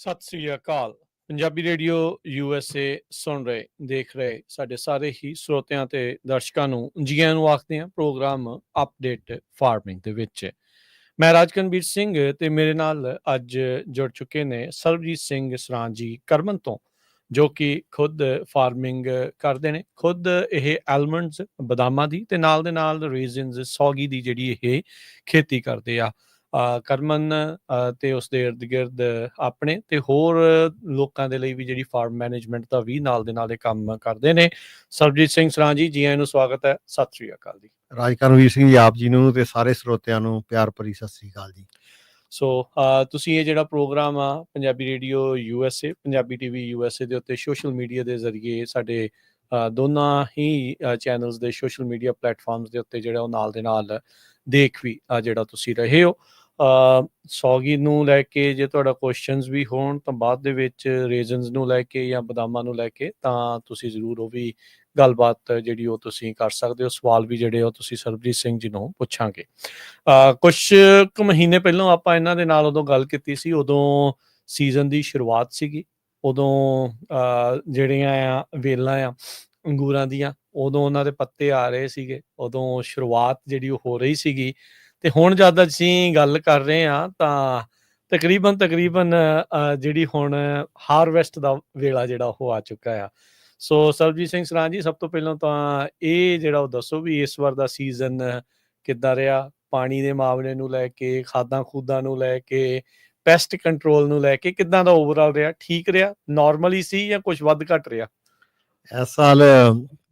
ਸਤਿ ਸ੍ਰੀ ਅਕਾਲ। Punjabi radio USA ਸੁਣ ਰਹੇ ਦੇਖ ਰਹੇ ਸਾਡੇ ਸਾਰੇ ਹੀ ਸਰੋਤਿਆਂ ਤੇ ਦਰਸ਼ਕਾਂ ਨੂੰ ਜੀ ਆਇਆਂ ਨੂੰ ਆਖਦੇ ਹਾਂ ਪ੍ਰੋਗਰਾਮ ਅਪਡੇਟ ਫਾਰਮਿੰਗ ਦੇ ਵਿੱਚ। ਮੈਂ ਰਾਜਕਨਵੀਰ ਸਿੰਘ ਤੇ ਮੇਰੇ ਨਾਲ ਅੱਜ ਜੁੜ ਚੁੱਕੇ ਨੇ ਸਰਬਜੀਤ ਸਿੰਘ ਸਰਾਂ ਜੀ ਕਰਮਨ ਤੋਂ, ਜੋ ਕਿ ਖੁਦ ਫਾਰਮਿੰਗ ਕਰਦੇ ਨੇ। ਖੁਦ ਇਹ ਐਲਮੰਡਸ ਬਦਾਮਾਂ ਦੀ ਤੇ ਨਾਲ ਦੇ ਨਾਲ ਰੇਜ਼ਨਸ ਸੌਗੀ ਦੀ ਜਿਹੜੀ ਇਹ ਖੇਤੀ ਕਰਦੇ ਆ। ਕਰਮਨ ਤੇ ਉਸਦੇ ਇਰਦ ਗਿਰਦ ਆਪਣੇ ਤੇ ਹੋਰ ਲੋਕਾਂ ਦੇ ਲਈ ਵੀ ਜਿਹੜੀ ਫਾਰਮ ਮੈਨੇਜਮੈਂਟ ਦਾ ਵੀ ਨਾਲ ਦੇ ਨਾਲ ਇਹ ਕੰਮ ਕਰਦੇ ਨੇ। ਸਰਬਜੀਤ ਸਿੰਘ ਸਰਾਂ ਜੀ, ਜੀ ਆਇਆਂ ਨੂੰ ਸਵਾਗਤ ਹੈ। ਸਤਿ ਸ੍ਰੀ ਅਕਾਲ ਜੀ। ਰਾਜਕਰਨਵੀਰ ਸਿੰਘ ਜੀ, ਆਪ ਜੀ ਨੂੰ ਤੇ ਸਾਰੇ ਸਰੋਤਿਆਂ ਨੂੰ ਪਿਆਰ ਭਰੀ ਸਤਿ ਸ੍ਰੀ ਅਕਾਲ ਜੀ। ਸੋ ਤੁਸੀਂ ਇਹ ਜਿਹੜਾ ਪ੍ਰੋਗਰਾਮ ਆ Punjabi radio USA, Punjabi TV USA ਦੇ ਉੱਤੇ ਸੋਸ਼ਲ ਮੀਡੀਆ ਦੇ ਜ਼ਰੀਏ ਸਾਡੇ ਦੋਨਾਂ ਹੀ ਚੈਨਲਸ ਦੇ ਸੋਸ਼ਲ ਮੀਡੀਆ ਪਲੇਟਫਾਰਮਸ ਦੇ ਉੱਤੇ ਜਿਹੜਾ ਉਹ ਨਾਲ ਦੇ ਨਾਲ ਦੇਖ ਵੀ ਜਿਹੜਾ ਤੁਸੀਂ ਰਹੇ ਹੋ। ਸੌਗੀ ਨੂੰ ਲੈ ਕੇ ਜੇ ਤੁਹਾਡਾ ਕੁਐਸਚਨਸ ਵੀ ਹੋਣ ਤਾਂ ਬਾਅਦ ਦੇ ਵਿੱਚ ਰੇਜ਼ਨਸ ਨੂੰ ਲੈ ਕੇ ਜਾਂ ਬਦਾਮਾਂ ਨੂੰ ਲੈ ਕੇ ਤਾਂ ਤੁਸੀਂ ਜ਼ਰੂਰ ਉਹ ਵੀ ਗੱਲਬਾਤ ਜਿਹੜੀ ਉਹ ਤੁਸੀਂ ਕਰ ਸਕਦੇ ਹੋ। ਸਵਾਲ ਵੀ ਜਿਹੜੇ ਉਹ ਤੁਸੀਂ ਸਰਬਜੀਤ ਸਿੰਘ ਜੀ ਨੂੰ ਪੁੱਛਾਂਗੇ। ਕੁਛ ਕੁ ਮਹੀਨੇ ਪਹਿਲਾਂ ਆਪਾਂ ਇਹਨਾਂ ਦੇ ਨਾਲ ਉਦੋਂ ਗੱਲ ਕੀਤੀ ਸੀ, ਉਦੋਂ ਸੀਜ਼ਨ ਦੀ ਸ਼ੁਰੂਆਤ ਸੀਗੀ। ਉਦੋਂ ਜਿਹੜੀਆਂ ਆ ਵੇਲਾਂ ਆ ਅੰਗੂਰਾਂ ਦੀਆਂ, ਉਦੋਂ ਉਹਨਾਂ ਦੇ ਪੱਤੇ ਆ ਰਹੇ ਸੀਗੇ, ਉਦੋਂ ਸ਼ੁਰੂਆਤ ਜਿਹੜੀ ਉਹ ਹੋ ਰਹੀ ਸੀਗੀ। ਤੇ ਹੁਣ ਜਦ ਅਸੀਂ ਗੱਲ ਕਰ ਰਹੇ ਹਾਂ ਤਾਂ ਤਕਰੀਬਨ ਜਿਹੜੀ ਹੁਣ ਹਾਰਵੈਸਟ ਦਾ ਵੇਲਾ ਜਿਹੜਾ ਉਹ ਆ ਚੁੱਕਾ ਆ। ਸੋ ਸਰਬਜੀਤ ਸਿੰਘ ਸਰਾਂ ਜੀ, ਸਭ ਤੋਂ ਪਹਿਲਾਂ ਤਾਂ ਇਹ ਜਿਹੜਾ ਉਹ ਦੱਸੋ ਵੀ ਇਸ ਵਾਰ ਦਾ ਸੀਜ਼ਨ ਕਿੱਦਾਂ ਰਿਹਾ? ਪਾਣੀ ਦੇ ਮਾਮਲੇ ਨੂੰ ਲੈ ਕੇ, ਖਾਦਾਂ ਖੂਦਾਂ ਨੂੰ ਲੈ ਕੇ, ਪੈਸਟ ਕੰਟਰੋਲ ਨੂੰ ਲੈ ਕੇ ਕਿੱਦਾਂ ਦਾ ਓਵਰਆਲ ਰਿਹਾ? ਠੀਕ ਰਿਹਾ, ਨਾਰਮਲ ਹੀ ਸੀ ਜਾਂ ਕੁਝ ਵੱਧ ਘੱਟ ਰਿਹਾ? ਇਸ ਸਾਲ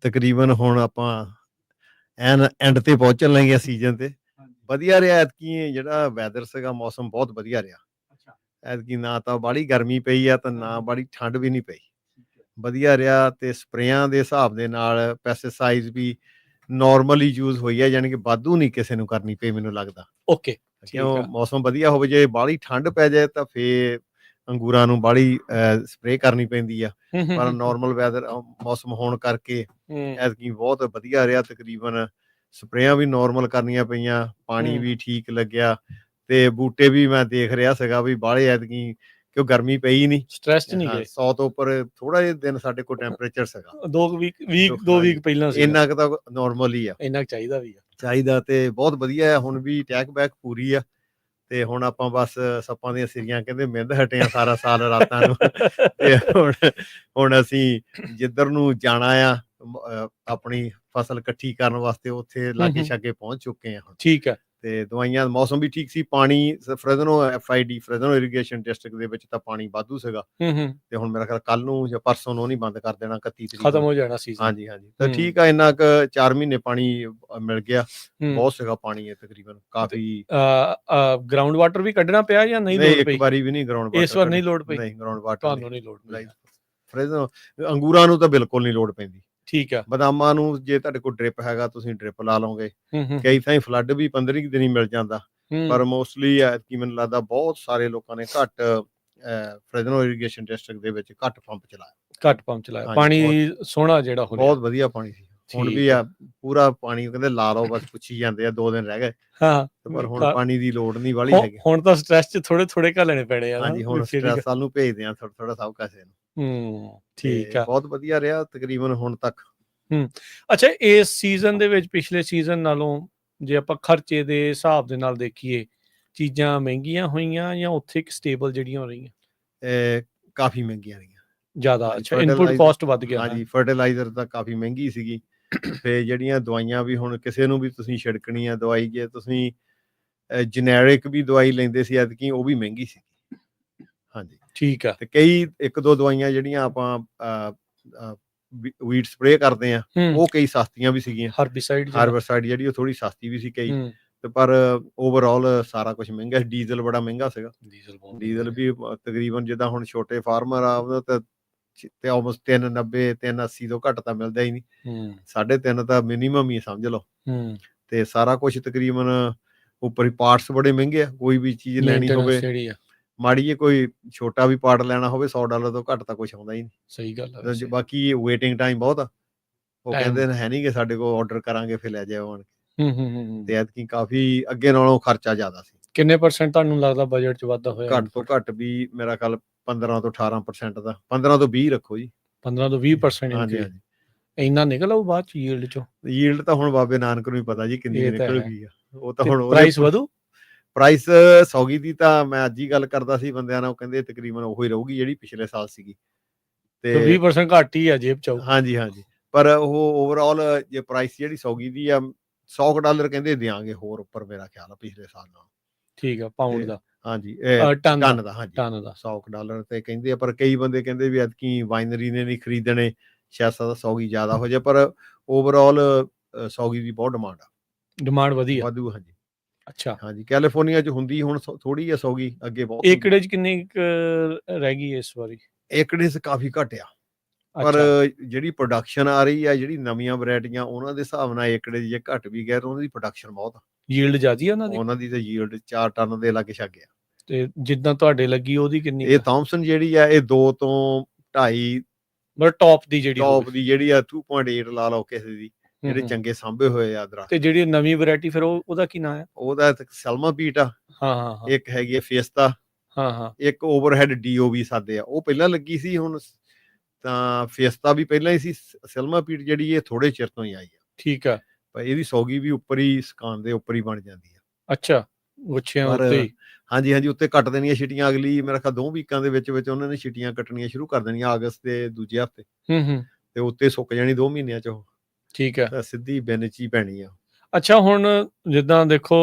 ਤਕਰੀਬਨ ਹੁਣ ਆਪਾਂ ਐਂਡ ਤੇ ਪਹੁੰਚਣ ਲੱਗੇ ਸੀਜ਼ਨ ਤੇ। ਵਧੀਆ ਰਿਹਾ ਐਤਕੀ, ਜਿਹੜਾ ਵੈਦਰ ਸੀਗਾ ਮੌਸਮ ਬਹੁਤ ਵਧੀਆ ਰਿਹਾ ਐਤਕੀ। ਨਾ ਤਾਂ ਬਾਹਲੀ ਗਰਮੀ ਪਈ ਆ ਤੇ ਨਾ ਬਾਹਲੀ ਠੰਡ ਵੀ ਨਹੀਂ ਪਈ, ਵਧੀਆ ਰਿਹਾ। ਤੇ ਸਪਰੇਆਂ ਦੇ ਹਿਸਾਬ ਦੇ ਨਾਲ ਪੈਸਟੀਸਾਈਡ ਵੀ ਨਾਰਮਲੀ ਯੂਜ਼ ਹੋਈ ਹੈ, ਯਾਨੀ ਕਿ ਵਾਧੂ ਨਹੀਂ ਕਿਸੇ ਨੂੰ ਕਰਨੀ ਪਈ ਮੈਨੂੰ ਲੱਗਦਾ। ਓਕੇ, ਕਿਉਂ ਮੌਸਮ ਵਧੀਆ ਹੋਵੇ, ਜੇ ਬਾਹਲੀ ਠੰਡ ਪੈ ਜਾਏ ਤਾਂ ਫੇਰ ਅੰਗੂਰਾਂ ਨੂੰ ਬਾਹਲੀ ਸਪਰੇਅ ਕਰਨੀ ਪੈਂਦੀ ਆ। ਪਰ ਨਾਰਮਲ ਵੈਦਰ ਮੌਸਮ ਹੋਣ ਕਰਕੇ ਐਤਕੀ ਬਹੁਤ ਵਧੀਆ ਰਿਹਾ। ਤਕਰੀਬਨ ਸਪਰੇਆਂ ਵੀ ਨਾਰਮਲ ਕਰਨੀਆਂ ਪਈਆਂ, ਪਾਣੀ ਵੀ ਠੀਕ ਲੱਗਿਆ ਤੇ ਬੂਟੇ ਵੀ ਮੈਂ ਦੇਖ ਰਿਹਾ ਸੀਗਾ ਵੀ ਬਾਹਲੇ ਐਤਕੀ, ਕਿਉਂ ਗਰਮੀ ਪਈ ਨਹੀਂ, ਸਟ੍ਰੈਸ ਚ ਨਹੀਂ ਗਏ। 100 ਤੋਂ ਉੱਪਰ ਥੋੜਾ ਜਿਹਾ ਦਿਨ ਸਾਡੇ ਕੋਲ ਟੈਂਪਰੇਚਰ ਸੀਗਾ, 2 ਵੀਕ ਪਹਿਲਾਂ ਸੀ। ਇੰਨਾ ਕੁ ਤਾਂ ਨਾਰਮਲ ਹੀ ਆ, ਇੰਨਾ ਚਾਹੀਦਾ ਵੀ ਆ, ਚਾਹੀਦਾ ਤੇ ਬਹੁਤ ਵਧੀਆ ਆ। ਹੁਣ ਵੀ ਟੈਕ ਬੈਕ ਪੂਰੀ ਆ ਤੇ ਹੁਣ ਆਪਾਂ ਬਸ ਸੱਪਾਂ ਦੀਆਂ ਸਿਰੀਆਂ ਕਹਿੰਦੇ ਮਿੰਦ ਹਟੇ ਆ ਸਾਰਾ ਸਾਲ ਰਾਤਾਂ ਨੂੰ। ਤੇ ਹੁਣ ਅਸੀਂ ਜਿੱਧਰ ਨੂੰ ਜਾਣਾ ਆ ਆਪਣੀ ਫਸਲ ਇਕੱਠੀ ਕਰਨ ਵਾਸਤੇ, ਉੱਥੇ ਲਾਗੇ ਛਾਗੇ ਪਹੁੰਚ ਚੁੱਕੇ ਆ ਹੁਣ। ਠੀਕ ਹੈ। ਤੇ ਦਵਾਈਆਂ, ਮੌਸਮ ਵੀ ਠੀਕ ਸੀ, ਪਾਣੀ ਫਰੈਜ਼ਨੋ FID ਫਰੈਜ਼ਨੋ ਇਰੀਗੇਸ਼ਨ ਡਿਸਟ੍ਰਿਕਟ ਦੇ ਵਿੱਚ ਤਾਂ ਪਾਣੀ ਵਾਧੂ ਸੀਗਾ। ਤੇ ਹੁਣ ਮੇਰਾ ਖਿਆਲ ਕੱਲ ਨੂੰ ਜਾਂ ਪਰਸੋਂ ਨੂੰ ਨਹੀਂ ਬੰਦ ਕਰ ਦੇਣਾ, 31 ਤਰੀਕ ਖਤਮ ਹੋ ਜਾਣਾ ਸੀ। ਹਾਂਜੀ ਤਾਂ ਠੀਕ ਆ, ਇੰਨਾ ਕੁ 4 ਮਹੀਨੇ ਪਾਣੀ ਮਿਲ ਗਿਆ, ਬਹੁਤ ਸੀਗਾ ਪਾਣੀ ਹੈ ਤਕਰੀਬਨ ਕਾਫੀ। ਗਰਾਊਂਡ ਵਾਟਰ ਵੀ ਕੱਢਣਾ ਪਿਆ ਜਾਂ ਨਹੀਂ ਲੋੜ ਪਈ? ਇੱਕ ਵਾਰੀ ਵੀ ਨਹੀਂ ਗਰਾਊਂਡ ਵਾਟਰ, ਇਸ ਵਾਰ ਨਹੀਂ ਲੋੜ ਪਈ। ਨਹੀਂ ਗਰਾਊਂਡ ਵਾਟਰ ਤੁਹਾਨੂੰ ਨਹੀਂ ਲੋੜ ਪਈ। ਫਰੈਜ਼ਨੋ ਅੰਗੂਰਾਂ ਨੂੰ ਤਾਂ ਬਿਲਕੁਲ ਨਹੀਂ ਲੋੜ ਪੈਂਦੀ। ਠੀਕ ਆ। ਬਦਾਮਾਂ ਨੂੰ ਜੇ ਤੁਹਾਡੇ ਕੋਲ ਡ੍ਰਿਪ ਹੈਗਾ ਤੁਸੀਂ ਡ੍ਰਿਪ ਲਾ ਲਓਗੇ। ਕਈ ਥਾਈਂ ਫਲੱਡ ਵੀ 15 ਦਿਨ ਹੀ ਮਿਲ ਜਾਂਦਾ, ਪਰ ਮੋਸਟਲੀ ਐਤਕੀ ਮੈਨੂੰ ਲੱਗਦਾ ਬਹੁਤ ਸਾਰੇ ਲੋਕਾਂ ਨੇ ਘੱਟ ਫਰੈਜ਼ਨੋ ਇਰੀਗੇਸ਼ਨ ਡਿਸਟ੍ਰਿਕਟ ਦੇ ਵਿੱਚ ਘੱਟ ਪੰਪ ਚਲਾਇਆ। ਪਾਣੀ ਸੋਹਣਾ ਜਿਹੜਾ ਹੋ ਰਿਹਾ, ਬਹੁਤ ਵਧੀਆ ਪਾਣੀ ਸੀ। ਹੁਣ ਵੀ ਆ ਪੂਰਾ ਪਾਣੀ, ਕਹਿੰਦੇ ਲਾ ਲਓ ਬਸ, ਪੁੱਛੀ ਜਾਂਦੇ ਆ 2 ਦਿਨ ਰਹਿ ਗਏ। ਪਰ ਹੁਣ ਪਾਣੀ ਦੀ ਲੋੜ ਨਹੀਂ ਵਾਲੀ ਹੈਗੀ। ਹੁਣ ਤਾਂ ਸਟ੍ਰੈਸ ਚ ਥੋੜੇ ਘੱਲਣੇ ਪੈਣੇ ਆ। ਹਾਂਜੀ, ਹੁਣ ਸਟ੍ਰੈਸ ਵੱਲ ਨੂੰ ਭੇਜਦੇ ਆ ਥੋੜਾ ਸਭ ਕਿਸੇ ਨੂੰ। ਠੀਕ ਆ, ਬਹੁਤ ਵਧੀਆ ਰਿਹਾ ਤਕਰੀਬਨ ਹੁਣ ਤੱਕ। ਅੱਛਾ, ਇਸ ਸੀਜ਼ਨ ਦੇ ਵਿੱਚ ਪਿਛਲੇ ਸੀਜ਼ਨ ਨਾਲੋਂ ਜੇ ਆਪਾਂ ਖਰਚੇ ਦੇ ਹਿਸਾਬ ਦੇ ਨਾਲ ਦੇਖੀਏ, ਚੀਜ਼ਾਂ ਮਹਿੰਗੀਆਂ ਹੋਈਆਂ ਜਾਂ ਉੱਥੇ ਇੱਕ ਸਟੇਬਲ ਜਿਹੜੀਆਂ ਹੋ ਰਹੀਆਂ? ਕਾਫੀ ਮਹਿੰਗੀਆਂ ਰਹੀਆਂ ਜ਼ਿਆਦਾ। ਅੱਛਾ, ਇਨਪੁਟ ਕਾਸਟ ਵੱਧ ਗਿਆ। ਹਾਂਜੀ, ਫਰਟੀਲਾਈਜ਼ਰ ਤਾਂ ਕਾਫੀ ਮਹਿੰਗੀ ਸੀਗੀ। ਤੇ ਜਿਹੜੀਆਂ ਦਵਾਈਆਂ ਵੀ ਹੁਣ ਕਿਸੇ ਨੂੰ ਵੀ ਤੁਸੀਂ ਛਿੜਕਣੀ ਆ ਦਵਾਈ, ਜੇ ਤੁਸੀਂ ਜਨੈਰਿਕ ਵੀ ਦਵਾਈ ਲੈਂਦੇ ਸੀ ਐਤਕੀ, ਉਹ ਵੀ ਮਹਿੰਗੀ ਸੀ। ਹਾਂਜੀ, ਠੀਕ ਆ। ਤੇ ਕਈ 1-2 ਦਵਾਈਆਂ ਜਿਹੜੀਆਂ ਆਪਾਂ ਵੀਡ ਸਪਰੇਅ ਕਰਦੇ ਆ, ਉਹ ਕਈ ਸਸਤੀਆਂ ਵੀ ਸੀਗੀਆਂ। ਹਰਬੀਸਾਈਡ ਜਿਹੜੀ ਉਹ ਥੋੜੀ ਸਸਤੀ ਵੀ ਸੀ ਕਈ, ਤੇ ਪਰ ਓਵਰਆਲ ਸਾਰਾ ਕੁਝ ਮਹਿੰਗਾ ਸੀ। ਡੀਜ਼ਲ ਬੜਾ ਮਹਿੰਗਾ ਸੀਗਾ, ਡੀਜ਼ਲ ਵੀ ਤਕਰੀਬਨ ਜਿੱਦਾਂ ਹੁਣ ਛੋਟੇ ਫਾਰਮਰ ਆ ਉਹਦਾ ਤੇ ਆਲਮੋਸਟ 390 380 ਤੋਂ ਘੱਟ ਤਾਂ ਮਿਲਦਾ ਹੀ ਨਹੀਂ, 3.5 ਤਾਂ ਮਿਨੀਮਮ ਹੀ ਸਮਝ ਲਓ। ਤੇ ਸਾਰਾ ਕੁਝ ਤਕਰੀਬਨ ਉੱਪਰ ਹੀ ਪਾਰਟਸ ਬੜੇ ਮਹਿੰਗੇ ਆ। ਕੋਈ ਵੀ ਚੀਜ਼ ਲੈਣੀ ਹੋਵੇ, ਮਾੜੀ ਜਿਹੀ ਕੋਈ ਛੋਟਾ ਵੀ ਪਾਰਟ ਲੈਣਾ ਹੋਵੇ, $100 ਤੋਂ ਘੱਟ ਤਾਂ ਕੁਛ ਆਉਂਦਾ ਹੀ ਨਹੀਂ। ਸਹੀ ਗੱਲ ਹੈ। ਬਾਕੀ ਵੇਟਿੰਗ ਟਾਈਮ ਬਹੁਤ ਆ, ਉਹ ਕਹਿੰਦੇ ਹੈ ਨਹੀਂ ਕਿ ਸਾਡੇ ਕੋਲ ਆਰਡਰ ਕਰਾਂਗੇ ਫਿਰ ਲੈ ਜਾਓ ਆਣ ਕੇ। ਤੇ ਐਤਕੀ ਕਾਫੀ ਅੱਗੇ ਨਾਲੋਂ ਖਰਚਾ ਜ਼ਿਆਦਾ ਸੀ। ਕਿੰਨੇ % ਤੁਹਾਨੂੰ ਲੱਗਦਾ ਬਜਟ 'ਚ ਵਾਧਾ ਹੋਇਆ? ਘੱਟ ਤੋਂ ਘੱਟ ਵੀ ਮੇਰਾ ਖਿਆਲ 15 ਤੋਂ 18% ਦਾ, 15 ਤੋਂ 20 ਰੱਖੋ ਜੀ। 15 ਤੋਂ 20% ਹਾਂਜੀ, ਇਨਕਰੀਜ਼। ਹਾਂਜੀ। ਇੰਨਾ ਨਿਕਲ ਆਊ ਬਾਅਦ 'ਚ ਯੀਲਡ 'ਚੋਂ? ਯੀਲਡ ਤਾਂ ਹੁਣ ਬਾਬੇ ਨਾਨਕ ਨੂੰ ਹੀ ਪਤਾ ਜੀ ਕਿੰਨੀ ਨਿਕਲੂਗੀ ਆ। ਉਹ ਤਾਂ ਹੁਣ ਪ੍ਰਾਈਸ ਵਧੂ? ਪ੍ਰਾਈਸ ਸੌਗੀ ਦੀ ਤਾਂ ਮੈਂ ਅੱਜ ਹੀ ਗੱਲ ਕਰਦਾ ਸੀ ਬੰਦਿਆਂ ਨਾਲ, ਉਹ ਕਹਿੰਦੇ ਤਕਰੀਬਨ ਉਹੀ ਰਹੂਗੀ ਜਿਹੜੀ ਪਿਛਲੇ ਸਾਲ ਸੀਗੀ। ਤੇ 20% ਘੱਟ ਹੀ ਆ ਜੇਬ 'ਚ ਆਊ। ਹਾਂਜੀ, ਹਾਂਜੀ। ਪਰ ਉਹ ਓਵਰਆਲ ਜੇ ਪ੍ਰਾਈਸ ਜਿਹੜੀ ਸੌਗੀ ਦੀ ਆ, $100 ਕਹਿੰਦੇ ਦਿਆਂਗੇ ਹੋਰ ਉੱਪਰ, ਮੇਰਾ ਖਿਆਲ ਆ ਪਿਛਲੇ ਸਾਲ ਨਾਲ। ਠੀਕ ਆ, ਪਾਉਂਡ ਦਾ? ਹਾਂਜੀ, ਟਨ ਦਾ। ਹਾਂਜੀ, ਟਨ ਦਾ $100 ਤੇ ਕਹਿੰਦੇ ਆ, ਪਰ ਕਈ ਬੰਦੇ ਕਹਿੰਦੇ ਵੀ ਐਤਕੀ ਵਾਈਨਰੀ ਨੇ ਨਹੀਂ ਖਰੀਦਣੇ, ਸ਼ਾਇਦ ਸੌਗੀ ਜ਼ਿਆਦਾ ਹੋ ਜਾਏ, ਪਰ ਓਵਰਆਲ ਸੌਗੀ ਦੀ ਬਹੁਤ ਡਿਮਾਂਡ ਆ। ਡਿਮਾਂਡ ਵਧੀ ਆ? ਵਾਧੂ, ਹਾਂਜੀ। ਅੱਛਾ। ਹਾਂਜੀ, ਕੈਲੀਫੋਰਨੀਆ 'ਚ ਹੁੰਦੀ ਹੁਣ ਥੋੜੀ ਆ ਸੌਗੀ, ਅੱਗੇ ਬਹੁਤ ਏਕੜੇਜ ਕਿੰਨੀ ਰਹਿ ਗਈ ਇਸ ਵਾਰੀ? ਏਕੜੇਜ ਕਾਫੀ ਘੱਟ ਆ, ਪਰ ਜਿਹੜੀ ਪ੍ਰੋਡਕਸ਼ਨ ਆ ਰਹੀ ਆ, ਜਿਹੜੀ ਨਵੀਆਂ ਵੈਰਾਈਟੀਆਂ, ਉਹਨਾਂ ਦੇ ਹਿਸਾਬ ਨਾਲ ਏਕੜੇਜ ਜੇ ਘੱਟ ਵੀ ਗਏ ਤਾਂ ਉਹਨਾਂ ਦੀ ਪ੍ਰੋਡਕਸ਼ਨ ਬਹੁਤ ਆ। ਯੀਲਡ ਜ਼ਿਆਦੀ ਆ ਉਹਨਾਂ ਦੀ ਤਾਂ ਯੀਲਡ 4 ਟਨ ਦੇ ਲਾਗੇ ਛਾਗੇ ਆ। ਤੇ ਜਿੱਦਾਂ ਤੁਹਾਡੇ ਲੱਗੀ ਉਹਦੀ ਕਿੰਨੀ? ਇਹ ਥਾਮਸਨ ਜਿਹੜੀ ਆ, ਇਹ 2 ਤੋਂ 2.5 ਮਤਲਬ ਟੌਪ ਦੀ ਜਿਹੜੀ ਆ 2.8 ਲਾ ਲਓ ਕਿਸੇ ਦੀ, ਜਿਹੜੇ ਚੰਗੇ ਸਾਂਭੇ ਹੋਏ ਆ ਦਰਖਤ। ਤੇ ਜਿਹੜੀ ਨਵੀਂ ਵੈਰਾਈਟੀ ਫਿਰ ਉਹਦਾ ਕੀ ਨਾਂ ਹੈ? ਉਹਦਾ ਸਲਮਾ ਪੀਟ ਆ। ਹਾਂ। ਇੱਕ ਹੈਗੀ ਆ ਫੇਸਤਾ। ਹਾਂ। ਇੱਕ ਓਵਰਹੈਡ DOV ਸਾਦੇ ਆ, ਉਹ ਪਹਿਲਾਂ ਲੱਗੀ ਸੀ। ਹੁਣ ਤਾਂ ਫੇਸਤਾ ਵੀ ਪਹਿਲਾਂ ਹੀ ਸੀ, ਸਲਮਾ ਪੀਟ ਜਿਹੜੀ ਇਹ ਥੋੜੇ ਚਿਰ ਤੋਂ ਹੀ ਆਈ ਆ। ਠੀਕ ਆ। ਪਰ ਇਹਦੀ ਸੌਗੀ ਵੀ ਉੱਪਰ ਹੀ, ਸਕਾਨ ਦੇ ਉੱਪਰ ਹੀ ਬਣ ਜਾਂਦੀ ਆ। ਅੱਛਾ, ਗੁੱਛਿਆਂ ਉੱਤੇ? ਹਾਂਜੀ, ਹਾਂਜੀ, ਉੱਤੇ ਕੱਟ ਦੇਣੀਆਂ ਛਿਟੀਆਂ। ਅਗਲੀ ਮੇਰਾ ਖਿਆਲ 2 ਵੀਕਾਂ ਦੇ ਵਿੱਚ ਉਹਨਾਂ ਨੇ ਛਿਟੀਆਂ ਕੱਟਣੀਆਂ ਸ਼ੁਰੂ ਕਰ ਦੇਣੀਆਂ, ਅਗਸਤ ਦੇ ਦੂਜੇ ਹਫ਼ਤੇ। ਤੇ ਉੱਤੇ ਸੁੱਕ ਜਾਣੀ 2 ਮਹੀਨਿਆਂ 'ਚ ਉਹ। ਠੀਕ ਹੈ। ਤਾਂ ਸਿੱਧੀ ਬਿਨ 'ਚ ਹੀ ਪੈਣੀ ਆ। ਅੱਛਾ, ਹੁਣ ਜਿੱਦਾਂ ਦੇਖੋ,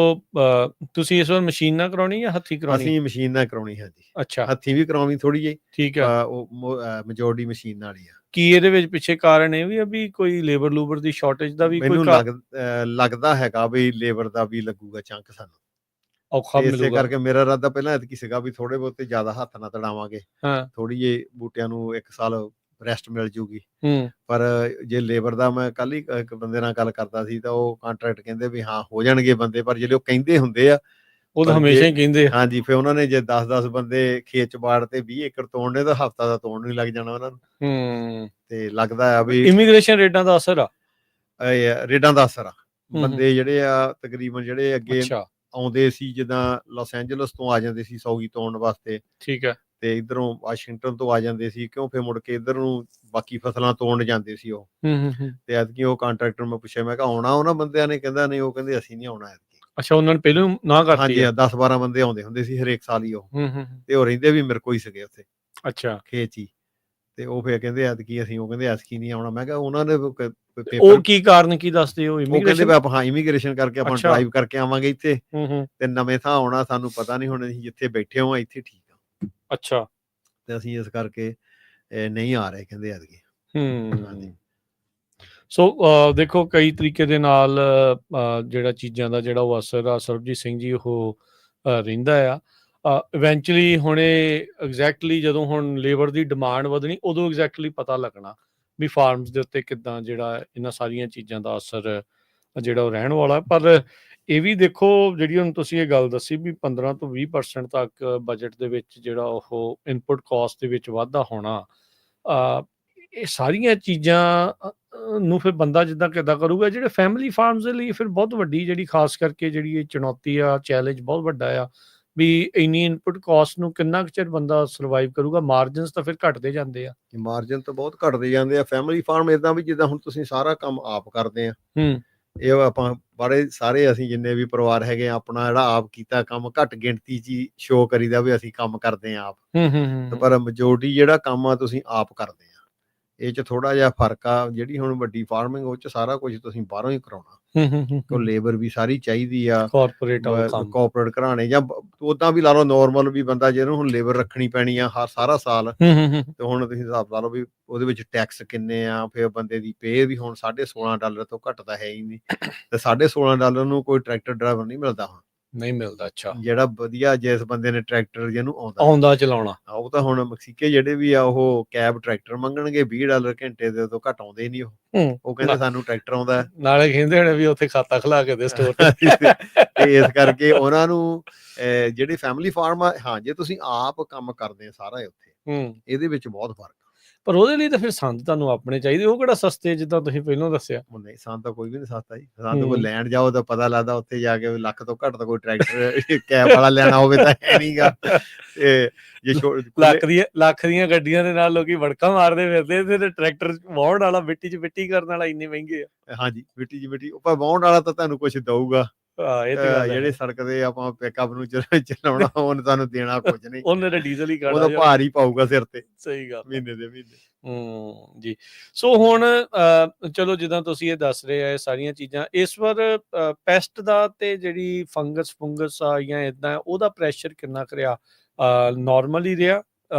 ਤੁਸੀਂ ਇਸ ਵਾਰ ਮਸ਼ੀਨ ਨਾਲ ਕਰਾਉਣੀ ਜਾਂ ਹੱਥੀਂ ਕਰਾਉਣੀ? ਅਸੀਂ ਮਸ਼ੀਨ ਨਾਲ ਕਰਾਉਣੀ। ਹਾਂਜੀ। ਅੱਛਾ, ਹੱਥੀਂ ਵੀ ਕਰਾਉਣੀ ਥੋੜੀ ਜਿਹੀ। ਠੀਕ ਹੈ। ਉਹ ਮੈਜੋਰਟੀ ਮਸ਼ੀਨ ਨਾਲ ਹੀ ਆ। ਕੀ ਇਹਦੇ ਵਿੱਚ ਪਿੱਛੇ ਕਾਰਨ ਇਹ ਵੀ ਆ ਵੀ ਕੋਈ ਲੇਬਰ ਦੀ ਸ਼ਾਰਟੇਜ ਦਾ ਵੀ ਕੋਈ? ਮੈਨੂੰ ਲੱਗਦਾ ਹੈਗਾ ਵੀ ਲੇਬਰ ਦਾ ਵੀ ਲੱਗੂਗਾ ਚੰਕ ਸਾਨੂੰ, ਔਖਾ ਮਿਲੂਗਾ। ਇਸੇ ਕਰਕੇ ਮੇਰਾ ਇਰਾਦਾ ਪਹਿਲਾਂ ਐਤਕੀ ਸੀਗਾ ਵੀ ਥੋੜੇ ਬਹੁਤੇ ਜ਼ਿਆਦਾ ਹੱਥ ਨਾਲ ਤੜਾਵਾਂਗੇ, ਥੋੜੀ ਜਿਹੀ ਬੂਟਿਆਂ ਨੂੰ 1 ਸਾਲ ਰੈਸਟ ਮਿਲ ਜੂਗੀ। ਪਰ ਜੇ ਲੇਬਰ ਦਾ, ਮੈਂ ਕੱਲ ਹੀ ਇੱਕ ਬੰਦੇ ਨਾਲ ਗੱਲ ਕਰਦਾ ਸੀ, ਤਾਂ ਉਹ ਕੰਟਰੈਕਟ ਕਹਿੰਦੇ ਵੀ ਹਾਂ ਹੋ ਜਾਣਗੇ ਬੰਦੇ, ਪਰ ਜਿਹੜੇ ਉਹ ਕਹਿੰਦੇ ਹੁੰਦੇ ਆ ਉਹ ਤਾਂ ਹਮੇਸ਼ਾ ਹੀ ਕਹਿੰਦੇ ਆ। ਹਾਂਜੀ, ਫਿਰ ਉਹਨਾਂ ਨੇ ਜੇ 10-10 ਬੰਦੇ ਖੇਤ 'ਚ ਬਾੜ ਤੇ 20 ਏਕੜ ਤੋੜਨੇ, ਤਾਂ ਹਫ਼ਤਾ ਦਾ ਤੋੜਨ ਨੂੰ ਲੱਗ ਜਾਣਾ ਉਹਨਾਂ ਨੂੰ। ਤੇ ਲੱਗਦਾ ਆ ਵੀ ਇਮੀਗ੍ਰੇਸ਼ਨ ਰੇਟਾਂ ਦਾ ਅਸਰ ਆ? ਰੇਡਾਂ ਦਾ ਅਸਰ ਆ। ਬੰਦੇ ਜਿਹੜੇ ਆ ਤਕਰੀਬਨ ਜਿਹੜੇ ਅੱਗੇ ਅੱਛਾ। ਆਉਂਦੇ ਸੀ, ਜਿੱਦਾਂ ਲਾਸ ਐਂਜਲਸ ਤੋਂ ਆ ਜਾਂਦੇ ਸੀ ਸੌਗੀ ਤੋੜਨ ਵਾਸਤੇ, ਠੀਕ ਹੈ, ਤੇ ਇੱਧਰੋਂ ਵਾਸ਼ਿੰਗਟਨ ਤੋਂ ਆ ਜਾਂਦੇ ਸੀ, ਕਿਉਂ ਫਿਰ ਮੁੜ ਕੇ ਇੱਧਰ ਨੂੰ ਬਾਕੀ ਫਸਲਾਂ ਤੋੜਨ ਜਾਂਦੇ ਸੀ ਉਹ। ਤੇ ਐਤਕੀ ਉਹ ਕੰਟਰੈਕਟਰ ਮੈਂ ਪੁੱਛਿਆ, ਮੈਂ ਕਿਹਾ ਆਉਣਾ ਉਹਨਾਂ ਬੰਦਿਆਂ ਨੇ? ਕਹਿੰਦਾ ਨਹੀਂ, ਉਹ ਕਹਿੰਦੇ ਅਸੀਂ ਨਹੀਂ ਆਉਣਾ ਐਤਕੀ। ਅੱਛਾ, ਉਹਨਾਂ ਨੇ ਪਹਿਲਾਂ ਨਾ ਕਰਤੀ? ਹਾਂਜੀ, 10-12 ਬੰਦੇ ਆਉਂਦੇ ਹੁੰਦੇ ਸੀ ਹਰੇਕ ਸਾਲ ਹੀ ਉਹ, ਤੇ ਉਹ ਰਹਿੰਦੇ ਵੀ ਮੇਰੇ ਕੋਲ ਹੀ ਸੀਗੇ ਉੱਥੇ। ਅੱਛਾ, ਖੇਤ 'ਚ ਹੀ। ਤੇ ਉਹ ਫਿਰ ਕਹਿੰਦੇ ਐਤਕੀ ਅਸੀਂ, ਉਹ ਕਹਿੰਦੇ ਐਤਕੀ ਨਹੀਂ ਆਉਣਾ। ਮੈਂ ਕਿਹਾ ਉਹਨਾਂ ਨੇ ਉਹ ਕੀ ਕਾਰਨ ਕੀ ਦੱਸਦੇ? ਉਹ ਕਹਿੰਦੇ ਵੀ ਆਪਾਂ ਇਮੀਗ੍ਰੇਸ਼ਨ ਕਰਕੇ ਆਪਾਂ ਡਰਾਈਵ ਕਰਕੇ ਆਵਾਂਗੇ ਇੱਥੇ, ਤੇ ਨਵੇਂ ਥਾਂ ਆਉਣਾ, ਸਾਨੂੰ ਪਤਾ ਨਹੀਂ, ਹੁਣ ਅਸੀਂ ਜਿੱਥੇ ਬੈਠੇ ਹਾਂ ਇੱਥੇ ਠੀਕ ਆ। ਅੱਛਾ, ਤੇ ਅਸੀਂ ਇਸ ਕਰਕੇ ਨਹੀਂ ਆ ਰਹੇ, ਕਹਿੰਦੇ ਐਤਕੀ। ਹਾਂਜੀ। ਸੋ ਦੇਖੋ, ਕਈ ਤਰੀਕੇ ਦੇ ਨਾਲ ਜਿਹੜਾ ਚੀਜ਼ਾਂ ਦਾ ਜਿਹੜਾ ਉਹ ਅਸਰ ਆ, ਸਰਬਜੀਤ ਸਿੰਘ ਜੀ, ਉਹ ਰਹਿੰਦਾ ਆ। ਇਵੈਂਚੁਅਲੀ ਹੁਣ ਐਗਜ਼ੈਕਟਲੀ ਜਦੋਂ ਹੁਣ ਲੇਬਰ ਦੀ ਡਿਮਾਂਡ ਵਧਣੀ, ਉਦੋਂ ਐਗਜ਼ੈਕਟਲੀ ਪਤਾ ਲੱਗਣਾ ਵੀ ਫਾਰਮਸ ਦੇ ਉੱਤੇ ਕਿੱਦਾਂ ਜਿਹੜਾ ਇਹਨਾਂ ਸਾਰੀਆਂ ਚੀਜ਼ਾਂ ਦਾ ਅਸਰ ਜਿਹੜਾ ਉਹ ਰਹਿਣ ਵਾਲਾ। ਪਰ ਇਹ ਵੀ ਦੇਖੋ, ਜਿਹੜੀ ਹੁਣ ਤੁਸੀਂ ਇਹ ਗੱਲ ਦੱਸੀ ਵੀ 15 ਤੋਂ 20% ਤੱਕ ਬਜਟ ਦੇ ਵਿੱਚ ਜਿਹੜਾ ਉਹ ਇਨਪੁਟ ਕਾਸਟ ਦੇ ਵਿੱਚ ਵਾਧਾ ਹੋਣਾ, ਇਹ ਸਾਰੀਆਂ ਚੀਜ਼ਾਂ ਨੂੰ ਫਿਰ ਬੰਦਾ ਜਿੱਦਾਂ ਕਿੱਦਾਂ ਕਰੂਗਾ? ਜਿਹੜੇ ਫੈਮਿਲੀ ਫਾਰਮਸ ਦੇ ਲਈ ਫਿਰ ਬਹੁਤ ਵੱਡੀ ਜਿਹੜੀ ਖਾਸ ਕਰਕੇ ਜਿਹੜੀ ਇਹ ਚੁਣੌਤੀ ਆ, ਚੈਲੰਜ ਬਹੁਤ ਵੱਡਾ ਆ ਵੀ ਇੰਨੀ ਇਨਪੁਟ ਕਾਸਟ ਨੂੰ ਕਿੰਨਾ ਕੁ ਚਿਰ ਬੰਦਾ ਸਰਵਾਈਵ ਕਰੂਗਾ? ਮਾਰਜਨਸ ਤਾਂ ਫਿਰ ਘਟਦੇ ਜਾਂਦੇ ਆ। ਮਾਰਜਨ ਤਾਂ ਬਹੁਤ ਘਟਦੇ ਜਾਂਦੇ ਆ। ਫੈਮਿਲੀ ਫਾਰਮ ਏਦਾਂ ਵੀ ਜਿੱਦਾਂ ਹੁਣ ਤੁਸੀਂ ਸਾਰਾ ਕੰਮ ਆਪ ਕਰਦੇ ਆ, ਇਹ ਆਪਾਂ ਬੜੇ ਸਾਰੇ ਅਸੀਂ ਜਿੰਨੇ ਵੀ ਪਰਿਵਾਰ ਹੈਗੇ ਆ, ਆਪਣਾ ਜਿਹੜਾ ਆਪ ਕੀਤਾ ਕੰਮ ਘੱਟ ਗਿਣਤੀ 'ਚ ਹੀ ਸ਼ੋਅ ਕਰੀਦਾ ਵੀ ਅਸੀਂ ਕੰਮ ਕਰਦੇ ਆ ਆਪ। ਪਰ ਮੈਜੋਰਟੀ ਜਿਹੜਾ ਕੰਮ ਆ ਤੁਸੀਂ ਆਪ ਕਰਦੇ ਆ। ਇਹ 'ਚ ਥੋੜਾ ਜਿਹਾ ਫਰਕ ਆ। ਜਿਹੜੀ ਹੁਣ ਵੱਡੀ ਫਾਰਮਿੰਗ, ਉਹ 'ਚ ਸਾਰਾ ਕੁਝ ਤੁਸੀਂ ਬਾਹਰੋਂ ਹੀ ਕਰਾਉਣਾ, ਉਹ ਲੇਬਰ ਵੀ ਸਾਰੀ ਚਾਹੀਦੀ ਆ, ਕਾਰਪੋਰੇਟ ਘਰਾਣੇ, ਜਾਂ ਉਦਾਂ ਵੀ ਲਾ ਲਓ ਨੋਰਮਲ ਵੀ ਬੰਦਾ ਜਿਹਨੂੰ ਹੁਣ ਲੇਬਰ ਰੱਖਣੀ ਪੈਣੀ ਆ ਸਾਰਾ ਸਾਲ। ਤੇ ਹੁਣ ਤੁਸੀਂ ਹਿਸਾਬ ਲਾ ਲਓ ਵੀ ਉਹਦੇ ਵਿੱਚ ਟੈਕਸ ਕਿੰਨੇ ਆ, ਫਿਰ ਬੰਦੇ ਦੀ ਪੇ ਵੀ ਹੁਣ $16.5 ਤੋਂ ਘੱਟ ਤਾਂ ਹੈ ਹੀ ਨਹੀਂ, ਤੇ $16.5 ਨੂੰ ਕੋਈ ਟਰੈਕਟਰ ਡਰਾਈਵਰ ਨਹੀਂ ਮਿਲਦਾ ਹੁਣ। ਨਹੀਂ ਮਿਲਦਾ। ਅੱਛਾ, ਜਿਹੜਾ ਵਧੀਆ ਜਿਸ ਬੰਦੇ ਨੇ ਟਰੈਕਟਰ ਜਿਹਨੂੰ ਆਉਂਦਾ ਚਲਾਉਣਾ, ਉਹ ਤਾਂ ਹੁਣ ਮਕਸੀਕੇ ਜਿਹੜੇ ਵੀ ਆ ਉਹ ਕੈਬ ਟਰੈਕਟਰ ਮੰਗਣਗੇ, $20 ਘੰਟੇ ਦੇ ਤੋਂ ਘੱਟ ਆਉਂਦੇ ਨਹੀਂ। ਉਹ ਕਹਿੰਦੇ ਸਾਨੂੰ ਟਰੈਕਟਰ ਆਉਂਦਾ, ਨਾਲੇ ਕਹਿੰਦੇ ਹੋਣੇ ਵੀ ਉੱਥੇ ਖਾਤਾ ਖੁਲਾ ਕੇ ਦੇ ਸਟੋਰ ਤੇ ਇਸ ਕਰਕੇ ਉਹਨਾਂ ਨੂੰ ਜਿਹੜੇ ਫੈਮਿਲੀ ਫਾਰਮ ਆ, ਹਾਂ, ਜੇ ਤੁਸੀਂ ਆਪ ਕੰਮ ਕਰਦੇ ਆ ਸਾਰਾ ਉੱਥੇ, ਇਹਦੇ ਵਿੱਚ ਬਹੁਤ ਫਰਕ ਆ। ਪਰ ਉਹਦੇ ਲਈ ਤਾਂ ਫਿਰ ਸੰਦ ਤੁਹਾਨੂੰ ਆਪਣੇ ਚਾਹੀਦੇ, ਉਹ ਕਿਹੜਾ ਸਸਤੇ ਜਿੱਦਾਂ ਤੁਸੀਂ ਪਹਿਲਾਂ ਦੱਸਿਆ। ਨਹੀਂ, ਸੰਦ ਤਾਂ ਕੋਈ ਵੀ ਨਹੀਂ ਸਸਤਾ ਜੀ। ਸੰਦ ਕੋਈ ਲੈਣ ਜਾਓ ਤਾਂ ਪਤਾ ਲੱਗਦਾ ਉੱਥੇ ਜਾ ਕੇ ਲੱਖ ਤੋਂ ਘੱਟ ਤਾਂ ਕੋਈ ਟਰੈਕਟਰ ਕੈਬ ਵਾਲਾ ਲੈਣਾ ਹੋਵੇ ਤਾਂ ਹੈ ਨਹੀਂਗਾ। ਤੇ ਜੇ ਲੱਖ ਦੀਆਂ ਗੱਡੀਆਂ ਦੇ ਨਾਲ ਲੋਕੀ ਵੜਕਾਂ ਮਾਰਦੇ ਫਿਰਦੇ ਤੇ ਟਰੈਕਟਰ ਵਾਹੁਣ ਵਾਲਾ ਮਿੱਟੀ 'ਚ ਮਿੱਟੀ ਕਰਨ ਵਾਲਾ ਇੰਨੇ ਮਹਿੰਗੇ ਆ। ਹਾਂਜੀ, ਮਿੱਟੀ 'ਚ ਮਿੱਟੀ, ਪਰ ਵਾਹੁਣ ਵਾਲਾ ਤਾਂ ਤੁਹਾਨੂੰ ਕੁਛ ਦਊਗਾ। ਇਹ ਤੇ ਗੱਲ ਜਿਹੜੇ ਸੜਕ ਤੇ ਆਪਾਂ ਪਿਕਅਪ ਨੂੰ ਚਲਾਉਣਾ ਉਹਨੇ ਤੁਹਾਨੂੰ ਦੇਣਾ ਕੁਝ ਨਹੀਂ, ਉਹਨੇ ਤਾਂ ਡੀਜ਼ਲ ਹੀ ਖਾਣਾ, ਉਹਦਾ ਭਾਰ ਹੀ ਪਾਊਗਾ ਸਿਰ ਤੇ। ਸਹੀ ਗੱਲ, ਮਹੀਨੇ ਦੇ ਮਹੀਨੇ। ਜੀ। ਸੋ ਹੁਣ ਚਲੋ ਜਿੱਦਾਂ ਤੁਸੀਂ ਇਹ ਦੱਸ ਰਹੇ ਆ ਇਹ ਸਾਰੀਆਂ ਚੀਜ਼ਾਂ, ਇਸ ਵਾਰ ਪੈਸਟ ਦਾ ਤੇ ਜਿਹੜੀ ਫੰਗਸ ਆ ਜਾਂ ਏਦਾਂ, ਉਹਦਾ ਪ੍ਰੈਸ਼ਰ ਕਿੰਨਾ ਕੁ ਰਿਹਾ? ਨਾਰਮਲ ਹੀ ਰਿਹਾ,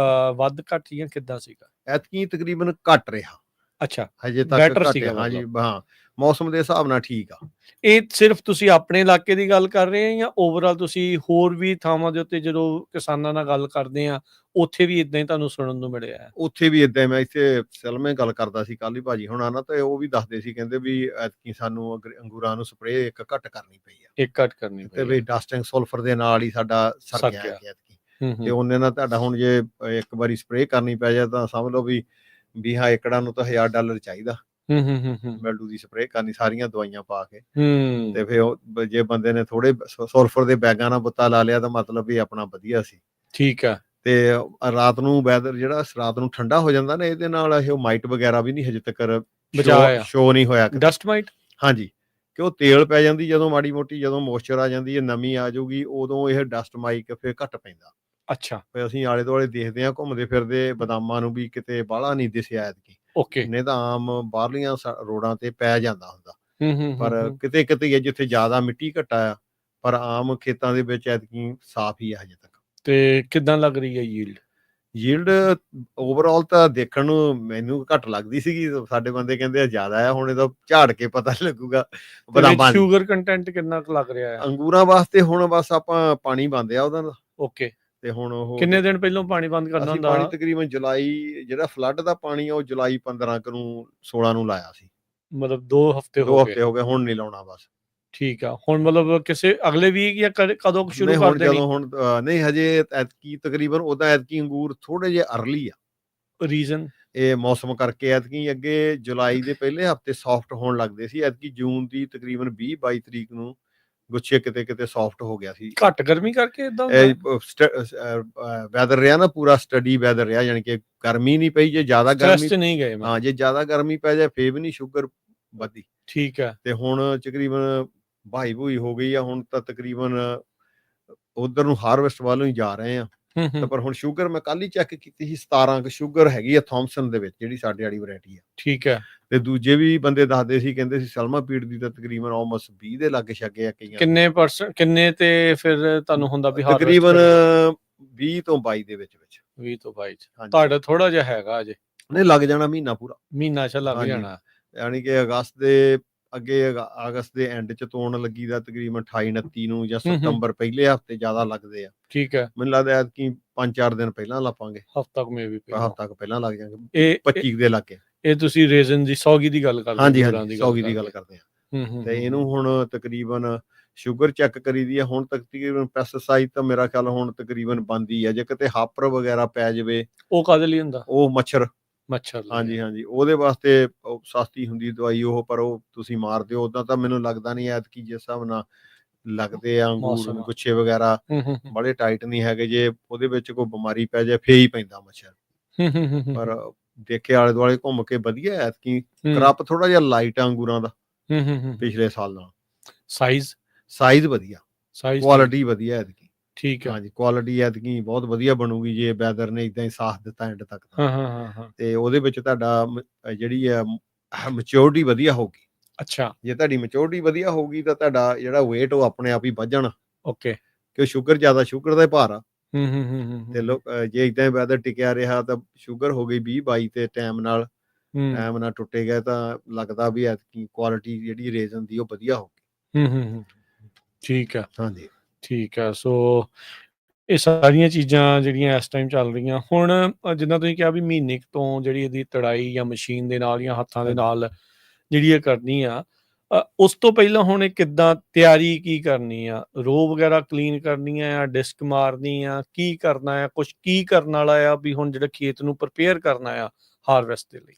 ਵੱਧ ਘੱਟ ਜਾਂ ਕਿੱਦਾਂ ਸੀਗਾ? ਐਤਕੀ ਤਕਰੀਬਨ ਘੱਟ ਰਿਹਾ। ਅੱਛਾ, ਹਜੇ ਤੱਕ ਬੈਟਰ ਘੱਟ ਸੀਗਾ ਆ। ਹਾਂਜੀ, ਮਤਲਬ। ਹਾਂ, ਮੌਸਮ ਦੇ ਹਿਸਾਬ ਨਾਲ ਠੀਕ ਆ। ਇਹ ਸਿਰਫ ਤੁਸੀਂ ਆਪਣੇ ਇਲਾਕੇ ਦੀ ਗੱਲ ਕਰ ਰਹੇ ਆ ਜਾਂ ਓਵਰਆਲ ਤੁਸੀਂ ਹੋਰ ਵੀ ਥਾਵਾਂ ਦੇ ਉੱਤੇ ਜਦੋਂ ਕਿਸਾਨਾਂ ਨਾਲ ਗੱਲ ਕਰਦੇ ਆ ਉੱਥੇ ਵੀ ਇਦਾਂ ਹੀ ਤੁਹਾਨੂੰ ਸੁਣਨ ਨੂੰ ਮਿਲਿਆ ਹੈ? ਉੱਥੇ ਵੀ ਏਦਾਂ, ਮੈਂ ਇੱਥੇ ਸਲਮੇ ਗੱਲ ਕਰਦਾ ਸੀ ਕੱਲ ਹੀ ਭਾਜੀ ਹੁਣਾਂ ਨਾਲ, ਤੇ ਉਹ ਵੀ ਦੱਸਦੇ ਸੀ, ਕਹਿੰਦੇ ਵੀ ਐਤਕੀ ਸਾਨੂੰ ਅੰਗੂਰਾਂ ਨੂੰ ਸਪਰੇਅ ਇੱਕ ਘੱਟ ਕਰਨੀ ਪਈ ਆ। ਇੱਕ ਘੱਟ ਕਰਨੀ ਪਈ ਤੇ ਵੀ ਡਸਟਿੰਗ ਸਲਫਰ ਦੇ ਨਾਲ ਹੀ ਸਾਡਾ ਸਰ ਗਿਆ ਐਤਕੀ। ਤੇ ਉਹਨੇ ਨਾਲ ਤੁਹਾਡਾ ਹੁਣ ਜੇ ਇੱਕ ਵਾਰੀ ਸਪਰੇਅ ਕਰਨੀ ਪੈ ਜਾਏ ਤਾਂ ਸਮਝ ਲਓ ਵੀ ਹਾਂ ਏਕੜਾਂ ਨੂੰ ਤਾਂ $1000 ਚਾਹੀਦਾ ਮਿਲਡੂ ਦੀ ਸਪਰੇਅ ਕਰਨੀ, ਸਾਰੀਆਂ ਦਵਾਈਆਂ ਪਾ ਕੇ। ਤੇ ਫਿਰ ਜੇ ਬੰਦੇ ਨੇ ਥੋੜੇ ਸਲਫਰ ਦੇ ਬੈਗਾਂ ਨਾਲ ਬੁੱਤਾ ਲਾ ਲਿਆ ਤਾਂ ਮਤਲਬ ਵੀ ਆਪਣਾ ਵਧੀਆ ਸੀ। ਠੀਕ ਆ। ਤੇ ਰਾਤ ਨੂੰ ਵੈਦਰ ਜਿਹੜਾ ਰਾਤ ਨੂੰ ਠੰਡਾ ਹੋ ਜਾਂਦਾ ਨਾ, ਇਹਦੇ ਨਾਲ ਇਹ ਮਾਈਟ ਵਗੈਰਾ ਵੀ ਨਹੀਂ ਹਜੇ ਤੱਕ ਸ਼ੋ ਨਹੀਂ ਹੋਇਆ। Dust might? ਹਾਂਜੀ, ਕਿ ਉਹ ਤੇਲ ਪੈ ਜਾਂਦੀ ਜਦੋਂ ਮਾੜੀ ਮੋਟੀ, ਜਦੋਂ ਮੋਇਸਚਰ ਆ ਜਾਂਦੀ ਹੈ, ਨਮੀ ਆ ਜਾਊਗੀ, ਉਦੋਂ ਇਹ ਡਸਟ ਮਾਈਕ ਫਿਰ ਘੱਟ ਪੈਂਦਾ। ਅੱਛਾ। ਫਿਰ ਅਸੀਂ ਆਲੇ ਦੁਆਲੇ ਦੇਖਦੇ ਹਾਂ ਘੁੰਮਦੇ ਫਿਰਦੇ ਬਦਾਮਾਂ ਨੂੰ ਵੀ ਕਿਤੇ ਬਾਹਲਾ ਨਹੀਂ ਦਿਸਿਆ ਐਤਕੀ। ਓਕੇ। ਨਹੀਂ ਤਾਂ ਆਮ ਬਾਹਰਲੀਆਂ ਰੋਡਾਂ ਤੇ ਪੈ ਜਾਂਦਾ ਹੁੰਦਾ, ਪਰ ਕਿਤੇ ਕਿਤੇ ਜਿੱਥੇ ਜ਼ਿਆਦਾ ਮਿੱਟੀ ਘਟਾ ਆ, ਪਰ ਆਮ ਖੇਤਾਂ ਦੇ ਵਿੱਚ ਐਤਕੀ ਸਾਫ਼ ਹੀ ਆ ਹਜੇ ਤੱਕ। ਤੇ ਕਿੱਦਾਂ ਲੱਗ ਰਹੀ ਹੈ ਯੀਲਡ ਓਵਰਆਲ ਤਾਂ ਦੇਖਣ ਨੂੰ ਮੈਨੂੰ ਘੱਟ ਲੱਗਦੀ ਸੀਗੀ, ਸਾਡੇ ਬੰਦੇ ਕਹਿੰਦੇ ਜ਼ਿਆਦਾ ਆ, ਹੁਣ ਇਹਦਾ ਝਾੜ ਕੇ ਪਤਾ ਲੱਗੂਗਾ। ਸ਼ੂਗਰ ਕੰਟੈਂਟ ਕਿੰਨਾ ਕੁ ਲੱਗ ਰਿਹਾ ਹੈ ਅੰਗੂਰਾਂ ਵਾਸਤੇ? ਹੁਣ ਬਸ ਆਪਾਂ ਪਾਣੀ ਬੰਦ ਆ ਉਹਦਾ। ਓਕੇ। ਤੇ ਹੁਣ ਉਹ ਕਿੰਨੇ ਦਿਨ ਪਹਿਲਾਂ ਪਾਣੀ ਬੰਦ ਕਰਨਾ ਹੁੰਦਾ? ਪਾਣੀ ਤਕਰੀਬਨ ਜੁਲਾਈ, ਜਿਹੜਾ ਫਲੱਡ ਦਾ ਪਾਣੀ ਆ ਉਹ ਜੁਲਾਈ 15 ਨੂੰ 16 ਨੂੰ ਲਾਇਆ ਸੀ। ਮਤਲਬ 2 ਹਫ਼ਤੇ ਹੋ ਗਏ। ਹੁਣ ਨਹੀਂ ਲਾਉਣਾ ਬਸ। ਠੀਕ ਆ। ਹੁਣ ਮਤਲਬ ਕਿਸੇ ਅਗਲੇ ਵੀਕ ਜਾਂ ਕਦੋਂ ਸ਼ੁਰੂ ਕਰ ਦੇਣੀ? ਹੁਣ ਨਹੀਂ, ਹਜੇ ਐਤਕੀ ਤਕਰੀਬਨ ਉਹਦਾ ਐਤਕੀ ਅੰਗੂਰ ਥੋੜੇ ਜਿਹੇ ਅਰਲੀ ਆ। ਰੀਜ਼ਨ ਇਹ ਮੌਸਮ ਕਰਕੇ। ਐਤਕੀ ਅੱਗੇ ਜੁਲਾਈ ਦੇ ਪਹਿਲੇ ਹਫ਼ਤੇ ਸੌਫਟ ਹੋਣ ਲੱਗਦੇ ਸੀ, ਐਤਕੀ ਜੂਨ ਦੀ ਤਕਰੀਬਨ 20-22 ਤਰੀਕ ਨੂੰ ਗੁੱਛੇ ਕਿਤੇ ਸੌਫਟ ਹੋ ਗਿਆ ਸੀ। ਘੱਟ ਗਰਮੀ ਕਰਕੇ ਇਦਾਂ ਵੈਦਰ ਰਿਹਾ ਨਾ, ਪੂਰਾ ਸਟੱਡੀ ਵੈਦਰ ਰਿਹਾ, ਯਾਨੀ ਕਿ ਗਰਮੀ ਨਹੀਂ ਪਈ। ਜੇ ਜ਼ਿਆਦਾ ਗਰਮੀ ਨਹੀਂ ਗਏ, ਹਾਂ, ਜੇ ਜ਼ਿਆਦਾ ਗਰਮੀ ਪੈ ਜਾਏ ਫੇਰ ਵੀ ਨਹੀਂ ਸ਼ੂਗਰ ਵਧੀ। ਠੀਕ ਹੈ। ਤੇ ਹੁਣ ਤਕਰੀਬਨ ਭਾਈ ਭੂਈ ਹੋ ਗਈ ਆ, ਹੁਣ ਤਾਂ ਤਕਰੀਬਨ ਉਧਰ ਨੂੰ ਹਾਰਵੈਸਟ ਵੱਲੋਂ ਹੀ ਜਾ ਰਹੇ ਆ। ਪਰ ਹੁਣ ਸ਼ੂਗਰ ਮੈਂ ਕੱਲ ਹੀ ਚੈੱਕ ਕੀਤੀ ਸੀ, 17 ਕੁ ਸ਼ੂਗਰ ਹੈਗੀ ਆ ਥੌਮਸਨ ਦੇ ਵਿੱਚ, ਜਿਹੜੀ ਸਾਡੇ ਵਾਲੀ ਵੈਰਾਈਟੀ ਆ। ਠੀਕ ਹੈ। ਤੇ ਦੂਜੇ ਵੀ ਬੰਦੇ ਦੱਸਦੇ ਸੀ, ਕਹਿੰਦੇ ਸੀ ਸਲਮਾ ਪੀੜ ਦੀ ਤਾਂ ਤਕਰੀਬਨ ਆਲਮੋਸਟ 20 ਦੇ ਲਾਗੇ ਛਾਗੇ ਆ ਕਈਆਂ। ਕਿੰਨੇ ਤੇ ਫਿਰ ਤੁਹਾਨੂੰ ਹੁੰਦਾ ਵੀ ਤਕਰੀਬਨ 20 ਤੋਂ 22 ਦੇ ਵਿੱਚ 20 ਤੋਂ 22 ਤੁਹਾਡਾ ਥੋੜਾ ਜਿਹਾ ਹੈਗਾ ਅਜੇ? ਨਹੀਂ, ਲੱਗ ਜਾਣਾ ਮਹੀਨਾ ਪੂਰਾ। ਮਹੀਨਾ ਚ ਲੱਗ ਜਾਣਾ, ਯਾਨੀ ਕਿ ਅਗਸਤ ਦੇ ਅੱਗੇ, ਅਗਸਤ ਦੇ ਐਂਡ ਚ ਤੋੜਨ ਲੱਗੀ ਦਾ ਤਕਰੀਬਨ 28-29 ਨੂੰ ਜਾਂ ਸਤੰਬਰ ਪਹਿਲੇ ਹਫ਼ਤੇ ਜ਼ਿਆਦਾ ਲੱਗਦੇ ਆ। ਠੀਕ ਹੈ। ਮੈਨੂੰ ਲੱਗਦਾ ਐਤਕੀ 5-4 ਦਿਨ ਪਹਿਲਾਂ ਲਾਪਾਂਗੇ। ਹਫ਼ਤਾ ਕੁ ਪਹਿਲਾਂ ਲੱਗ ਜਾਣਗੇ, 25 ਦੇ ਲਾਗੇ। ਇਹ ਤੁਸੀਂ ਰੇਜ਼ਨ ਦੀ ਸੌਗੀ ਦੀ ਗੱਲ ਕਰਦੇ? ਹਾਂਜੀ, ਸੌਗੀ ਦੀ ਗੱਲ ਕਰਦੇ ਆ। ਤੇ ਇਹਨੂੰ ਹੁਣ ਤਕਰੀਬਨ ਸ਼ੂਗਰ ਚੈੱਕ ਕਰੀ ਦੀ ਆ। ਹੁਣ ਤਕਰੀਬਨ ਪੈਸਟੀਸਾਈਡ ਤਾਂ ਮੇਰਾ ਖਿਆਲ ਹੁਣ ਤਕਰੀਬਨ ਬੰਦ ਹੀ ਆ। ਜੇ ਕਿਤੇ ਹਾਪਰ ਵਗੈਰਾ ਪੈ ਜਾਵੇ, ਉਹ ਕਾਹਦੇ ਲਈ ਹੁੰਦਾ? ਉਹ ਮੱਛਰ। ਹਾਂਜੀ, ਉਹਦੇ ਵਾਸਤੇ ਸਸਤੀ ਹੁੰਦੀ ਦਵਾਈ ਉਹ, ਪਰ ਉਹ ਤੁਸੀਂ ਮਾਰ ਦਿਓ। ਉਦਾਂ ਤਾਂ ਮੈਨੂੰ ਲੱਗਦਾ ਨਹੀਂ ਐਤਕੀ ਜਿਸ ਹਿਸਾਬ ਨਾਲ ਲੱਗਦੇ ਆ ਅੰਗੂਰ ਗੁੱਛੇ ਵਗੈਰਾ ਬੜੇ ਟਾਈਟ ਨਹੀਂ ਹੈਗੇ। ਜੇ ਉਹਦੇ ਵਿੱਚ ਕੋਈ ਬਿਮਾਰੀ ਪੈ ਜਾਏ ਫੇਰ ਹੀ ਪੈਂਦਾ ਮੱਛਰ। ਪਰ ਦੇਖੇ ਆਲੇ ਦੁਆਲੇ ਘੁੰਮ ਕੇ ਵਧੀਆ ਐਤਕੀ ਕ੍ਰਪ ਥੋੜਾ ਜਿਹਾ ਲਾਈਟ ਆ ਅੰਗੂਰਾਂ ਦਾ ਪਿਛਲੇ ਸਾਲ ਨਾਲ। ਸਾਈਜ਼ ਵਧੀਆ, ਕੁਆਲਿਟੀ ਵਧੀਆ ਐਤਕੀ। ਠੀਕ ਹੈ। ਹਾਂਜੀ, ਕੁਆਲਿਟੀ ਐਤਕੀ ਬਹੁਤ ਵਧੀਆ ਬਣੂਗੀ ਜੇ ਵੈਦਰ ਨੇ ਇਦਾਂ ਹੀ ਸਾਥ ਦਿੱਤਾ ਐਂਡ ਤੱਕ। ਤੇ ਉਹਦੇ ਵਿੱਚ ਤੁਹਾਡਾ ਜਿਹੜੀ ਆ ਮੈਚਿਓਰਿਟੀ ਵਧੀਆ ਹੋਊਗੀ। ਅੱਛਾ। ਜੇ ਤੁਹਾਡੀ ਮੈਚਿਓਰਿਟੀ ਵਧੀਆ ਹੋਊਗੀ ਤਾਂ ਤੁਹਾਡਾ ਜਿਹੜਾ weight ਉਹ ਆਪਣੇ ਆਪ ਹੀ ਵੱਧ ਜਾਣਾ। ਓਕੇ। ਕਿਉਂ ਸ਼ੂਗਰ ਜ਼ਿਆਦਾ, ਸ਼ੂਗਰ ਦਾ ਹੀ ਭਾਰ ਆ। ਤੇ ਜੇ ਇਦਾਂ ਵੈਦਰ ਟਿਕਿਆ ਰਿਹਾ ਤਾਂ ਸ਼ੂਗਰ ਹੋ ਗਈ 20-22 ਤੇ ਟਾਈਮ ਨਾਲ ਟੁੱਟੇ ਗਏ ਤਾਂ ਲੱਗਦਾ ਵੀ ਐਤਕੀ ਕੁਆਲਿਟੀ ਜਿਹੜੀ ਰੇਜ਼ਨ ਦੀ ਉਹ ਵਧੀਆ ਹੋਊਗੀ। ਠੀਕ ਆ। ਹਾਂਜੀ, ਠੀਕ ਆ। ਸੋ ਇਹ ਸਾਰੀਆਂ ਚੀਜ਼ਾਂ ਜਿਹੜੀਆਂ ਇਸ ਟਾਈਮ ਚੱਲ ਰਹੀਆਂ ਹੁਣ, ਜਿੱਦਾਂ ਤੁਸੀਂ ਕਿਹਾ ਵੀ ਮਹੀਨੇ ਤੋਂ ਜਿਹੜੀ ਇਹਦੀ ਤੜਾਈ ਜਾਂ ਮਸ਼ੀਨ ਦੇ ਨਾਲ ਜਾਂ ਹੱਥਾਂ ਦੇ ਨਾਲ ਜਿਹੜੀ ਇਹ ਕਰਨੀ ਆ, ਉਸ ਤੋਂ ਪਹਿਲਾਂ ਹੁਣ ਇਹ ਕਿੱਦਾਂ ਤਿਆਰੀ ਕੀ ਕਰਨੀ ਆ? ਰੋ ਵਗੈਰਾ ਕਲੀਨ ਕਰਨੀ ਆ, ਡਿਸਕ ਮਾਰਨੀ ਆ, ਕੀ ਕਰਨਾ ਆ? ਕੁਛ ਕੀ ਕਰਨ ਵਾਲਾ ਆ ਵੀ ਹੁਣ ਜਿਹੜਾ ਖੇਤ ਨੂੰ ਪ੍ਰਪੇਅਰ ਕਰਨਾ ਆ ਹਾਰਵੈਸਟ ਦੇ ਲਈ।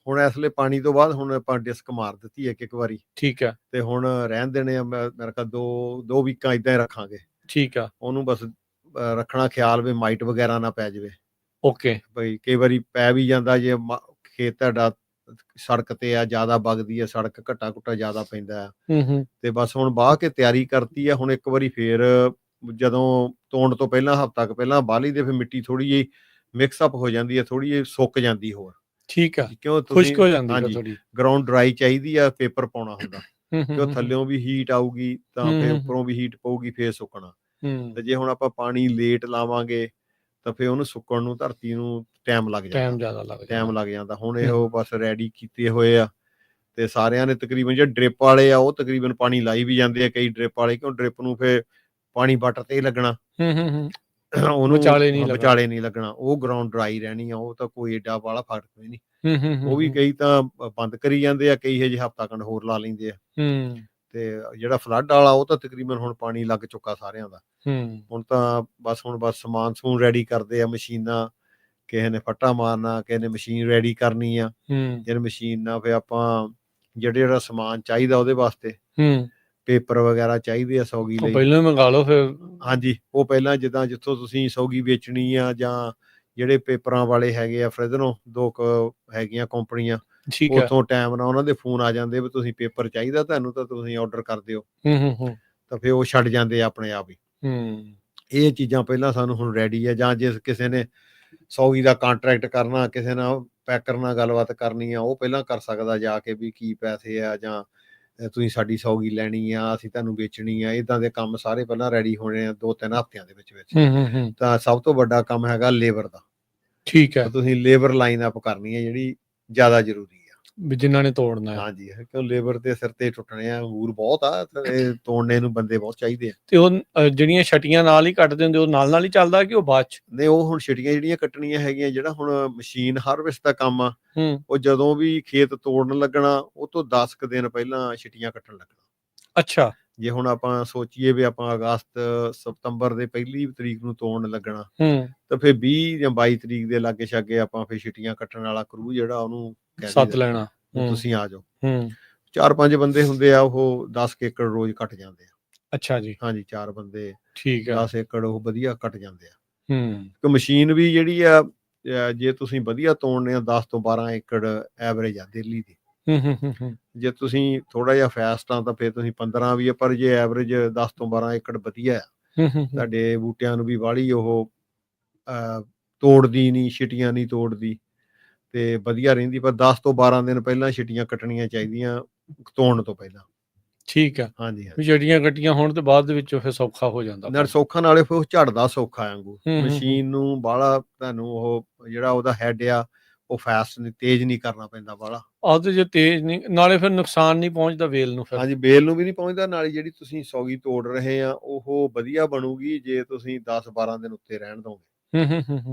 ਹੁਣ ਇਸ ਵੇਲੇ ਪਾਣੀ ਤੋਂ ਬਾਅਦ ਹੁਣ ਆਪਾਂ ਡਿਸਕ ਮਾਰ ਦਿੱਤੀ ਇੱਕ ਵਾਰੀ, ਠੀਕ ਹੈ, ਤੇ ਹੁਣ ਰਹਿਣ ਦੇਣੇ ਆ, ਮੇਰੇ ਖਿਆਲ 2 ਵੀਕਾਂ ਇਦਾਂ ਹੀ ਰੱਖਾਂਗੇ। ਠੀਕ ਆ, ਉਹਨੂੰ ਬਸ ਰੱਖਣਾ ਖਿਆਲ ਵੀ ਮਾਈਟ ਵਗੈਰਾ ਨਾ ਪੈ ਜਾਵੇ। ਓਕੇ, ਬਈ ਕਈ ਵਾਰੀ ਪੈ ਵੀ ਜਾਂਦਾ, ਜੇ ਖੇਤ ਤੁਹਾਡਾ ਸੜਕ ਤੇ ਆ, ਜ਼ਿਆਦਾ ਵਗਦੀ ਆ ਸੜਕ, ਘੱਟਾ ਘੁੱਟਾ ਜ਼ਿਆਦਾ ਪੈਂਦਾ ਆ, ਤੇ ਬਸ ਹੁਣ ਬਾਹ ਕੇ ਤਿਆਰੀ ਕਰਤੀ ਆ। ਹੁਣ ਇੱਕ ਵਾਰੀ ਫੇਰ ਜਦੋਂ ਤੋੜਨ ਤੋਂ ਪਹਿਲਾਂ ਹਫ਼ਤਾ ਕੁ ਪਹਿਲਾਂ ਬਾਹਲੀ ਦੇ, ਫਿਰ ਮਿੱਟੀ ਥੋੜੀ ਜਿਹੀ ਮਿਕਸ ਅਪ ਹੋ ਜਾਂਦੀ ਹੈ, ਥੋੜੀ ਜਿਹੀ ਸੁੱਕ ਜਾਂਦੀ ਹੋਰ। ਠੀਕ ਆ, ਕਿਉਂ ਖੁਸ਼ਕ ਹੋ ਜਾਂਦੀ ਹਾਂਜੀ, ਥੋੜੀ, ਗਰਾਊਂਡ ਡਰਾਈ ਚਾਹੀਦੀ ਆ, ਪੇਪਰ ਪਾਉਣਾ ਹੁੰਦਾ, ਕਿਉਂ ਥੱਲਿਓਂ ਵੀ ਹੀਟ ਆਊਗੀ ਤਾਂ ਫੇਰ ਉੱਪਰੋਂ ਵੀ ਹੀਟ ਪਊਗੀ, ਫੇਰ ਸੁੱਕਣਾ। ਤੇ ਜੇ ਹੁਣ ਆਪਾਂ ਪਾਣੀ ਲੇਟ ਲਾਵਾਂਗੇ ਤਾਂ ਫੇਰ ਉਹਨੂੰ ਸੁੱਕਣ ਨੂੰ, ਧਰਤੀ ਨੂੰ ਟਾਈਮ ਲੱਗ ਜਾਂਦਾ। ਹੁਣ ਇਹੋ ਬਸ ਰੈਡੀ ਕੀਤੇ ਹੋਏ ਆ, ਤੇ ਸਾਰਿਆਂ ਨੇ ਤਕਰੀਬਨ ਜਿਹੜੇ ਡ੍ਰਿਪ ਵਾਲੇ ਆ ਉਹ ਤਕਰੀਬਨ ਪਾਣੀ ਲਾਈ ਵੀ ਜਾਂਦੇ ਆ, ਕਈ ਡ੍ਰਿਪ ਵਾਲੇ, ਕਿਉਂ ਡ੍ਰਿਪ ਨੂੰ ਫੇਰ ਪਾਣੀ ਵੱਟ ਤੇ ਲੱਗਣਾ, ਉਹਨੂੰ ਵਿਚਾਲੇ ਨਹੀਂ ਲੱਗਣਾ, ਉਹ ਗਰਾਊਂਡ ਡਰਾਈ ਰਹਿਣੀ ਆ, ਉਹ ਤਾਂ ਕੋਈ ਏਡਾ ਵਾਲਾ ਫਰਕ ਨਹੀਂ। ਉਹ ਵੀ ਕਈ ਤਾਂ ਬੰਦ ਕਰੀ ਜਾਂਦੇ ਆ, ਕਈ ਹਜੇ ਹਫ਼ਤਾ ਖੰਡ ਹੋਰ ਲਾ ਲੈਂਦੇ ਆ। ਤੇ ਜਿਹੜਾ ਫਲੱਡ ਵਾਲਾ ਉਹ ਤਾਂ ਤਕਰੀਬਨ ਹੁਣ ਪਾਣੀ ਲੱਗ ਚੁੱਕਾ ਸਾਰਿਆਂ ਦਾ। ਹੁਣ ਤਾਂ ਬਸ ਸਮਾਨ ਸਮੂਨ ਰੈਡੀ ਕਰਦੇ ਆ, ਮਸ਼ੀਨਾਂ, ਕਿਸੇ ਨੇ ਫੱਟਾ ਮਾਰਨਾ, ਕਿਸੇ ਨੇ ਮਸ਼ੀਨ ਰੈਡੀ ਕਰਨੀ ਆ। ਜੇ ਮਸ਼ੀਨ ਨਾਲ ਫਿਰ ਆਪਾਂ ਜਿਹੜਾ ਸਮਾਨ ਚਾਹੀਦਾ ਉਹਦੇ ਵਾਸਤੇ, ਪੇਪਰ ਵਗੈਰਾ ਚਾਹੀਦੇ ਆ ਸੌਗੀ ਲਈ, ਪਹਿਲਾਂ ਮੰਗਾ ਲਓ ਫਿਰ। ਹਾਂਜੀ, ਉਹ ਪਹਿਲਾਂ ਜਿੱਦਾਂ ਜਿੱਥੋਂ ਤੁਸੀਂ ਸੌਗੀ ਵੇਚਣੀ ਆ, ਜਾਂ ਜਿਹੜੇ ਪੇਪਰਾਂ ਵਾਲੇ ਹੈਗੇ ਆ ਫਰਿੱਧਰੋਂ 2 ਹੈਗੀਆਂ ਕੰਪਨੀਆਂ, ਉੱਥੋਂ ਟਾਈਮ ਨਾਲ ਉਹਨਾਂ ਦੇ ਫੋਨ ਆ ਜਾਂਦੇ ਵੀ ਤੁਸੀਂ ਪੇਪਰ ਚਾਹੀਦਾ ਤੁਹਾਨੂੰ, ਤਾਂ ਤੁਸੀਂ ਆਰਡਰ ਕਰ ਦਿਓ, ਤਾਂ ਫਿਰ ਉਹ ਛੱਡ ਜਾਂਦੇ ਆ ਆਪਣੇ ਆਪ ਹੀ। ਇਹ ਚੀਜ਼ਾਂ ਪਹਿਲਾਂ ਸਾਨੂੰ ਹੁਣ ਰੈਡੀ ਆ। ਜਾਂ ਜੇ ਕਿਸੇ ਨੇ ਸੌਗੀ ਦਾ ਕਾਂਟਰੈਕਟ ਕਰਨਾ, ਕਿਸੇ ਨਾਲ ਪੈਕਰ ਨਾਲ ਗੱਲਬਾਤ ਕਰਨੀ ਆ, ਉਹ ਪਹਿਲਾਂ ਕਰ ਸਕਦਾ ਜਾ ਕੇ ਵੀ ਕੀ ਪੈਸੇ ਆ, ਜਾਂ ਤੁਸੀਂ ਸਾਡੀ ਸੌਗੀ ਲੈਣੀ ਆ, ਅਸੀਂ ਤੁਹਾਨੂੰ ਵੇਚਣੀ ਆ। ਇੱਦਾਂ ਦੇ ਕੰਮ ਸਾਰੇ ਪਹਿਲਾਂ ਰੈਡੀ ਹੋਣੇ ਆ 2-3 ਹਫ਼ਤਿਆਂ ਦੇ ਵਿੱਚ। ਤਾਂ ਸਭ ਤੋਂ ਵੱਡਾ ਕੰਮ ਹੈਗਾ ਲੇਬਰ ਦਾ। ਠੀਕ ਹੈ, ਤੁਸੀਂ ਲੇਬਰ ਲਾਈਨ ਅਪ ਕਰਨੀ ਹੈ, ਜਿਹੜੀ ਜ਼ਿਆਦਾ ਜ਼ਰੂਰੀ ਆ ਵੀ ਜਿਨ੍ਹਾਂ ਨੇ ਤੋੜਨਾ ਹੈ। ਹਾਂਜੀ, ਕਿਉਂ ਲੇਬਰ ਦੇ ਸਿਰ ਤੇ ਟੁੱਟਣੇ ਆ, ਅੰਗੂਰ ਬਹੁਤ ਆ, ਇਹ ਤੋੜਨੇ ਨੂੰ ਬੰਦੇ ਬਹੁਤ ਚਾਹੀਦੇ ਆ। ਤੇ ਉਹ ਜਿਹੜੀਆਂ ਛਟੀਆਂ ਨਾਲ ਹੀ ਕੱਟਦੇ ਹੁੰਦੇ, ਉਹ ਨਾਲ ਹੀ ਚੱਲਦਾ ਕਿ ਉਹ ਬਾਅਦ ਚ? ਨਹੀਂ, ਉਹ ਹੁਣ ਛਟੀਆਂ ਜਿਹੜੀਆਂ ਕੱਟਣੀਆਂ ਹੈਗੀਆਂ, ਜਿਹੜਾ ਹੁਣ ਮਸ਼ੀਨ ਹਾਰਵੈਸਟ ਦਾ ਕੰਮ ਆ, ਉਹ ਜਦੋਂ ਵੀ ਖੇਤ ਤੋੜਨ ਲੱਗਣਾ, ਉਹ ਤੋਂ 10 ਕੁ ਦਿਨ ਪਹਿਲਾਂ ਛਟੀਆਂ ਕੱਟਣ ਲੱਗਣਾ। ਅੱਛਾ, ਜੇ ਹੁਣ ਆਪਾਂ ਸੋਚੀਏ ਵੀ ਆਪਾਂ ਅਗਸਤ ਸਤੰਬਰ ਦੇ 1 ਤਰੀਕ ਨੂੰ ਤੋੜਨ ਲੱਗਣਾ, ਤਾਂ ਫਿਰ 20 ਜਾਂ 22 ਤਰੀਕ ਦੇ ਲਾਗੇ ਛਾਗੇ ਆਪਾਂ ਫਿਰ ਛਟੀਆਂ ਕੱਟਣ ਵਾਲਾ ਕਰੂ ਜਿਹੜਾ, ਉਹਨੂੰ ਸੱਦ ਲੈਣਾ, ਤੁਸੀਂ ਆ ਜਾਓ। 4-5 ਬੰਦੇ ਹੁੰਦੇ ਆ, ਉਹ 10 ਏਕੜ ਰੋਜ਼ ਕੱਟ ਜਾਂਦੇ ਆ। ਅੱਛਾ ਜੀ, ਹਾਂਜੀ, 4 ਬੰਦੇ, ਠੀਕ ਆ, 10 ਏਕੜ ਉਹ ਵਧੀਆ ਕੱਟ ਜਾਂਦੇ ਆ। ਕਿ ਮਸ਼ੀਨ ਵੀ ਜਿਹੜੀ ਆ, ਜੇ ਤੁਸੀਂ ਵਧੀਆ ਤੋੜਨੇ ਆ, 10 ਤੋਂ 12 ਏਕੜ ਐਵਰੇਜ ਆ ਦਿੱਲੀ ਦੀ। ਜੇ ਤੁਸੀਂ ਥੋੜਾ ਜਿਹਾ ਫਾਸਟ ਆ ਤਾਂ ਫਿਰ ਤੁਸੀਂ 15 ਵੀ ਆ, ਪਰ ਜੇ ਐਵਰੇਜ 10 ਤੋਂ 12 ਏਕੜ ਵਧੀਆ ਆ, ਤੁਹਾਡੇ ਬੂਟਿਆਂ ਨੂੰ ਵੀ ਵਾਹਲੀ ਉਹ ਤੋੜਦੀ ਨਹੀਂ, ਛਿਟੀਆਂ ਨਹੀਂ ਤੋੜਦੀ, ਤੇ ਵਧੀਆ ਰਹਿੰਦੀ। ਪਰ 10 ਤੋਂ 12 ਦਿਨ ਪਹਿਲਾਂ ਛਿਟੀਆਂ ਕੱਟਣੀਆਂ ਚਾਹੀਦੀਆਂ, ਤੋੜਨ ਤੋਂ ਪਹਿਲਾਂ। ਠੀਕ ਆ, ਹਾਂਜੀ, ਛਟੀਆਂ ਕੱਟੀਆਂ ਹੋਣ ਤੇ ਬਾਅਦ ਦੇ ਵਿੱਚ ਫਿਰ ਸੌਖਾ ਹੋ ਜਾਂਦਾ, ਨਾਲ ਸੌਖਾ, ਨਾਲੇ ਫਿਰ ਝੜਦਾ ਸੌਖਾ ਵਾਂਗੂ। ਮਸ਼ੀਨ ਨੂੰ ਬਾਹਲਾ ਤੁਹਾਨੂੰ ਉਹ ਜਿਹੜਾ ਉਹਦਾ ਹੈਡ ਆ, ਉਹ ਫਾਸਟ ਨਹੀਂ, ਤੇਜ਼ ਨਹੀਂ ਕਰਨਾ ਪੈਂਦਾ ਬਾਹਲਾ। ਆਹ ਤੇ ਜੇ ਤੇਜ਼ ਨਹੀਂ, ਨਾਲੇ ਫਿਰ ਨੁਕਸਾਨ ਨਹੀਂ ਪਹੁੰਚਦਾ ਵੇਲ ਨੂੰ ਫਿਰ। ਹਾਂਜੀ, ਬੇਲ ਨੂੰ ਵੀ ਨਹੀਂ ਪਹੁੰਚਦਾ, ਨਾਲੇ ਜਿਹੜੀ ਤੁਸੀਂ ਸੌਗੀ ਤੋੜ ਰਹੇ ਆ, ਉਹ ਵਧੀਆ ਬਣੂਗੀ ਜੇ ਤੁਸੀਂ 10-12 ਦਿਨ ਉੱਤੇ ਰਹਿਣ ਦੋਗੇ।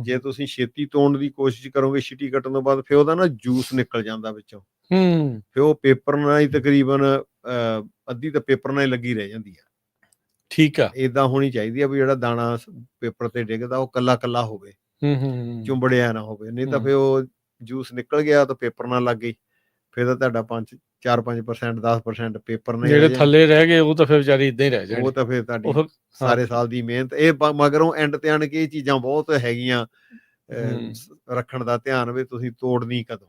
ਜੇ ਤੁਸੀਂ ਛੇਤੀ ਤੋੜਨ ਦੀ ਕੋਸ਼ਿਸ਼ ਕਰੋਗੇ ਛਿੱਟੀ ਕੱਟਣ ਤੋਂ ਬਾਅਦ, ਫਿਰ ਉਹਦਾ ਨਾ ਜੂਸ ਨਿਕਲ ਜਾਂਦਾ ਵਿੱਚੋਂ, ਫਿਰ ਉਹ ਪੇਪਰ ਨਾਲ ਹੀ ਤਕਰੀਬਨ ਅੱਧੀ ਤਾਂ ਪੇਪਰ ਨਾਲ ਹੀ ਲੱਗੀ ਰਹਿ ਜਾਂਦੀ ਆ। ਠੀਕ ਆ, ਏਦਾਂ ਹੋਣੀ ਚਾਹੀਦੀ ਆ ਵੀ ਜਿਹੜਾ ਦਾਣਾ ਪੇਪਰ ਤੇ ਡਿੱਗਦਾ ਉਹ ਕੱਲਾ ਹੋਵੇ, ਚੁੰਬੜਿਆ ਨਾ ਹੋਵੇ, ਨਹੀਂ ਤਾਂ ਫਿਰ ਉਹ ਜੂਸ ਨਿਕਲ ਗਿਆ ਤਾਂ ਪੇਪਰ ਨਾਲ ਲੱਗ ਗਈ, ਫਿਰ ਤਾਂ ਤੁਹਾਡਾ 4-5%, 10% ਪੇਪਰ ਨੇ, ਜਿਹੜੇ ਥੱਲੇ ਰਹਿ ਗਏ ਉਹ ਤਾਂ ਫਿਰ ਵਿਚਾਰੇ ਇਦਾਂ ਹੀ ਰਹਿ ਜਾਣਗੇ। ਉਹ ਤਾਂ ਫਿਰ ਤੁਹਾਡੀ ਸਾਰੇ ਸਾਲ ਦੀ ਮਿਹਨਤ, ਇਹ ਮਗਰੋਂ ਐਂਡ ਤੇ ਆਣ ਕੇ ਇਹ ਚੀਜ਼ਾਂ ਬਹੁਤ ਹੈਗੀਆਂ ਰੱਖਣ ਦਾ ਧਿਆਨ, ਵੀ ਤੁਸੀਂ ਤੋੜਨੀ ਕਦੋਂ।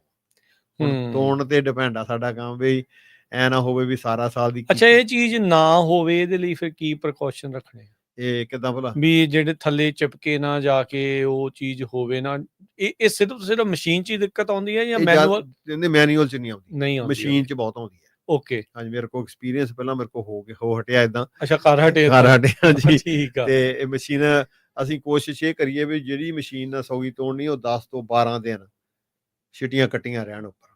ਹੁਣ ਤੋੜਨ ਤੇ ਡਿਪੈਂਡ ਆ ਸਾਡਾ ਕੰਮ, ਵੀ ਐ ਨਾ ਹੋਵੇ ਵੀ ਸਾਰਾ ਸਾਲ ਦੀ। ਅੱਛਾ, ਇਹ ਚੀਜ਼ ਨਾ ਹੋਵੇ, ਇਹਦੇ ਲਈ ਫਿਰ ਕੀ ਪ੍ਰੀਕਾਸ਼ਨ ਰੱਖਣੇ? ਇਹ ਕਿੱਦਾਂ ਭਲਾ ਵੀ ਜਿਹੜੇ ਥੱਲੇ ਚਿਪਕੇ ਨਾ ਜਾ ਕੇ ਉਹ ਚੀਜ਼ ਹੋਵੇ ਨਾ, ਇਹ ਸਿਰਫ ਮਸ਼ੀਨ 'ਚ ਹੀ ਦਿੱਕਤ ਆਉਂਦੀ ਹੈ ਜਾਂ ਮੈਨੂਅਲ ਚ ਨਹੀਂ ਆਉਂਦੀ? ਮਸ਼ੀਨ 'ਚ ਬਹੁਤ ਆਉਂਦੀ ਹੈ। ਓਕੇ, ਹਾਂਜੀ, ਮੇਰੇ ਕੋਲ ਐਕਸਪੀਰੀਅੰਸ ਪਹਿਲਾਂ ਮੇਰੇ ਕੋਲ ਹੋ ਹਟਿਆ ਏਦਾਂ। ਅੱਛਾ, ਘਰ ਹਟੇ ਹਾਂਜੀ, ਠੀਕ ਆ। ਤੇ ਇਹ ਮਸ਼ੀਨ ਅਸੀਂ ਕੋਸ਼ਿਸ਼ ਇਹ ਕਰੀਏ ਵੀ ਜਿਹੜੀ ਮਸ਼ੀਨ ਨਾਲ ਸੌਗੀ ਤੋੜਨੀ, ਉਹ 10 ਤੋਂ 12 ਦਿਨ ਛਿਟੀਆਂ ਕੱਟੀਆਂ ਰਹਿਣ ਉੱਪਰ,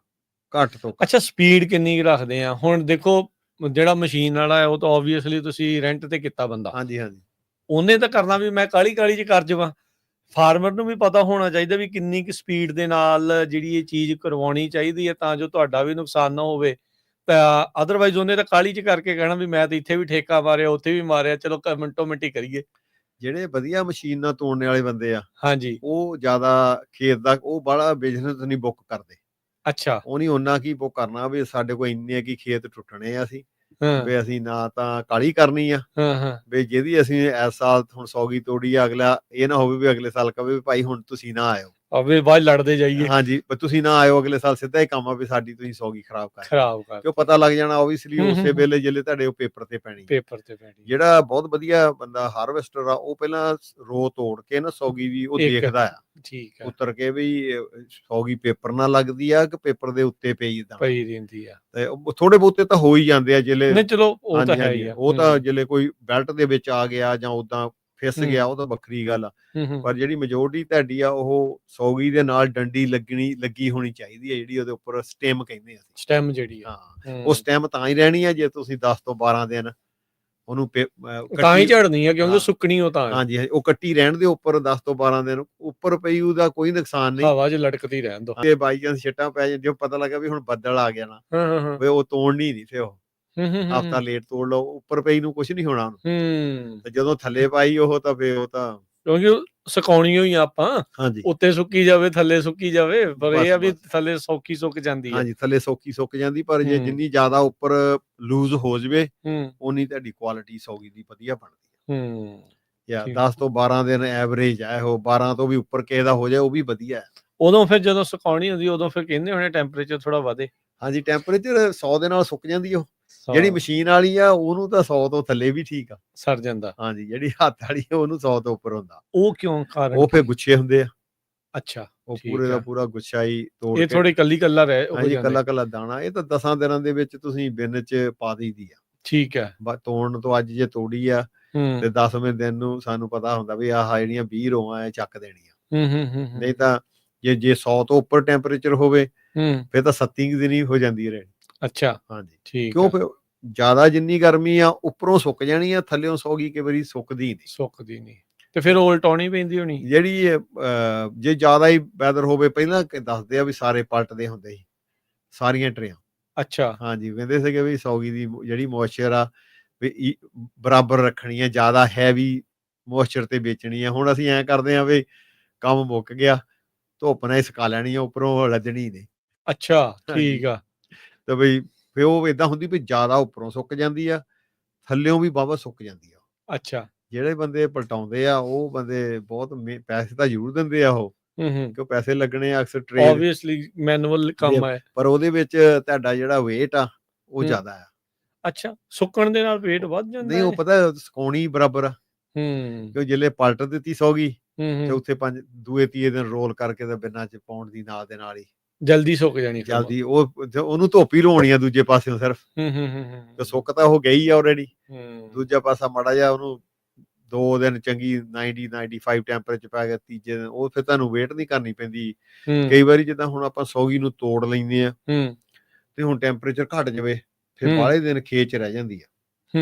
ਘੱਟ ਤੋਂ ਘੱਟ। ਅੱਛਾ, ਸਪੀਡ ਕਿੰਨੀ ਰੱਖਦੇ ਆ? ਹੁਣ ਦੇਖੋ, ਜਿਹੜਾ ਮਸ਼ੀਨ ਵਾਲਾ ਹੈ ਉਹ ਤਾਂ ਓਬਵੀਅਸਲੀ ਤੁਸੀਂ ਰੈਂਟ ਤੇ ਕੀਤਾ ਬੰਦਾ, ਹਾਂਜੀ, ਉਹਨੇ ਤਾਂ ਕਰਨਾ ਵੀ ਮੈਂ ਕਾਹਲੀ ਚ ਕਰ ਜਾਵਾਂ। ਫਾਰਮਰ ਨੂੰ ਵੀ ਪਤਾ ਹੋਣਾ ਚਾਹੀਦਾ ਵੀ ਕਿੰਨੀ ਕੁ ਸਪੀਡ ਦੇ ਨਾਲ ਜਿਹੜੀ ਇਹ ਚੀਜ਼ ਕਰਵਾਉਣੀ ਚਾਹੀਦੀ ਹੈ, ਤਾਂ ਜੋ ਤੁਹਾਡਾ ਵੀ ਨੁਕਸਾਨ ਨਾ ਹੋਵੇ। ਤਾਂ ਅਦਰਵਾਈਜ਼ ਉਹਨੇ ਤਾਂ ਕਾਹਲੀ ਚ ਕਰਕੇ ਕਹਿਣਾ ਵੀ ਮੈਂ ਤਾਂ ਇੱਥੇ ਵੀ ਠੇਕਾ ਮਾਰਿਆ, ਉੱਥੇ ਵੀ ਮਾਰਿਆ, ਚਲੋ ਮਿੰਟੋ ਮਿੰਟੀ ਕਰੀਏ। ਜਿਹੜੇ ਵਧੀਆ ਮਸ਼ੀਨ ਨਾਲ ਤੋੜਨੇ ਵਾਲੇ ਬੰਦੇ ਆ, ਹਾਂਜੀ, ਉਹ ਜ਼ਿਆਦਾ ਖੇਤ ਦਾ ਉਹ ਬਾਹਲਾ ਬਿਜ਼ਨਸ ਨਹੀਂ ਬੁੱਕ ਕਰਦੇ। ਅੱਛਾ, ਉਹ ਨਹੀਂ ਓਨਾ ਕੀ ਬੁੱਕ ਕਰਨਾ ਵੀ ਸਾਡੇ ਕੋਲ ਇੰਨੇ ਕੀ ਖੇਤ ਟੁੱਟਣੇ ਆ ਹਾਂ, ਵੀ ਅਸੀਂ ਨਾ ਤਾਂ ਕਾਹਲੀ ਕਰਨੀ ਆ, ਹਾਂ, ਹਾਂ, ਵੀ ਜਿਹਦੀ ਅਸੀਂ ਇਸ ਸਾਲ ਹੁਣ ਸੌਗੀ ਤੋੜੀ ਆ, ਅਗਲਾ ਇਹ ਨਾ ਹੋਵੇ ਵੀ ਅਗਲੇ ਸਾਲ ਕਵੇ ਵੀ ਭਾਈ ਹੁਣ ਤੁਸੀਂ ਨਾ ਆਇਓ। ਵੀ ਬਾਅਦ ਲੜਦੇ ਜਾਈਏ। ਹਾਂਜੀ, ਵੀ ਤੁਸੀਂ ਨਾ ਆਇਓ ਅਗਲੇ ਸਾਲ, ਸਿੱਧਾ ਹੀ ਕੰਮ ਆ ਵੀ ਸਾਡੀ ਤੁਸੀਂ ਸੌਗੀ ਖਰਾਬ ਕਰ ਕਿਉਂ ਪਤਾ ਲੱਗ ਜਾਣਾ ਓਬਵੀਅਸਲੀ ਉਸੇ ਵੇਲੇ ਜਿਹੜੇ ਤੁਹਾਡੇ ਉਹ ਪੇਪਰ ਤੇ ਪੈਣੀ। ਜਿਹੜਾ ਬਹੁਤ ਵਧੀਆ ਬੰਦਾ ਹਾਰਵੈਸਟਰ ਆ, ਉਹ ਪਹਿਲਾਂ ਰੋ ਤੋੜ ਕੇ ਨਾ ਸੌਗੀ ਦੀ ਉਹ ਦੇਖਦਾ ਆ, ਠੀਕ ਆ, ਉਤਰ ਕੇ ਵੀ ਸੌਗੀ ਪੇਪਰ ਨਾਲ ਲੱਗਦੀ ਆ ਕਿ ਪੇਪਰ ਦੇ ਉੱਤੇ ਪਈ ਰਹਿੰਦੀ ਆ। ਤੇ ਥੋੜੇ ਬਹੁਤੇ ਤਾਂ ਹੋ ਹੀ ਜਾਂਦੇ ਆ ਜਿਹੜੇ, ਨਹੀਂ ਚਲੋ ਉਹ ਤਾਂ ਹੈ ਹੀ ਆ, ਉਹ ਤਾਂ ਜਿਹੜੇ ਕੋਈ ਬੈਲਟ ਦੇ ਵਿੱਚ ਆ ਗਿਆ ਜਾਂ ਉਦਾਂ ਫਿਸ ਗਿਆ, ਉਹ ਤਾਂ ਵੱਖਰੀ ਗੱਲ ਆ। ਪਰ ਜਿਹੜੀ ਮੈਜੋਰਟੀ ਤੁਹਾਡੀ ਆ, ਉਹ ਸੌਗੀ ਦੇ ਨਾਲ ਡੰਡੀ ਲੱਗੀ ਹੋਣੀ ਚਾਹੀਦੀ ਹੈ, ਜਿਹੜੀ ਉਹਦੇ ਉੱਪਰ ਸਟੈਮ ਕਹਿੰਦੇ ਆ, ਸਟੈਮ ਜਿਹੜੀ ਆ। ਹਾਂ, ਉਹ ਸਟੈਮ ਤਾਂ ਹੀ ਰਹਿਣੀ ਆ ਜੇ ਤੁਸੀਂ 10 ਤੋਂ 12 ਦਿਨ ਉਹਨੂੰ ਤਾਂ ਹੀ ਝੜਨੀ ਆ, ਕਿਉਂਕਿ ਸੁੱਕਣੀ ਉਹ ਤਾਂ। ਹਾਂਜੀ, ਉਹ ਕੱਟੀ ਰਹਿਣ ਦੇ ਉੱਪਰ 10 ਤੋਂ 12 ਦਿਨ ਉੱਪਰ ਪਈ, ਉਹਦਾ ਕੋਈ ਨੁਕਸਾਨ ਨਹੀਂ, ਹਵਾ 'ਚ ਲਟਕਦੀ ਰਹਿਣ ਦੋ। ਜੇ ਬਾਈ ਚਾਂਸ ਛਿੱਟਾਂ ਪੈ ਜਾਂਦੀਆਂ, ਪਤਾ ਲੱਗਾ ਵੀ ਹੁਣ ਬੱਦਲ ਆ ਗਿਆ ਨਾ, ਵੀ ਉਹ ਤੋੜਨੀ ਨਹੀਂ ਤੇ ਉਹ ਹਫ਼ਤਾ ਲੇਟ ਤੋੜ ਲਓ, ਉੱਪਰ ਪਈ ਨੂੰ ਕੁਛ ਨਹੀਂ ਹੋਣਾ ਉਹਨੂੰ। ਤੇ ਜਦੋਂ ਥੱਲੇ ਪਾਈ ਉਹ ਤਾਂ ਫੇਰ ਉਹ ਤਾਂ ਕਿਉਂਕਿ ਸੁਕਾਉਣੀ ਹੋਈ ਆਪਾਂ, ਹਾਂਜੀ, ਉੱਤੇ ਸੁੱਕੀ ਜਾਵੇ ਥੱਲੇ ਸੁੱਕੀ ਜਾਵੇ, ਪਰ ਇਹ ਆ ਵੀ ਥੱਲੇ ਸੌਖੀ ਸੁੱਕ ਜਾਂਦੀ ਹੈ। ਹਾਂਜੀ, ਥੱਲੇ ਸੌਖੀ ਸੁੱਕ ਜਾਂਦੀ, ਪਰ ਜੇ ਜਿੰਨੀ ਜ਼ਿਆਦਾ ਉੱਪਰ ਲੂਜ਼ ਹੋ ਜਵੇ ਉਨੀ ਤੁਹਾਡੀ ਕੁਆਲਿਟੀ ਸੌਗੀ ਦੀ ਵਧੀਆ ਬਣਦੀ ਹੈ। 10 ਤੋਂ 12 ਦਿਨ ਐਵਰੇਜ ਹੈ ਉਹ, 12 ਤੋਂ ਵੀ ਉੱਪਰ ਕਿਸੇ ਦਾ ਹੋ ਜਾਏ ਉਹ ਵੀ ਵਧੀਆ ਹੈ। ਉਦੋਂ ਫਿਰ ਜਦੋਂ ਸੁਕਾਉਣੀ ਹੁੰਦੀ ਉਦੋਂ ਫਿਰ ਕਹਿੰਦੇ ਹੋਣੇ ਟੈਂਪਰੇਚਰ ਥੋੜਾ ਵਧੇ। ਹਾਂਜੀ, ਟੈਂਪਰੇਚਰ 100 ਦੇ ਨਾਲ ਸੁੱਕ ਜਾਂਦੀ ਉਹ। ਜਿਹੜੀ ਮਸ਼ੀਨ ਵਾਲੀ ਆ ਉਹਨੂੰ ਤਾਂ 100 ਤੋਂ ਥੱਲੇ ਵੀ ਠੀਕ ਆ, ਸਰ ਜਾਂਦਾ। ਹਾਂਜੀ, ਜਿਹੜੀ ਹੱਥ ਵਾਲੀ ਉਹਨੂੰ 100 ਤੋਂ ਉੱਪਰ ਹੁੰਦਾ। ਉਹ ਕਿਉਂ ਕਾਰਨ? ਉਹ ਫਿਰ ਗੁੱਛੇ ਹੁੰਦੇ ਆ। ਅੱਛਾ, ਉਹ ਪੂਰੇ ਦਾ ਪੂਰਾ ਗੁੱਛਾ ਹੀ ਤੋੜ ਕੇ, ਇਹ ਥੋੜੀ ਕੱਲਾ ਰਹਿ ਹੋ ਜਾਂਦਾ, ਕੱਲਾ ਦਾਣਾ। ਇਹ ਤਾਂ 10 ਦਿਨਾਂ ਦੇ ਵਿੱਚ ਤੁਸੀਂ ਬਿੰਨ ਚ ਪਾ ਦਈਦੀ ਆ। ਠੀਕ ਹੈ, ਤੋੜਨ ਤੋਂ ਅੱਜ ਜੇ ਤੋੜੀ ਆ ਤੇ 10ਵੇਂ ਦਿਨ ਨੂੰ ਸਾਨੂੰ ਪਤਾ ਹੁੰਦਾ ਵੀ ਆਹ ਜਿਹੜੀਆਂ 20 ਰੋਆਂ ਐ ਚੱਕ ਦੇਣੀਆਂ। ਨਹੀਂ ਤਾਂ ਜੇ 100 ਤੋਂ ਉੱਪਰ ਟੈਂਪਰੇਚਰ ਹੋਵੇ ਫਿਰ ਤਾਂ 37 ਦਿਨ ਹੀ ਹੋ ਜਾਂਦੀ ਰਹਿਣੀ। ਅੱਛਾ, ਹਾਂਜੀ, ਠੀਕ। ਕਿਉਂ ਫਿਰ ਜ਼ਿਆਦਾ ਜਿੰਨੀ ਗਰਮੀ ਆ ਉੱਪਰੋਂ ਸੁੱਕ ਜਾਣੀ ਆ, ਥੱਲਿਓਂ ਸੌਗੀ ਕਈ ਵਾਰੀ ਸੁੱਕਦੀ ਨਹੀਂ। ਤੇ ਫਿਰ ਉਲਟਾਉਣੀ ਪੈਂਦੀ ਹੋਣੀ ਜਿਹੜੀ ਜੇ ਜ਼ਿਆਦਾ ਹੀ ਵੈਦਰ ਹੋਵੇ। ਪਹਿਲਾਂ ਦੱਸਦੇ ਆ ਵੀ ਸਾਰੇ ਪਲਟਦੇ ਹੁੰਦੇ ਸੀ ਸਾਰੀਆਂ ਟਰੇਆਂ। ਅੱਛਾ, ਹਾਂਜੀ, ਕਹਿੰਦੇ ਸੀਗੇ ਵੀ ਸੌਗੀ ਦੀ ਜਿਹੜੀ ਮੋਇਸਚਰ ਆ ਵੀ ਬਰਾਬਰ ਰੱਖਣੀ ਆ, ਜ਼ਿਆਦਾ ਹੈਵੀ ਮੋਇਸਚਰ ਤੇ ਵੇਚਣੀ ਆ। ਹੁਣ ਅਸੀਂ ਐਂ ਕਰਦੇ ਆ ਵੀ ਕੰਮ ਮੁੱਕ ਗਿਆ, ਧੁੱਪ ਨਾਲ ਹੀ ਸੁਕਾ ਲੈਣੀ ਆ, ਉੱਪਰੋਂ ਲੱਦਣੀ ਨੇ। ਅੱਛਾ, ਠੀਕ ਆ। ਤੇ ਬਈ ਫਿਰ ਉਹ ਏਦਾਂ ਹੁੰਦੀ ਵੀ ਜ਼ਿਆਦਾ ਉੱਪਰੋਂ ਸੁੱਕ ਜਾਂਦੀ ਆ, ਥੱਲਿਓਂ ਵੀ ਵਾਹਵਾ ਸੁੱਕ ਜਾਂਦੀ ਆ। ਅੱਛਾ, ਜਿਹੜੇ ਬੰਦੇ ਪਲਟਾਉਂਦੇ ਆ ਉਹ ਬੰਦੇ ਬਹੁਤ ਪੈਸੇ ਤਾਂ ਜ਼ਰੂਰ ਦਿੰਦੇ ਆ ਉਹ, ਕਿਉਂ ਪੈਸੇ ਲੱਗਣੇ ਆ ਅਕਸਰ ਟ੍ਰੇਨ, ਓਬਵੀਅਸਲੀ ਮੈਨੂਅਲ ਕੰਮ ਹੈ, ਪਰ ਉਹਦੇ ਵਿੱਚ ਤੁਹਾਡਾ ਜਿਹੜਾ weight ਆ ਉਹ ਜ਼ਿਆਦਾ ਆ। ਅੱਛਾ, ਸੁੱਕਣ ਦੇ ਨਾਲ weight ਵੱਧ ਜਾਂਦਾ? ਨਹੀਂ, ਉਹ ਪਤਾ ਸੁਕਾਉਣੀ ਬਰਾਬਰ ਆ। ਕਿਉਂ ਜਿਲੇ ਪਲਟ ਦਿੱਤੀ ਸੌਗੀ ਚੌਥੇ ਦੂਏ ਤੀਏ ਦਿਨ ਰੋਲ ਕਰਕੇ ਤੇ ਬਿਨਾਂ ਚ ਪਾਉਣ ਦੀ ਨਾਲ ਦੇ ਨਾਲ ਹੀ ਜਲਦੀ ਸੁੱਕ ਜਾਣੀ, ਜਲਦੀ ਉਹਨੂੰ ਧੁੱਪ ਹੀ ਲਾਉਣੀ ਆ ਦੂਜੇ ਪਾਸਿਓਂ ਸਿਰਫ। ਤੇ ਸੁੱਕ ਤਾਂ ਉਹ ਗਈ ਆ ਆਲਰੇਡੀ। ਦੂਜਾ ਪਾਸਾ ਮਾੜਾ ਜਿਹਾ ਉਹਨੂੰ 2 ਦਿਨ ਚੰਗੀ 90-95 ਟੈਂਪਰੇਚਰ ਪੈ ਗਿਆ, ਤੀਜੇ ਦਿਨ ਉਹ ਫਿਰ ਤੁਹਾਨੂੰ ਵੇਟ ਨਹੀਂ ਕਰਨੀ ਪੈਂਦੀ। ਕਈ ਵਾਰੀ ਜਿੱਦਾਂ ਹੁਣ ਆਪਾਂ ਸੌਗੀ ਨੂੰ ਤੋੜ ਲੈਂਦੇ ਆ ਤੇ ਹੁਣ ਟੈਂਪਰੇਚਰ ਘਟ ਜਾਵੇ, ਫਿਰ ਬਾਹਲੇ ਦਿਨ ਖੇਚ ਰਹਿ ਜਾਂਦੀ ਆ।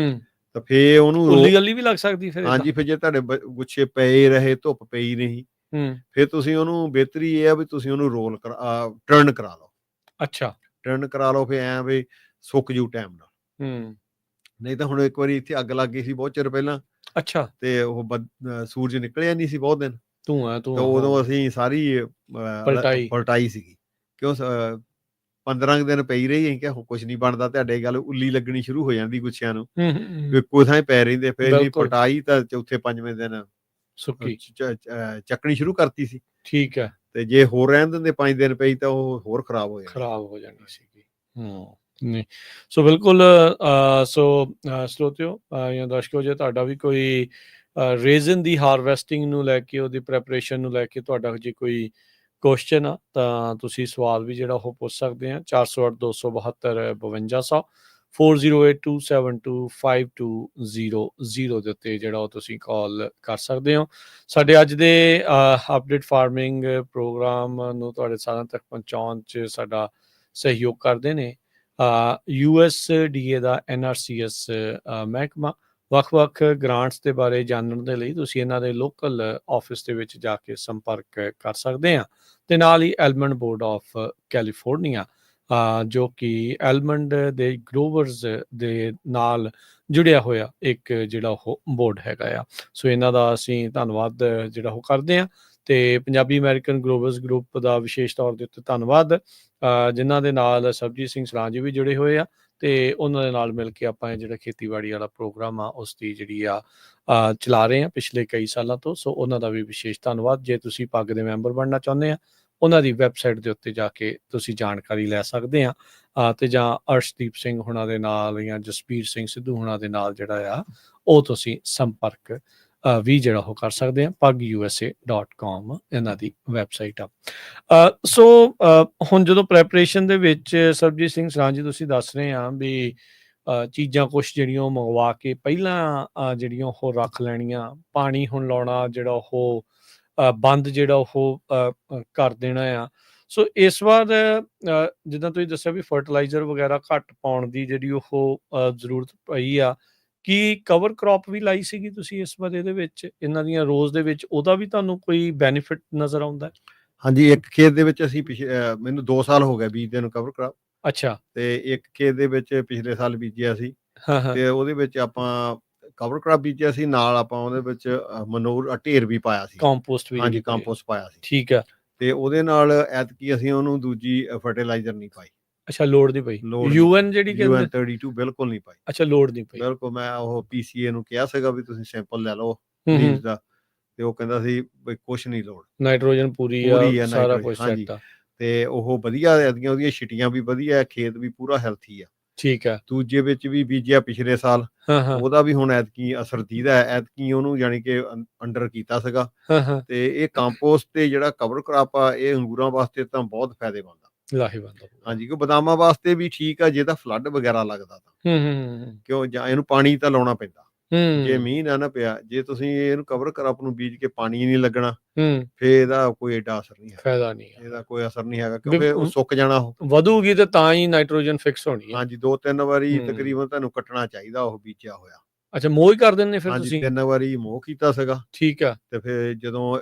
ਤਾਂ ਫੇਰ ਉਹਨੂੰ ਉੱਲੀ ਵੀ ਲੱਗ ਸਕਦੀ ਫਿਰ। ਹਾਂਜੀ, ਫਿਰ ਜੇ ਤੁਹਾਡੇ ਗੁੱਛੇ ਪਏ ਰਹੇ, ਧੁੱਪ ਪਈ ਨਹੀਂ, ਫਿਰ ਤੁਸੀਂ ਉਹਨੂੰ ਬਿਹਤਰੀ ਇਹ ਆ ਵੀ ਤੁਸੀਂ ਉਹਨੂੰ ਰੋਲ ਟਰਨ ਕਰਾ ਲਓ। ਅੱਛਾ, ਟਰਨ ਕਰਾ ਲਓ, ਫਿਰ ਐਂ ਵੀ ਸੁੱਕ ਜੂ ਟਾਈਮ ਨਾਲ। ਨਹੀਂ ਤਾਂ ਹੁਣ ਇੱਕ ਵਾਰੀ ਇੱਥੇ ਅੱਗ ਲੱਗ ਗਈ ਸੀ ਬਹੁਤ ਚਿਰ ਪਹਿਲਾਂ। ਅੱਛਾ, ਤੇ ਉਹ ਸੂਰਜ ਨਿਕਲਿਆ ਨਹੀਂ ਸੀ ਬਹੁਤ ਦਿਨ, ਧੂਆਂ ਤੇ ਉਦੋਂ ਅਸੀਂ ਸਾਰੀ ਪਲਟਾਈ ਸੀਗੀ। ਕਿਉਂ 15 ਦਿਨ ਪਈ ਰਹੀ। ਅਸੀਂ ਕਿਹਾ ਕੁਛ ਨੀ ਬਣਦਾ, ਤੁਹਾਡੇ ਗੱਲ ਉੱਲੀ ਲੱਗਣੀ ਸ਼ੁਰੂ ਹੋ ਜਾਂਦੀ ਗੁੱਛਿਆਂ ਨੂੰ, ਇੱਕੋ ਥਾਂ ਪੈ ਰਹਿੰਦੇ। ਫਿਰ ਅਸੀਂ ਪਲਟਾਈ ਤਾਂ ਚੌਥੇ 5ਵੇਂ ਦਿਨ ਸੁੱਕੀ ਚੱਕਣੀ ਸ਼ੁਰੂ ਕਰਤੀ ਸੀ। ਠੀਕ ਹੈ, ਤੇ ਜੇ ਹੋਰ ਰਹਿਣ ਦਿੰਦੇ 5 ਦਿਨ ਪਈ ਤਾਂ ਉਹ ਹੋਰ ਖਰਾਬ ਹੋ ਜਾਣੀ ਸੀਗੀ। ਨਹੀਂ, ਸੋ ਬਿਲਕੁਲ। ਸਰੋਤਿਓ ਜਾਂ ਦਰਸ਼ਕੋ, ਜੇ ਤੁਹਾਡਾ ਵੀ ਕੋਈ ਰੇਜ਼ਨ ਦੀ ਹਾਰਵੈਸਟਿੰਗ ਨੂੰ ਲੈ ਕੇ, ਉਹਦੀ ਪ੍ਰੈਪਰੇਸ਼ਨ ਨੂੰ ਲੈ ਕੇ ਤੁਹਾਡਾ ਜੇ ਕੋਈ ਕੁਐਸਚਨ ਆ ਤਾਂ ਤੁਸੀਂ ਸਵਾਲ ਵੀ ਜਿਹੜਾ ਉਹ ਪੁੱਛ ਸਕਦੇ ਆ। 408272 4082725200 ਦੇ ਉੱਤੇ ਜਿਹੜਾ ਉਹ ਤੁਸੀਂ ਕਾਲ ਕਰ ਸਕਦੇ ਹੋ। ਸਾਡੇ ਅੱਜ ਦੇ ਅਪਡੇਟ ਫਾਰਮਿੰਗ ਪ੍ਰੋਗਰਾਮ ਨੂੰ ਤੁਹਾਡੇ ਸਾਰਿਆਂ ਤੱਕ ਪਹੁੰਚਾਉਣ 'ਚ ਸਾਡਾ ਸਹਿਯੋਗ ਕਰਦੇ ਨੇ USDA ਦਾ NRCS ਮਹਿਕਮਾ। ਵੱਖ-ਵੱਖ ਗ੍ਰਾਂਟਸ ਦੇ ਬਾਰੇ ਜਾਣਨ ਦੇ ਲਈ ਤੁਸੀਂ ਇਹਨਾਂ ਦੇ ਲੋਕਲ ਆਫਿਸ ਦੇ ਵਿੱਚ ਜਾ ਕੇ ਸੰਪਰਕ ਕਰ ਸਕਦੇ ਆ, ਤੇ ਨਾਲ ਹੀ ਐਲਮੰਡ ਬੋਰਡ ਆਫ ਕੈਲੀਫੋਰਨੀਆ ਜੋ ਕਿ ਐਲਮੰਡ ਦੇ ਗਰੋਵਰਸ ਦੇ ਨਾਲ ਜੁੜਿਆ ਹੋਇਆ ਇੱਕ ਜਿਹੜਾ ਉਹ ਬੋਰਡ ਹੈਗਾ ਆ। ਸੋ ਇਹਨਾਂ ਦਾ ਅਸੀਂ ਧੰਨਵਾਦ ਜਿਹੜਾ ਉਹ ਕਰਦੇ ਹਾਂ, ਅਤੇ ਪੰਜਾਬੀ ਅਮਰੀਕਨ ਗਰੋਵਰਸ ਗਰੁੱਪ ਦਾ ਵਿਸ਼ੇਸ਼ ਤੌਰ ਦੇ ਉੱਤੇ ਧੰਨਵਾਦ, ਜਿਨ੍ਹਾਂ ਦੇ ਨਾਲ ਸਰਬਜੀਤ ਸਿੰਘ ਸਰਾਂ ਜੀ ਵੀ ਜੁੜੇ ਹੋਏ ਆ, ਅਤੇ ਉਹਨਾਂ ਦੇ ਨਾਲ ਮਿਲ ਕੇ ਆਪਾਂ ਇਹ ਜਿਹੜਾ ਖੇਤੀਬਾੜੀ ਵਾਲਾ ਪ੍ਰੋਗਰਾਮ ਆ ਉਸ ਦੀ ਜਿਹੜੀ ਆ ਚਲਾ ਰਹੇ ਹਾਂ ਪਿਛਲੇ ਕਈ ਸਾਲਾਂ ਤੋਂ। ਸੋ ਉਹਨਾਂ ਦਾ ਵੀ ਵਿਸ਼ੇਸ਼ ਧੰਨਵਾਦ। ਜੇ ਤੁਸੀਂ ਪੱਗ ਦੇ ਮੈਂਬਰ ਬਣਨਾ ਚਾਹੁੰਦੇ ਆ, ਉਹਨਾਂ ਦੀ ਵੈਬਸਾਈਟ ਦੇ ਉੱਤੇ ਜਾ ਕੇ ਤੁਸੀਂ ਜਾਣਕਾਰੀ ਲੈ ਸਕਦੇ ਆ, ਅਤੇ ਜਾਂ ਅਰਸ਼ਦੀਪ ਸਿੰਘ ਹੁਣਾਂ ਦੇ ਨਾਲ ਜਾਂ ਜਸਬੀਰ ਸਿੰਘ ਸਿੱਧੂ ਹੁਣਾਂ ਦੇ ਨਾਲ ਜਿਹੜਾ ਆ ਉਹ ਤੁਸੀਂ ਸੰਪਰਕ ਵੀ ਜਿਹੜਾ ਉਹ ਕਰ ਸਕਦੇ ਆ। PugUSA.com ਇਹਨਾਂ ਦੀ ਵੈਬਸਾਈਟ ਆ। ਸੋ ਹੁਣ ਜਦੋਂ ਪ੍ਰੈਪਰੇਸ਼ਨ ਦੇ ਵਿੱਚ ਸਰਬਜੀਤ ਸਿੰਘ ਸਰਾਂ ਜੀ ਤੁਸੀਂ ਦੱਸ ਰਹੇ ਆ ਵੀ ਚੀਜ਼ਾਂ ਕੁਛ ਜਿਹੜੀਆਂ ਉਹ ਮੰਗਵਾ ਕੇ ਪਹਿਲਾਂ ਜਿਹੜੀਆਂ ਉਹ ਰੱਖ ਲੈਣੀਆਂ, ਪਾਣੀ ਹੁਣ ਲਾਉਣਾ ਜਿਹੜਾ ਉਹ ਬੰਦ ਜਿਹੜਾ ਉਹ ਕਰ ਦੇਣਾ ਆ। ਸੋ ਇਸ ਵਾਰ ਜਿੱਦਾਂ ਤੁਸੀਂ ਦੱਸਿਆ ਵੀ ਫਰਟੀਲਾਈਜ਼ਰ ਵਗੈਰਾ ਘੱਟ ਪਾਉਣ ਦੀ ਜਿਹੜੀ ਉਹ ਜ਼ਰੂਰਤ ਪਈ ਆ, ਕੀ ਕਵਰ ਕ੍ਰੌਪ ਵੀ ਲਾਈ ਸੀਗੀ ਤੁਸੀਂ ਇਸ ਵਾਰ ਇਹਦੇ ਵਿੱਚ ਇਹਨਾਂ ਦੀਆਂ ਰੋਜ਼ ਦੇ ਵਿੱਚ, ਉਹਦਾ ਵੀ ਤੁਹਾਨੂੰ ਕੋਈ ਬੈਨੀਫਿਟ ਨਜ਼ਰ ਆਉਂਦਾ? ਹਾਂਜੀ, ਇੱਕ ਖੇਤ ਦੇ ਵਿੱਚ ਅਸੀਂ ਮੈਨੂੰ 2 ਸਾਲ ਹੋ ਗਏ ਬੀਜਦੇ ਨੂੰ ਕਵਰ ਕ੍ਰੌਪ। ਅੱਛਾ। ਤੇ ਇੱਕ ਖੇਤ ਦੇ ਵਿੱਚ ਪਿਛਲੇ ਸਾਲ ਬੀਜਿਆ ਸੀ, ਤੇ ਉਹਦੇ ਵਿੱਚ ਆਪਾਂ ਕਵਰ ਕ੍ਰੌਪ ਬੀਜਿਆ ਸੀ, ਨਾਲ ਆਪਾਂ ਉਹਦੇ ਵਿੱਚ ਮਨੂਰ ਢੇਰ ਵੀ ਪਾਇਆ ਸੀ, ਕੰਪੋਸਟ ਵੀ। ਹਾਂਜੀ, ਕੰਪੋਸਟ ਪਾਇਆ ਸੀ। ਠੀਕ ਆ। ਤੇ ਉਹਦੇ ਨਾਲ ਐਤਕੀ ਅਸੀਂ ਉਹਨੂੰ ਦੂਜੀ ਫਰਟੀਲਾਈਜ਼ਰ ਨਹੀਂ ਪਾਈ। ਅੱਛਾ, ਲੋੜ ਨਹੀਂ ਪਈ। UN ਜਿਹੜੀ UN 32 ਬਿਲਕੁਲ ਨਹੀਂ ਪਾਈ। ਅੱਛਾ, ਲੋੜ ਨਹੀਂ ਪਈ। ਬਿਲਕੁਲ। ਮੈਂ ਉਹ PCA ਨੂੰ ਕਿਹਾ ਸੀਗਾ ਵੀ ਤੁਸੀਂ ਸੈਂਪਲ ਲੈ ਲਓ ਬੀਜ ਦਾ, ਤੇ ਉਹ ਕਹਿੰਦਾ ਸੀ ਵੀ ਕੁਛ ਨਹੀਂ ਲੋੜ, ਨਾਈਟ੍ਰੋਜਨ ਪੂਰੀ ਆ, ਸਾਰਾ ਕੁਝ ਸੈੱਟ ਆ। ਤੇ ਉਹ ਵਧੀਆ ਉਹਦੀਆਂ ਛਿਟੀਆਂ ਵੀ ਵਧੀਆ, ਖੇਤ ਵੀ ਪੂਰਾ ਹੈਲਥੀ ਆ। ਠੀਕ ਆ। ਦੂਜੇ ਵਿੱਚ ਵੀ ਬੀਜਿਆ ਪਿਛਲੇ ਸਾਲ, ਉਹਦਾ ਵੀ ਹੁਣ ਐਤਕੀ ਅਸਰ ਦੀਦਾ। ਐਤਕੀ ਉਹਨੂੰ ਜਾਣੀ ਕਿ ਅੰਡਰ ਕੀਤਾ ਸੀਗਾ। ਤੇ ਇਹ ਕੰਪੋਸਟ ਤੇ ਜਿਹੜਾ ਕਵਰ ਕ੍ਰੌਪ ਆ, ਇਹ ਅੰਗੂਰਾਂ ਵਾਸਤੇ ਤਾਂ ਬਹੁਤ ਫਾਇਦੇਮੰਦ ਆ, ਲਾਹੇਵੰਦ। ਹਾਂਜੀ, ਕਿਉਂ ਬਦਾਮਾਂ ਵਾਸਤੇ ਵੀ ਠੀਕ ਆ ਜੇ ਤਾਂ ਫਲੱਡ ਵਗੈਰਾ ਲੱਗਦਾ ਤਾਂ, ਕਿਉਂ ਜਾਂ ਇਹਨੂੰ ਪਾਣੀ ਤਾਂ ਲਾਉਣਾ ਪੈਂਦਾ। ਜੇ ਮੀਂਹ ਨਾ ਪਿਆ, ਜੇ ਤੁਸੀਂ ਇਹਨੂੰ ਕਵਰ ਕ੍ਰੌਪ ਨੂੰ ਬੀਜ ਕੇ ਪਾਣੀ ਨਹੀਂ ਲੱਗਣਾ, ਫੇਰ ਇਹਦਾ ਕੋਈ ਏਡਾ ਅਸਰ ਨਹੀਂ ਹੈ, ਫਾਇਦਾ ਨਹੀਂ, ਇਹਦਾ ਕੋਈ ਅਸਰ ਨਹੀਂ ਹੈਗਾ, ਕਿਉਂਕਿ ਉਹ ਸੁੱਕ ਜਾਣਾ। ਉਹ ਵਧੂਗੀ ਤੇ ਤਾਂ ਹੀ ਨਾਈਟ੍ਰੋਜਨ ਫਿਕਸ ਹੋਣੀ ਹੈ। ਹਾਂਜੀ, 2-3 ਵਾਰੀ ਤਕਰੀਬਨ ਤੁਹਾਨੂੰ ਕੱਟਣਾ ਚਾਹੀਦਾ ਉਹ ਬੀਜਿਆ ਹੋਇਆ। ਅੱਛਾ, ਮੋਹ ਹੀ ਕਰ ਦਿੰਦੇ ਫਿਰ ਤੁਸੀਂ? 3 ਵਾਰੀ ਮੋਹ ਕੀਤਾ ਸੀਗਾ। ਠੀਕ ਆ। ਤੇ ਫਿਰ ਜਦੋਂ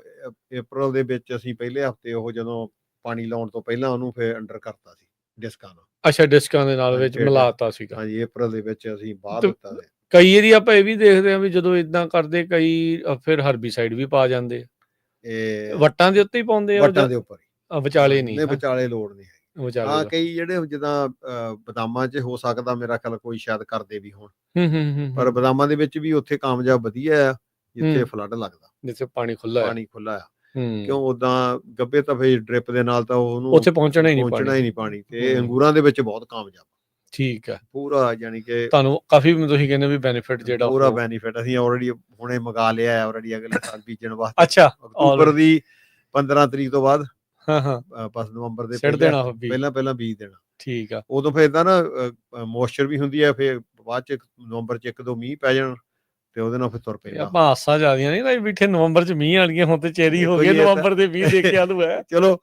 April ਦੇ ਵਿੱਚ ਅਸੀਂ ਪਹਿਲੇ ਹਫਤੇ ਉਹ ਜਦੋਂ ਪਾਣੀ ਲਾਉਣ ਤੋਂ ਪਹਿਲਾਂ ਉਹਨੂੰ ਫਿਰ ਅੰਡਰ ਕਰਤਾ ਸੀ ਡਿਸਕਾਂ ਨਾਲ। ਅੱਛਾ, ਡਿਸਕਾਂ ਦੇ ਨਾਲ ਵਿੱਚ ਮਿਲਾਤਾ ਸੀਗਾ। ਹਾਂਜੀ, April ਦੇ ਵਿੱਚ ਅਸੀਂ ਬਾਅਦ ਦਿੱਤਾ। ਕਈ ਏਰੀ ਆਪਾਂ ਇਹ ਵੀ ਦੇਖਦੇ ਆ ਵੀ ਜਦੋਂ ਇਦਾਂ ਕਰਦੇ, ਕਈ ਫਿਰ ਹਰਬੀਸਾਈਡ ਵੀ ਪਾ ਜਾਂਦੇ, ਵੱਟਾਂ ਦੇ ਉੱਤੇ ਹੀ ਪਾਉਂਦੇ ਆ, ਵੱਟਾਂ ਦੇ ਉੱਪਰ ਹੀ, ਵਿਚਾਲੇ ਨਹੀਂ, ਵਿਚਾਲੇ ਲੋੜ ਨਹੀਂ ਹੈ। ਹਾਂ, ਕਈ ਜਿਹੜੇ ਜਿੱਦਾਂ ਬਦਾਮਾਂ 'ਚ ਹੋ ਸਕਦਾ ਮੇਰਾ ਖਿਆਲ ਕੋਈ ਸ਼ਾਇਦ ਕਰਦੇ ਵੀ ਹੋਣ, ਪਰ ਬਦਾਮਾਂ ਦੇ ਵਿੱਚ ਵੀ ਉੱਥੇ ਕਾਮਯਾਬ ਵਧੀਆ ਆ ਜਿੱਥੇ ਫਲੱਡ ਲੱਗਦਾ, ਜਿੱਥੇ ਪਾਣੀ ਖੁੱਲਾ ਆ। ਕਿਉਂ ਉਦਾਂ ਗੱਬੇ ਤਾਂ ਫਿਰ ਡ੍ਰਿਪ ਦੇ ਨਾਲ ਤਾਂ ਉਹਨੂੰ ਉੱਥੇ ਪਹੁੰਚਣਾ ਹੀ ਨਹੀਂ ਪਾਣੀ। ਤੇ ਅੰਗੂਰਾਂ ਦੇ ਵਿੱਚ ਬਹੁਤ ਕਾਮਯਾਬ। ਠੀਕ ਆ, ਪੂਰਾ ਜਾਨੀ ਕਿ ਤੁਹਾਨੂੰ ਕਾਫੀ ਤੁਸੀਂ ਕਹਿੰਦੇ ਵੀ ਬੈਨੀਫਿਟ ਜਿਹੜਾ ਪੂਰਾ ਬੈਨੀਫਿਟ ਅਸੀਂ ਆਲਰੇਡੀ ਹੁਣੇ ਮੰਗਾ ਲਿਆ ਹੈ ਆਲਰੇਡੀ ਅਗਲੇ ਸਾਲ ਬੀਜਣ ਵਾਸਤੇ। ਅੱਛਾ, ਅਕਤੂਬਰ ਦੀ 15 ਤਰੀਕ ਤੋਂ ਬਾਅਦ, ਬਸ ਨਵੰਬਰ ਦੇ ਪਹਿਲਾਂ ਬੀਜ ਦੇਣਾ। ਠੀਕ ਆ। ਉਦੋਂ ਫਿਰ ਇਦਾਂ ਨਾ ਮੋਇਸਚਰ ਵੀ ਹੁੰਦੀ ਹੈ, ਫਿਰ ਬਾਅਦ ਚ ਨਵੰਬਰ ਚ 1-2 ਮੀਂਹ ਪੈ ਜਾਣ ਤੇ ਉਹਦੇ ਨਾਲ ਫਿਰ ਤੁਰ ਪੈਂਦਾ। ਆਪਾਂ ਆਸਾਂ ਜ਼ਿਆਦੀਆਂ ਨਹੀਂ ਤਾਂ ਬੀਠੇ ਨਵੰਬਰ ਚ ਮੀਂਹ ਵਾਲੀਆਂ, ਹੁਣ ਤੇ ਚੇਰੀ ਹੋ ਗਈ ਨਵੰਬਰ ਦੇ ਮੀਂਹ ਦੇਖ ਕੇ ਆਲੂ ਹੈ। ਚਲੋ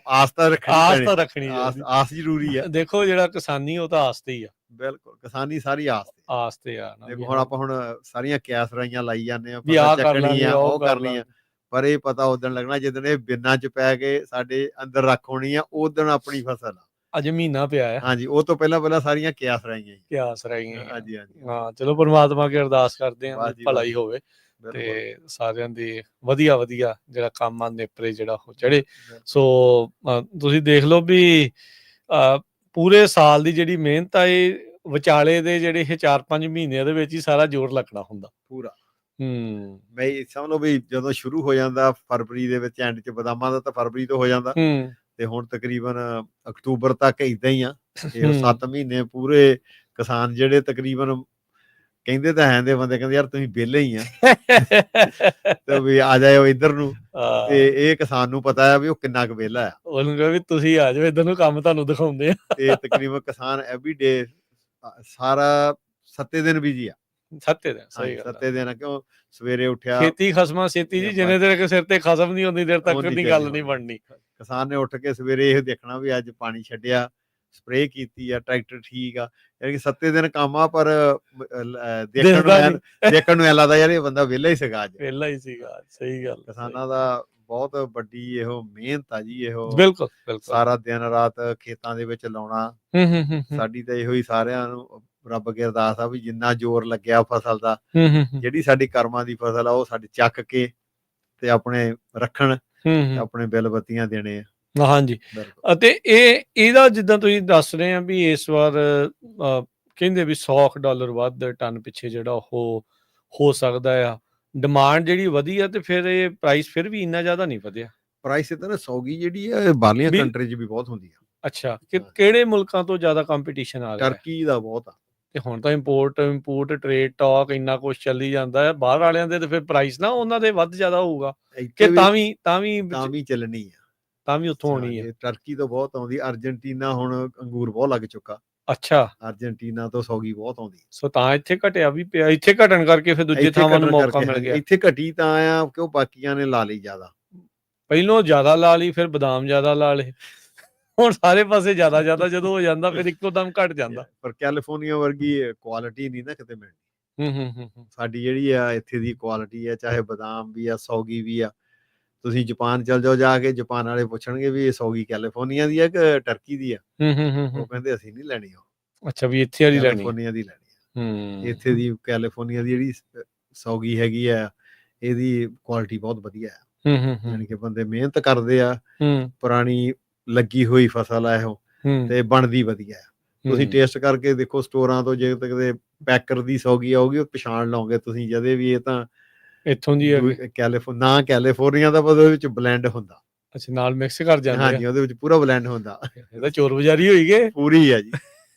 ਆਸ ਤਾਂ ਰੱਖਣੀ, ਆਸ ਜ਼ਰੂਰੀ ਹੈ। ਦੇਖੋ ਜਿਹੜਾ ਕਿਸਾਨੀ ਉਹ ਤਾਂ ਆਸ ਤੇ ਹੀ ਆ। ਬਿਲਕੁਲ, ਕਿਸਾਨੀ ਸਾਰੀ ਆਸ ਤੇ ਆ। ਦੇਖੋ ਹੁਣ ਸਾਰੀਆਂ ਕਿਆਸ ਰਾਈਆਂ ਲਾਈ ਜਾਂਦੇ ਆ, ਚੱਕਣੀ ਆ, ਉਹ ਕਰਨੀ ਆ, ਪਰ ਇਹ ਪਤਾ ਉਦਣ ਲੱਗਣਾ ਜਿੱਦਣ ਇਹ ਬਿੰਨਾਂ ਚ ਪੈ ਕੇ ਸਾਡੇ ਅੰਦਰ ਰੱਖ ਹੋਣੀ ਆ, ਉਦਣ ਆਪਣੀ ਫਸਲ ਆ। ਅਜੇ ਮਹੀਨਾ ਪਿਆ ਹੈ। ਹਾਂਜੀ, ਉਹ ਤੋਂ ਪਹਿਲਾਂ ਸਾਰੀਆਂ ਕਿਆਸ ਰਾਈਆਂ। ਹਾਂਜੀ। ਹਾਂ, ਚਲੋ ਪਰਮਾਤਮਾ ਅੱਗੇ ਅਰਦਾਸ ਕਰਦੇ ਹਾਂ ਭਲਾਈ ਹੋਵੇ ਤੇ ਸਾਰਿਆਂ ਦੀ ਵਧੀਆ ਜਿਹੜਾ ਕੰਮ ਆ ਨੇਪਰੇ ਜਿਹੜਾ ਉਹ ਚੜੇ। ਸੋ ਤੁਸੀਂ ਦੇਖ ਲਓ ਵੀ ਪੂਰੇ ਸਾਲ ਦੀ ਜਿਹੜੀ ਮਿਹਨਤ ਆ, ਇਹ ਵਿਚਾਲੇ ਦੇ ਜਿਹੜੇ ਇਹ 4-5 ਮਹੀਨਿਆਂ ਦੇ ਵਿੱਚ ਹੀ ਸਾਰਾ ਜ਼ੋਰ ਲੱਗਣਾ ਹੁੰਦਾ ਪੂਰਾ। ਮੈਂ ਸਮਝ ਲਓ ਵੀ ਜਦੋਂ ਸ਼ੁਰੂ ਹੋ ਜਾਂਦਾ ਫਰਵਰੀ ਦੇ ਵਿੱਚ, ਐਂਡ ਚ ਬਦਾਮਾਂ ਦਾ ਤਾਂ ਫਰਵਰੀ ਤੋਂ ਹੋ ਜਾਂਦਾ, ਤੇ ਹੁਣ ਤਕਰੀਬਨ ਅਕਤੂਬਰ ਤੱਕ ਏਦਾਂ ਹੀ ਆ। 7 ਮਹੀਨੇ ਪੂਰੇ ਕਿਸਾਨ ਜਿਹੜੇ ਤਕਰੀਬਨ ਕਹਿੰਦੇ ਤਾਂ ਹੈ ਦੇ ਬੰਦੇ ਕਹਿੰਦੇ ਯਾਰ ਤੁਸੀਂ ਵਿਹਲੇ ਹੀ ਆ ਤੇ ਵੀ ਆ ਜਾਇਓ ਇੱਧਰ ਨੂੰ, ਤੇ ਇਹ ਕਿਸਾਨ ਨੂੰ ਪਤਾ ਹੈ ਵੀ ਉਹ ਕਿੰਨਾ ਕੁ ਵਿਹਲਾ ਆ। ਉਹਨੂੰ ਕਹੇ ਵੀ ਤੁਸੀਂ ਆ ਜਾਓ ਇੱਧਰ ਨੂੰ, ਕੰਮ ਤੁਹਾਨੂੰ ਦਿਖਾਉਂਦੇ ਆ। ਤੇ ਤਕਰੀਬਨ ਕਿਸਾਨ ਐਵਰੀ ਡੇ ਸਾਰਾ 7 ਦਿਨ ਬਿਜੀ ਆ। 7 ਦਿਨ, ਸਹੀ ਗੱਲ, 7 ਦਿਨ। ਕਿਉਂ ਸਵੇਰੇ ਉੱਠਿਆ, ਖੇਤੀ ਖਸਮਾਂ ਛੇਤੀ ਜੀ, ਜਿੰਨੇ ਦੇਰ ਸਿਰ ਤੇ ਖਸਮ ਨਹੀਂ ਹੁੰਦੀ ਦੇਰ ਤੱਕ ਦੀ ਗੱਲ ਨਹੀਂ ਬਣਨੀ। ਕਿਸਾਨ ਨੇ ਉੱਠ ਕੇ ਸਵੇਰੇ ਇਹ ਦੇਖਣਾ ਵੀ ਅੱਜ ਪਾਣੀ ਛੱਡਿਆ, ਸਪਰੇਅ ਕੀਤੀ ਆ, ਟਰੈਕਟਰ ਠੀਕ ਆ। ਯਾਨੀ ਕਿ 7 ਦਿਨ ਕੰਮ ਆ, ਪਰ ਦੇਖਣ ਨੂੰ ਐ ਲੱਗਦਾ ਯਾਰ ਇਹ ਬੰਦਾ ਵਿਹਲਾ ਹੀ ਸੀਗਾ ਅੱਜ। ਵਿਹਲਾ ਹੀ ਸੀਗਾ, ਸਹੀ ਗੱਲ। ਕਿਸਾਨਾਂ ਦਾ ਬਹੁਤ ਵੱਡੀ ਇਹੋ ਮਿਹਨਤ ਆ ਜੀ, ਇਹੋ ਬਿਲਕੁਲ ਬਿਲਕੁਲ ਸਾਰਾ ਦਿਨ ਰਾਤ ਖੇਤਾਂ ਦੇ ਵਿੱਚ ਲਾਉਣਾ। ਸਾਡੀ ਤਾਂ ਇਹੋ ਹੀ ਸਾਰਿਆਂ ਨੂੰ ਰੱਬ ਅੱਗੇ ਅਰਦਾਸ ਆ ਵੀ ਜਿੰਨਾ ਜ਼ੋਰ ਲੱਗਿਆ ਫਸਲ ਦਾ, ਜਿਹੜੀ ਸਾਡੀ ਕਰਮਾਂ ਦੀ ਫਸਲ ਆ ਉਹ ਸਾਡੇ ਚੱਕ ਕੇ ਤੇ ਆਪਣੇ ਰੱਖਣ ਤੇ ਆਪਣੇ ਬਿੱਲ ਬੱਤੀਆਂ ਦੇਣੇ ਆ। ਹਾਂਜੀ, ਅਤੇ ਇਹਦਾ ਜਿੱਦਾਂ ਤੁਸੀਂ ਦੱਸ ਰਹੇ ਆ ਵੀ ਇਸ ਵਾਰ ਕਹਿੰਦੇ ਵੀ $100 ਵੱਧ ਟਨ ਪਿੱਛੇ ਜਿਹੜਾ ਉਹ ਹੋ ਸਕਦਾ ਆ, ਡਿਮਾਂਡ ਜਿਹੜੀ ਵਧੀ ਆ, ਤੇ ਫਿਰ ਇਹ ਪ੍ਰਾਈਸ ਫਿਰ ਵੀ ਇੰਨਾ ਜ਼ਿਆਦਾ ਨਹੀਂ ਵਧਿਆ। ਪ੍ਰਾਈਸ ਤਾਂ ਨਾ ਸੌਗੀ ਜਿਹੜੀ ਆ ਬਾਹਰਲੀਆਂ ਕੰਟਰੀ 'ਚ ਵੀ ਬਹੁਤ ਹੁੰਦੀ ਆ। ਅੱਛਾ, ਕਿਹੜੇ ਮੁਲਕਾਂ ਤੋਂ ਜ਼ਿਆਦਾ ਕੰਪੀਟੀਸ਼ਨ ਆ ਰਿਹਾ? ਟਰਕੀ ਦਾ ਬਹੁਤ ਆ। ਤੇ ਹੁਣ ਤਾਂ ਇੰਪੋਰਟ ਟ੍ਰੇਡ ਟਾਕ ਇੰਨਾ ਕੁਛ ਚੱਲੀ ਜਾਂਦਾ ਹੈ, ਬਾਹਰ ਵਾਲਿਆਂ ਦੇ ਤੇ ਫਿਰ ਪ੍ਰਾਈਸ ਨਾ ਉਹਨਾਂ ਦੇ ਵੱਧ ਜ਼ਿਆਦਾ ਹੋਊਗਾ ਕਿ ਤਾਂ ਵੀ ਚੱਲਣੀ ਆ, ਤਾਂ ਵੀ ਉੱਥੋਂ ਹੋਣੀ ਹੈ। ਟਰਕੀ ਤੋਂ ਬਹੁਤ ਆਉਂਦੀ, ਅਰਜਨਟੀਨਾ ਹੁਣ ਅੰਗੂਰ ਬਹੁਤ ਲੱਗ ਚੁੱਕਾ। ਅੱਛਾ, ਅਰਜਨਟੀਨਾ ਤੋਂ ਸੌਗੀ ਬਹੁਤ ਆਉਂਦੀ, ਸੋ ਤਾਂ ਇੱਥੇ ਘਟਿਆ ਵੀ ਪਿਆ, ਇੱਥੇ ਘਟਣ ਕਰਕੇ ਫਿਰ ਦੂਜੇ ਥਾਵਾਂ ਨੂੰ ਮੌਕਾ ਮਿਲ ਗਿਆ। ਇੱਥੇ ਘਟੀ ਤਾਂ ਆ ਕਿਉਂ ਬਾਕੀਆਂ ਨੇ ਲਾ ਲਈ ਜ਼ਿਆਦਾ, ਪਹਿਲੋਂ ਜ਼ਿਆਦਾ ਲਾ ਲਈ, ਫਿਰ ਬਦਾਮ ਜ਼ਿਆਦਾ ਲਾ ਲਏ, ਹੁਣ ਸਾਰੇ ਪਾਸੇ ਜ਼ਿਆਦਾ ਜਦੋਂ ਹੋ ਜਾਂਦਾ ਫਿਰ ਇੱਕੋ ਦਮ ਘਟ ਜਾਂਦਾ। ਪਰ ਕੈਲੀਫੋਰਨੀਆ ਵਰਗੀ ਕੁਆਲਿਟੀ ਨਹੀਂ ਨਾ ਕਿਤੇ ਮਿਲਣੀ। ਸਾਡੀ ਜਿਹੜੀ ਆ ਇੱਥੇ ਦੀ ਕੁਆਲਿਟੀ ਆ, ਚਾਹੇ ਬਦਾਮ ਵੀ ਆ, ਸੌਗੀ ਵੀ ਆ। ਤੁਸੀਂ ਜਾਪਾਨ ਚਲ ਜਾਓ, ਜਾ ਕੇ ਜਾਪਾਨ ਵਾਲੇ ਪੁੱਛਣਗੇ ਵੀ ਇਹ ਸੌਗੀ ਕੈਲੀਫੋਰਨੀਆ ਦੀ ਆ ਕਿ ਟਰਕੀ ਦੀ ਆ, ਉਹ ਕਹਿੰਦੇ ਅਸੀਂ ਨਹੀਂ ਲੈਣੀ ਉਹ। ਅੱਛਾ, ਵੀ ਇੱਥੇ ਵਾਲੀ ਲੈਣੀ, ਕੈਲੀਫੋਰਨੀਆ ਦੀ ਲੈਣੀ ਆ। ਇੱਥੇ ਦੀ ਕੈਲੀਫੋਰਨੀਆ ਦੀ ਜਿਹੜੀ ਸੌਗੀ ਹੈਗੀ ਆ, ਇਹਦੀ ਕੁਆਲਿਟੀ ਬਹੁਤ ਵਧੀਆ ਆ। ਯਾਨੀ ਕਿ ਬੰਦੇ ਮਿਹਨਤ ਕਰਦੇ ਆ, ਪੁਰਾਣੀ ਲੱਗੀ ਹੋਈ ਫਸਲ ਆ ਇਹੋ, ਤੇ ਬਣਦੀ ਵਧੀਆ। ਤੁਸੀਂ ਟੇਸਟ ਕਰਕੇ ਦੇਖੋ ਸਟੋਰਾਂ ਤੋਂ, ਜੇ ਕਿਤੇ ਪੈਕਰ ਦੀ ਸੌਗੀ ਆਊਗੀ ਉਹ ਪਛਾਣ ਲਓਗੇ ਤੁਸੀਂ ਜਦੇ ਵੀ ਇਹ ਤਾਂ ਇੱਥੋਂ ਦੀ ਕੈਲੀਫੋਰਨੀਆ ਦਾ, ਉਹਦੇ ਵਿੱਚ ਬਲੈਂਡ ਹੁੰਦਾ। ਅੱਛਾ, ਨਾਲ ਮਿਕਸ ਕਰ ਜਾਂਦੇ। ਹਾਂਜੀ, ਉਹਦੇ ਵਿੱਚ ਪੂਰਾ ਬਲੈਂਡ ਹੁੰਦਾ। ਇਹ ਤਾਂ ਚੋਰ ਬਜ਼ਾਰੀ ਹੋਈ ਗਏ ਪੂਰੀ ਆ ਜੀ।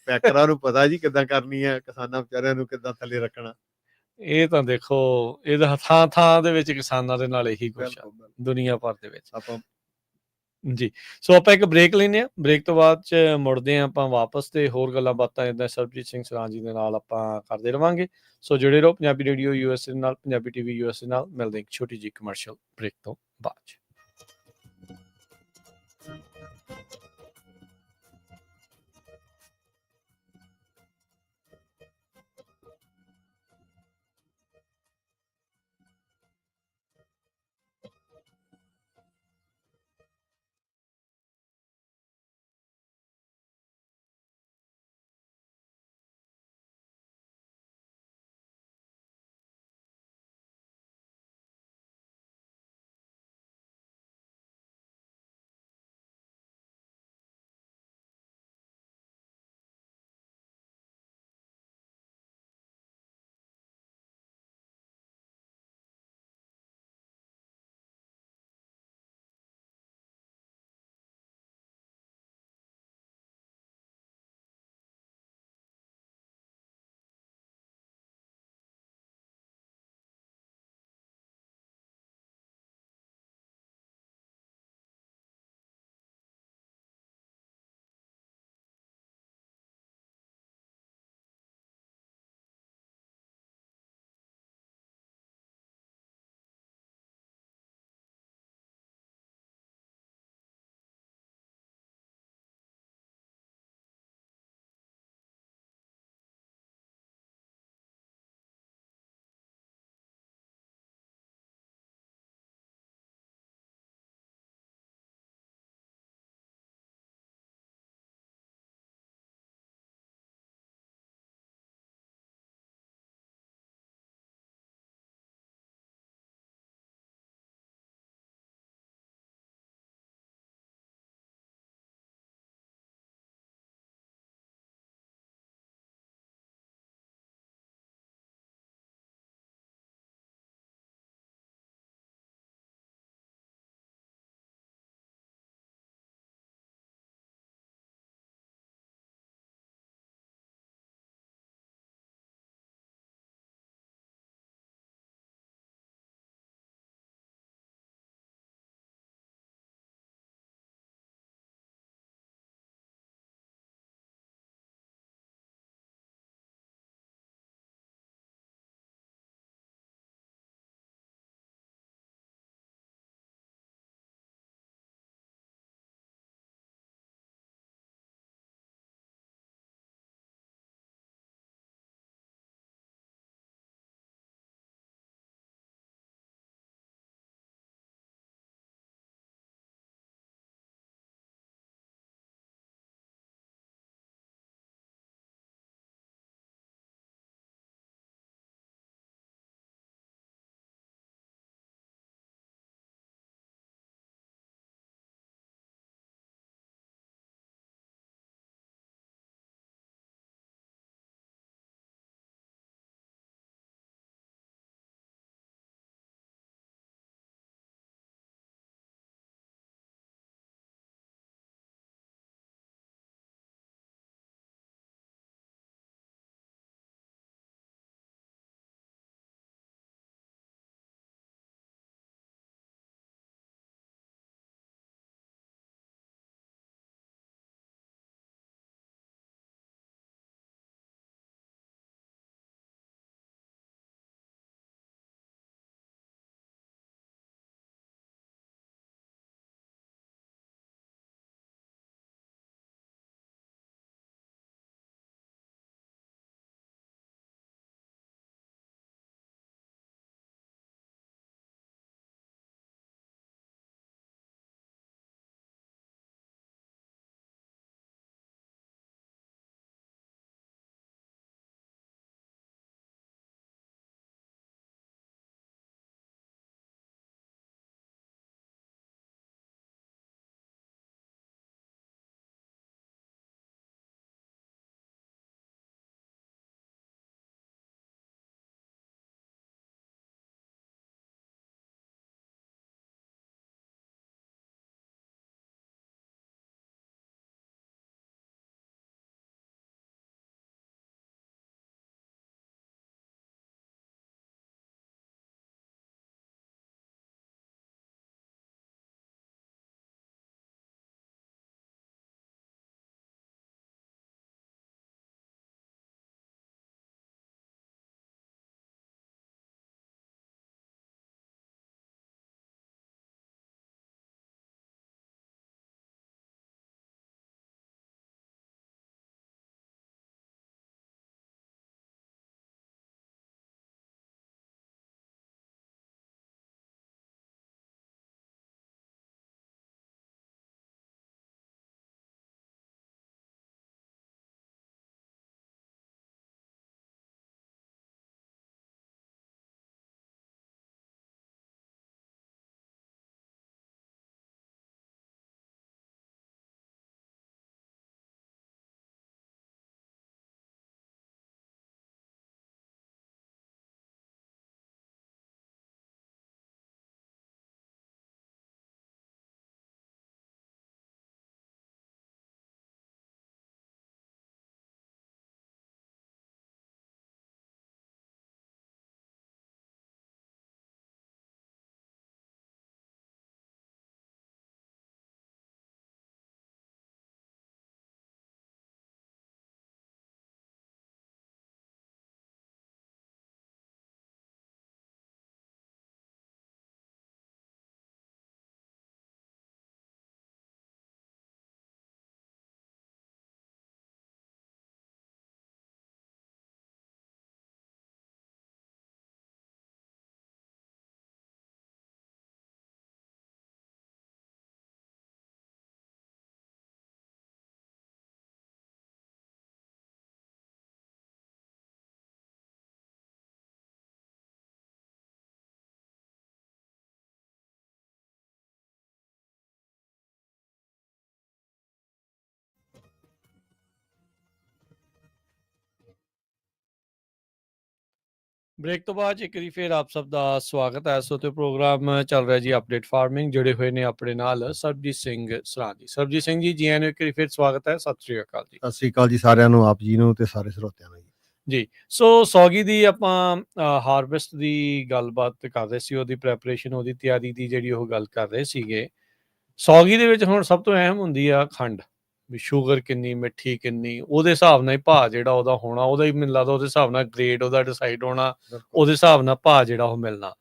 ਪੈਕਰਾਂ ਨੂੰ ਪਤਾ ਜੀ ਕਿੱਦਾਂ ਕਰਨੀ ਆ, ਕਿਸਾਨਾਂ ਵਿਚਾਰਿਆਂ ਨੂੰ ਕਿੱਦਾਂ ਥੱਲੇ ਰੱਖਣਾ। ਇਹ ਤਾਂ ਦੇਖੋ, ਇਹਦਾ ਥਾਂ ਦੇ ਵਿੱਚ ਕਿਸਾਨਾਂ ਦੇ ਨਾਲ ਇਹੀ ਕੁਛ ਆ ਦੁਨੀਆ ਭਰ ਦੇ ਵਿੱਚ। ਆਪਾਂ ਜੀ, ਸੋ ਆਪਾਂ ਇੱਕ ਬ੍ਰੇਕ ਲੈਂਦੇ ਹਾਂ, ਬ੍ਰੇਕ ਤੋਂ ਬਾਅਦ ਚ ਮੁੜਦੇ ਹਾਂ ਆਪਾਂ ਵਾਪਸ, ਤੇ ਹੋਰ ਗੱਲਾਂ ਬਾਤਾਂ ਇੱਦਾਂ ਸਰਬਜੀਤ ਸਿੰਘ ਸਰਾਂ ਜੀ ਦੇ ਨਾਲ ਆਪਾਂ ਕਰਦੇ ਰਵਾਂਗੇ। ਸੋ ਜੁੜੇ ਰਹੋ ਪੰਜਾਬੀ ਰੇਡੀਓ USA ਨਾਲ, ਪੰਜਾਬੀ TV USA ਨਾਲ। ਮਿਲਦੇ ਇੱਕ ਛੋਟੀ ਜਿਹੀ ਕਮਰਸ਼ੀਅਲ ਬ੍ਰੇਕ ਤੋਂ ਬਾਅਦ। ਬ੍ਰੇਕ ਤੋਂ ਬਾਅਦ ਇੱਕ ਵਾਰੀ ਫਿਰ ਆਪ ਸਭ ਦਾ ਸਵਾਗਤ ਹੈ। ਸੋ ਤੇ ਪ੍ਰੋਗਰਾਮ ਚੱਲ ਰਿਹਾ ਜੀ ਅਪਡੇਟ ਫਾਰਮਿੰਗ, ਜੁੜੇ ਹੋਏ ਨੇ ਆਪਣੇ ਨਾਲ ਸਰਬਜੀਤ ਸਿੰਘ ਸਰਾਂ ਜੀ। ਸਰਬਜੀਤ ਸਿੰਘ ਜੀ, ਆਇਆਂ ਨੂੰ ਇੱਕ ਵਾਰੀ ਫਿਰ ਸਵਾਗਤ ਹੈ। ਸਤਿ ਸ੍ਰੀ ਅਕਾਲ ਜੀ। ਸਤਿ ਸ੍ਰੀ ਅਕਾਲ ਜੀ ਸਾਰਿਆਂ ਨੂੰ, ਆਪ ਜੀ ਨੂੰ ਤੇ ਸਾਰੇ ਸਰੋਤਿਆਂ ਨੂੰ ਜੀ। ਸੋ ਸੌਗੀ ਦੀ ਆਪਾਂ ਹਾਰਵੈਸਟ ਦੀ ਗੱਲਬਾਤ ਕਰ ਰਹੇ ਸੀ, ਉਹਦੀ ਪ੍ਰੈਪਰੇਸ਼ਨ, ਉਹਦੀ ਤਿਆਰੀ ਦੀ ਜਿਹੜੀ ਉਹ ਗੱਲ ਕਰ ਰਹੇ ਸੀਗੇ। ਸੌਗੀ ਦੇ ਵਿੱਚ ਹੁਣ ਸਭ ਤੋਂ ਅਹਿਮ ਹੁੰਦੀ ਆ ਖੰਡ, ਵੀ ਸ਼ੂਗਰ ਕਿੰਨੀ, ਮਿੱਠੀ ਕਿੰਨੀ, ਉਹਦੇ ਹਿਸਾਬ ਨਾਲ ਹੀ ਭਾਅ ਜਿਹੜਾ ਉਹਦਾ ਹੋਣਾ, ਉਹਦਾ ਹੀ ਮੈਨੂੰ ਲੱਗਦਾ ਉਹਦੇ ਹਿਸਾਬ ਨਾਲ ਗ੍ਰੇਡ ਉਹਦਾ ਡਿਸਾਈਡ ਹੋਣਾ, ਉਹਦੇ ਹਿਸਾਬ ਨਾਲ ਭਾਅ ਜਿਹੜਾ ਉਹ ਮਿਲਣਾ।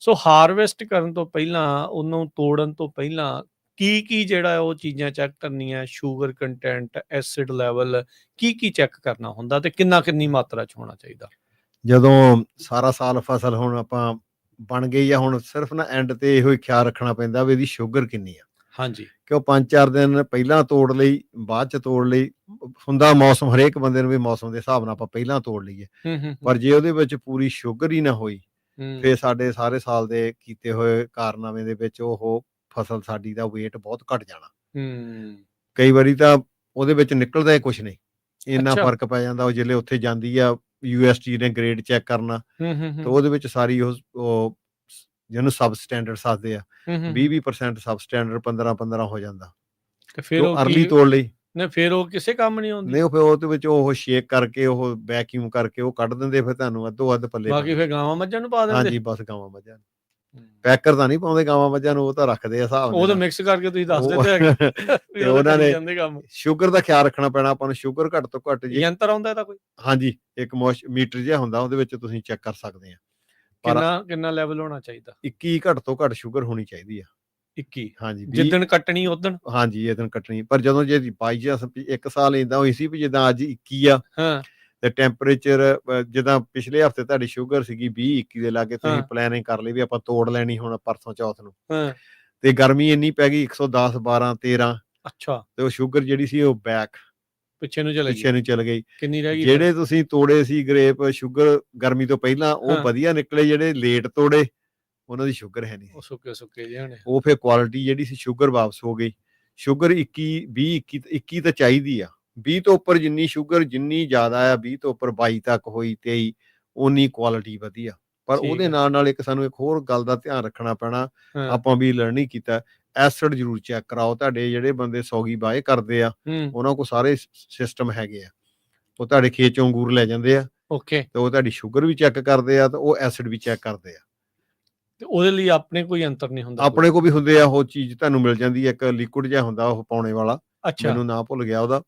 ਸੋ ਹਾਰਵੈਸਟ ਕਰਨ ਤੋਂ ਪਹਿਲਾਂ, ਉਹਨੂੰ ਤੋੜਨ ਤੋਂ ਪਹਿਲਾਂ ਕੀ ਜਿਹੜਾ ਉਹ ਚੀਜ਼ਾਂ ਚੈੱਕ ਕਰਨੀਆਂ, ਸ਼ੂਗਰ ਕੰਟੈਂਟ, ਐਸਿਡ ਲੈਵਲ, ਕੀ ਚੈੱਕ ਕਰਨਾ ਹੁੰਦਾ ਤੇ ਕਿੰਨੀ ਮਾਤਰਾ 'ਚ ਹੋਣਾ ਚਾਹੀਦਾ? ਜਦੋਂ ਸਾਰਾ ਸਾਲ ਫਸਲ ਹੁਣ ਆਪਾਂ ਬਣ ਗਈ ਆ, ਹੁਣ ਸਿਰਫ ਨਾ ਐਂਡ ਤੇ ਇਹੋ ਹੀ ਖਿਆਲ ਰੱਖਣਾ ਪੈਂਦਾ ਵੀ ਇਹਦੀ ਸ਼ੂਗਰ ਕਿੰਨੀ ਆ। ਹਾਂਜੀ। ਕਿਉਂ 5-4 ਦਿਨ ਪਹਿਲਾਂ ਤੋੜ ਲਈ, ਬਾਅਦ ਚ ਤੋੜ ਲਈ, ਹੁੰਦਾ ਮੌਸਮ ਹਰੇਕ ਬੰਦੇ ਨੂੰ ਵੀ ਮੌਸਮ ਦੇ ਹਿਸਾਬ ਨਾਲ ਆਪਾਂ ਪਹਿਲਾਂ ਤੋੜ ਲਈਏ, ਪਰ ਜੇ ਉਹਦੇ ਵਿੱਚ ਪੂਰੀ ਸ਼ੂਗਰ ਹੀ ਨਾ ਹੋਈ, ਫਿਰ ਸਾਡੇ ਸਾਰੇ ਸਾਲ ਦੇ ਕੀਤੇ ਹੋਏ ਕਾਰਨਾਮੇ ਦੇ ਵਿੱਚ ਉਹ ਫਸਲ ਸਾਡੀ ਦਾ weight ਬਹੁਤ ਘਟ ਜਾਣਾ। ਕਈ ਵਾਰੀ ਤਾਂ ਉਹਦੇ ਵਿੱਚ ਨਿਕਲਦਾ ਹੀ ਕੁਛ ਨਹੀਂ, ਇੰਨਾ ਫਰਕ ਪੈ ਜਾਂਦਾ। ਉਹ ਜਿਹੜੇ ਉੱਥੇ ਜਾਂਦੀ ਆ USG ਨੇ ਗ੍ਰੇਡ ਚੈੱਕ ਕਰਨਾ, ਤੇ ਉਹਦੇ ਵਿੱਚ ਸਾਰੀ ਉਹ ਜਿਹਨੂੰ ਸਬ ਸਟੈਂਡਰਡ ਦੱਸਦੇ ਆ, 20% ਸਬ ਸਟੈਂਡਰਡ, 15 ਹੋ ਜਾਂਦਾ। ਤੇ ਫਿਰ ਉਹ ਅਰਲੀ ਤੋੜ ਲਈ ਨਹੀਂ, ਫਿਰ ਉਹ ਕਿਸੇ ਕੰਮ ਨਹੀਂ ਆਉਂਦੀ। ਨਹੀਂ, ਉਹ ਫਿਰ ਉਹਦੇ ਵਿੱਚ ਉਹ ਸ਼ੇਕ ਕਰਕੇ, ਉਹ ਵੈਕਿਊਮ ਕਰਕੇ ਉਹ ਕੱਢ ਦਿੰਦੇ, ਫਿਰ ਤੁਹਾਨੂੰ ਅੱਧੋ ਅੱਧ ਪੱਲੇ। ਬਾਕੀ ਫਿਰ ਗਾਵਾਂ ਮੱਝਾਂ ਨੂੰ ਪਾ ਦਿੰਦੇ। ਹਾਂਜੀ, ਬਸ ਗਾਵਾਂ ਮੱਝਾਂ ਨੂੰ। ਪੈਕਰ ਤਾਂ ਨਹੀਂ ਪਾਉਂਦੇ ਗਾਵਾਂ ਮੱਝਾਂ ਨੂੰ, ਉਹ ਤਾਂ ਰੱਖਦੇ ਆ ਹਿਸਾਬ ਨਾਲ, ਉਹ ਤਾਂ ਮਿਕਸ ਕਰਕੇ ਤੁਸੀਂ ਦੱਸ ਦਿੰਦੇ ਹੈਗੇ। ਤੇ ਉਹਨਾਂ ਨੇ ਸ਼ੂਗਰ ਦਾ ਖਿਆਲ ਰੱਖਣਾ ਪੈਣਾ ਆਪਾਂ ਨੂੰ। ਸ਼ੂਗਰ ਘੱਟ ਤੋਂ ਘੱਟ ਜੀ, ਯੰਤਰ ਆਉਂਦਾ ਇਹਦਾ ਕੋਈ? ਹਾਂਜੀ, ਇੱਕ ਮੀਟਰ ਜਿਹਾ ਹੁੰਦਾ, ਉਹਦੇ ਵਿੱਚ ਤੁਸੀਂ ਚੈੱਕ ਕਰ ਸਕਦੇ ਆ। ਕਿੰਨਾ ਲੈਵਲ ਹੋਣਾ ਚਾਹੀਦਾ? 21 ਘੱਟ ਤੋਂ ਘੱਟ ਸ਼ੂਗਰ ਹੋਣੀ ਚਾਹੀਦੀ ਆ। 21? ਹਾਂਜੀ, ਜਿੱਦਣ ਕੱਟਣੀ ਉਦਣ? ਹਾਂਜੀ, ਜਿੱਦਣ ਕੱਟਣੀ। ਪਰ ਜਦੋਂ ਜੇ ਬਾਈ ਚਾਂਸ ਇੱਕ ਸਾਲ ਏਦਾਂ ਹੋਈ ਸੀ ਵੀ ਜਿੱਦਾਂ ਅੱਜ 21 ਆ, ਤੇ ਟੈਂਪਰੇਚਰ ਜਿੱਦਾਂ ਪਿਛਲੇ ਹਫ਼ਤੇ ਤੁਹਾਡੀ ਸ਼ੂਗਰ ਸੀਗੀ 20-21 ਦੇ ਲਾਗੇ, ਤੁਸੀਂ ਪਲੈਨਿੰਗ ਕਰ ਲਈ ਵੀ ਆਪਾਂ ਤੋੜ ਲੈਣੀ ਹੁਣ ਪਰਸੋਂ ਚੌਥ ਨੂੰ, ਤੇ ਗਰਮੀ ਇੰਨੀ ਪੈ ਗਈ 110, 12, 13। ਅੱਛਾ। ਤੇ ਉਹ ਸ਼ੂਗਰ ਜਿਹੜੀ ਸੀ ਉਹ ਬੈਕ ਪਿੱਛੇ ਨੂੰ ਚਲ ਗਈ। ਕਿੰਨੀ ਰਹਿ ਗਈ? ਜਿਹੜੇ ਤੁਸੀਂ ਤੋੜੇ ਸੀ ਗ੍ਰੇਪ ਸ਼ੂਗਰ ਗਰਮੀ ਤੋਂ ਪਹਿਲਾਂ, ਉਹ ਵਧੀਆ ਨਿਕਲੇ। ਜਿਹੜੇ ਲੇਟ ਤੋੜੇ ਉਹਨਾਂ ਦੀ ਸ਼ੂਗਰ ਹੈ ਨਹੀਂ, ਸੁੱਕੇ ਜਿਹੇ ਹੋਣੇ। ਉਹ ਫਿਰ ਕੁਆਲਿਟੀ ਜਿਹੜੀ ਸੀ ਸ਼ੂਗਰ ਵਾਪਸ ਹੋ ਗਈ। ਸ਼ੂਗਰ 21 ਤਾਂ ਚਾਹੀਦੀ ਆ। 20 ਤੋਂ ਉੱਪਰ ਜਿੰਨੀ ਸ਼ੂਗਰ ਜਿੰਨੀ ਜ਼ਿਆਦਾ ਆ, 20 ਤੋਂ ਉੱਪਰ 22 ਤੱਕ ਹੋਈ, 23, ਉਨੀ ਕੁਆਲਿਟੀ ਵਧੀਆ। ਪਰ ਉਹਦੇ ਨਾਲ ਇੱਕ ਸਾਨੂੰ ਇੱਕ ਹੋਰ ਗੱਲ ਦਾ ਧਿਆਨ ਰੱਖਣਾ ਪੈਣਾ, ਆਪਾਂ ਵੀ ਲਰਨਿੰਗ ਕੀਤਾ, ਐਸਿਡ ਜ਼ਰੂਰ ਚੈੱਕ ਕਰਾਓ। ਤੁਹਾਡੇ ਜਿਹੜੇ ਬੰਦੇ ਸੌਗੀ ਬਾਏ ਕਰਦੇ ਆ, ਉਹਨਾਂ ਕੋਲ ਸਾਰੇ ਸਿਸਟਮ ਹੈਗੇ ਆ। ਉਹ ਤੁਹਾਡੇ ਖੇਤ ਚੋਂ ਅੰਗੂਰ ਲੈ ਜਾਂਦੇ ਆ, ਤੇ ਉਹ ਤੁਹਾਡੀ ਸ਼ੂਗਰ ਵੀ ਚੈੱਕ ਕਰਦੇ ਆ, ਤੇ ਉਹ ਐਸਿਡ ਵੀ ਚੈੱਕ ਕਰਦੇ ਆ। ਤੇ ਉਹਦੇ ਲਈ ਆਪਣੇ ਕੋਈ ਯੰਤਰ ਨਹੀਂ ਹੁੰਦਾ? ਆਪਣੇ ਕੋਲ ਵੀ ਹੁੰਦੇ ਆ, ਉਹ ਚੀਜ਼ ਤੁਹਾਨੂੰ ਮਿਲ ਜਾਂਦੀ ਹੈ, ਇੱਕ ਲਿਕੁਇਡ ਜਿਹਾ ਹੁੰਦਾ ਉਹ ਪਾਉਣੇ ਵਾਲਾ, ਮੈਨੂੰ ਨਾਂ ਭੁੱਲ ਗਿਆ ਉਹਦਾ,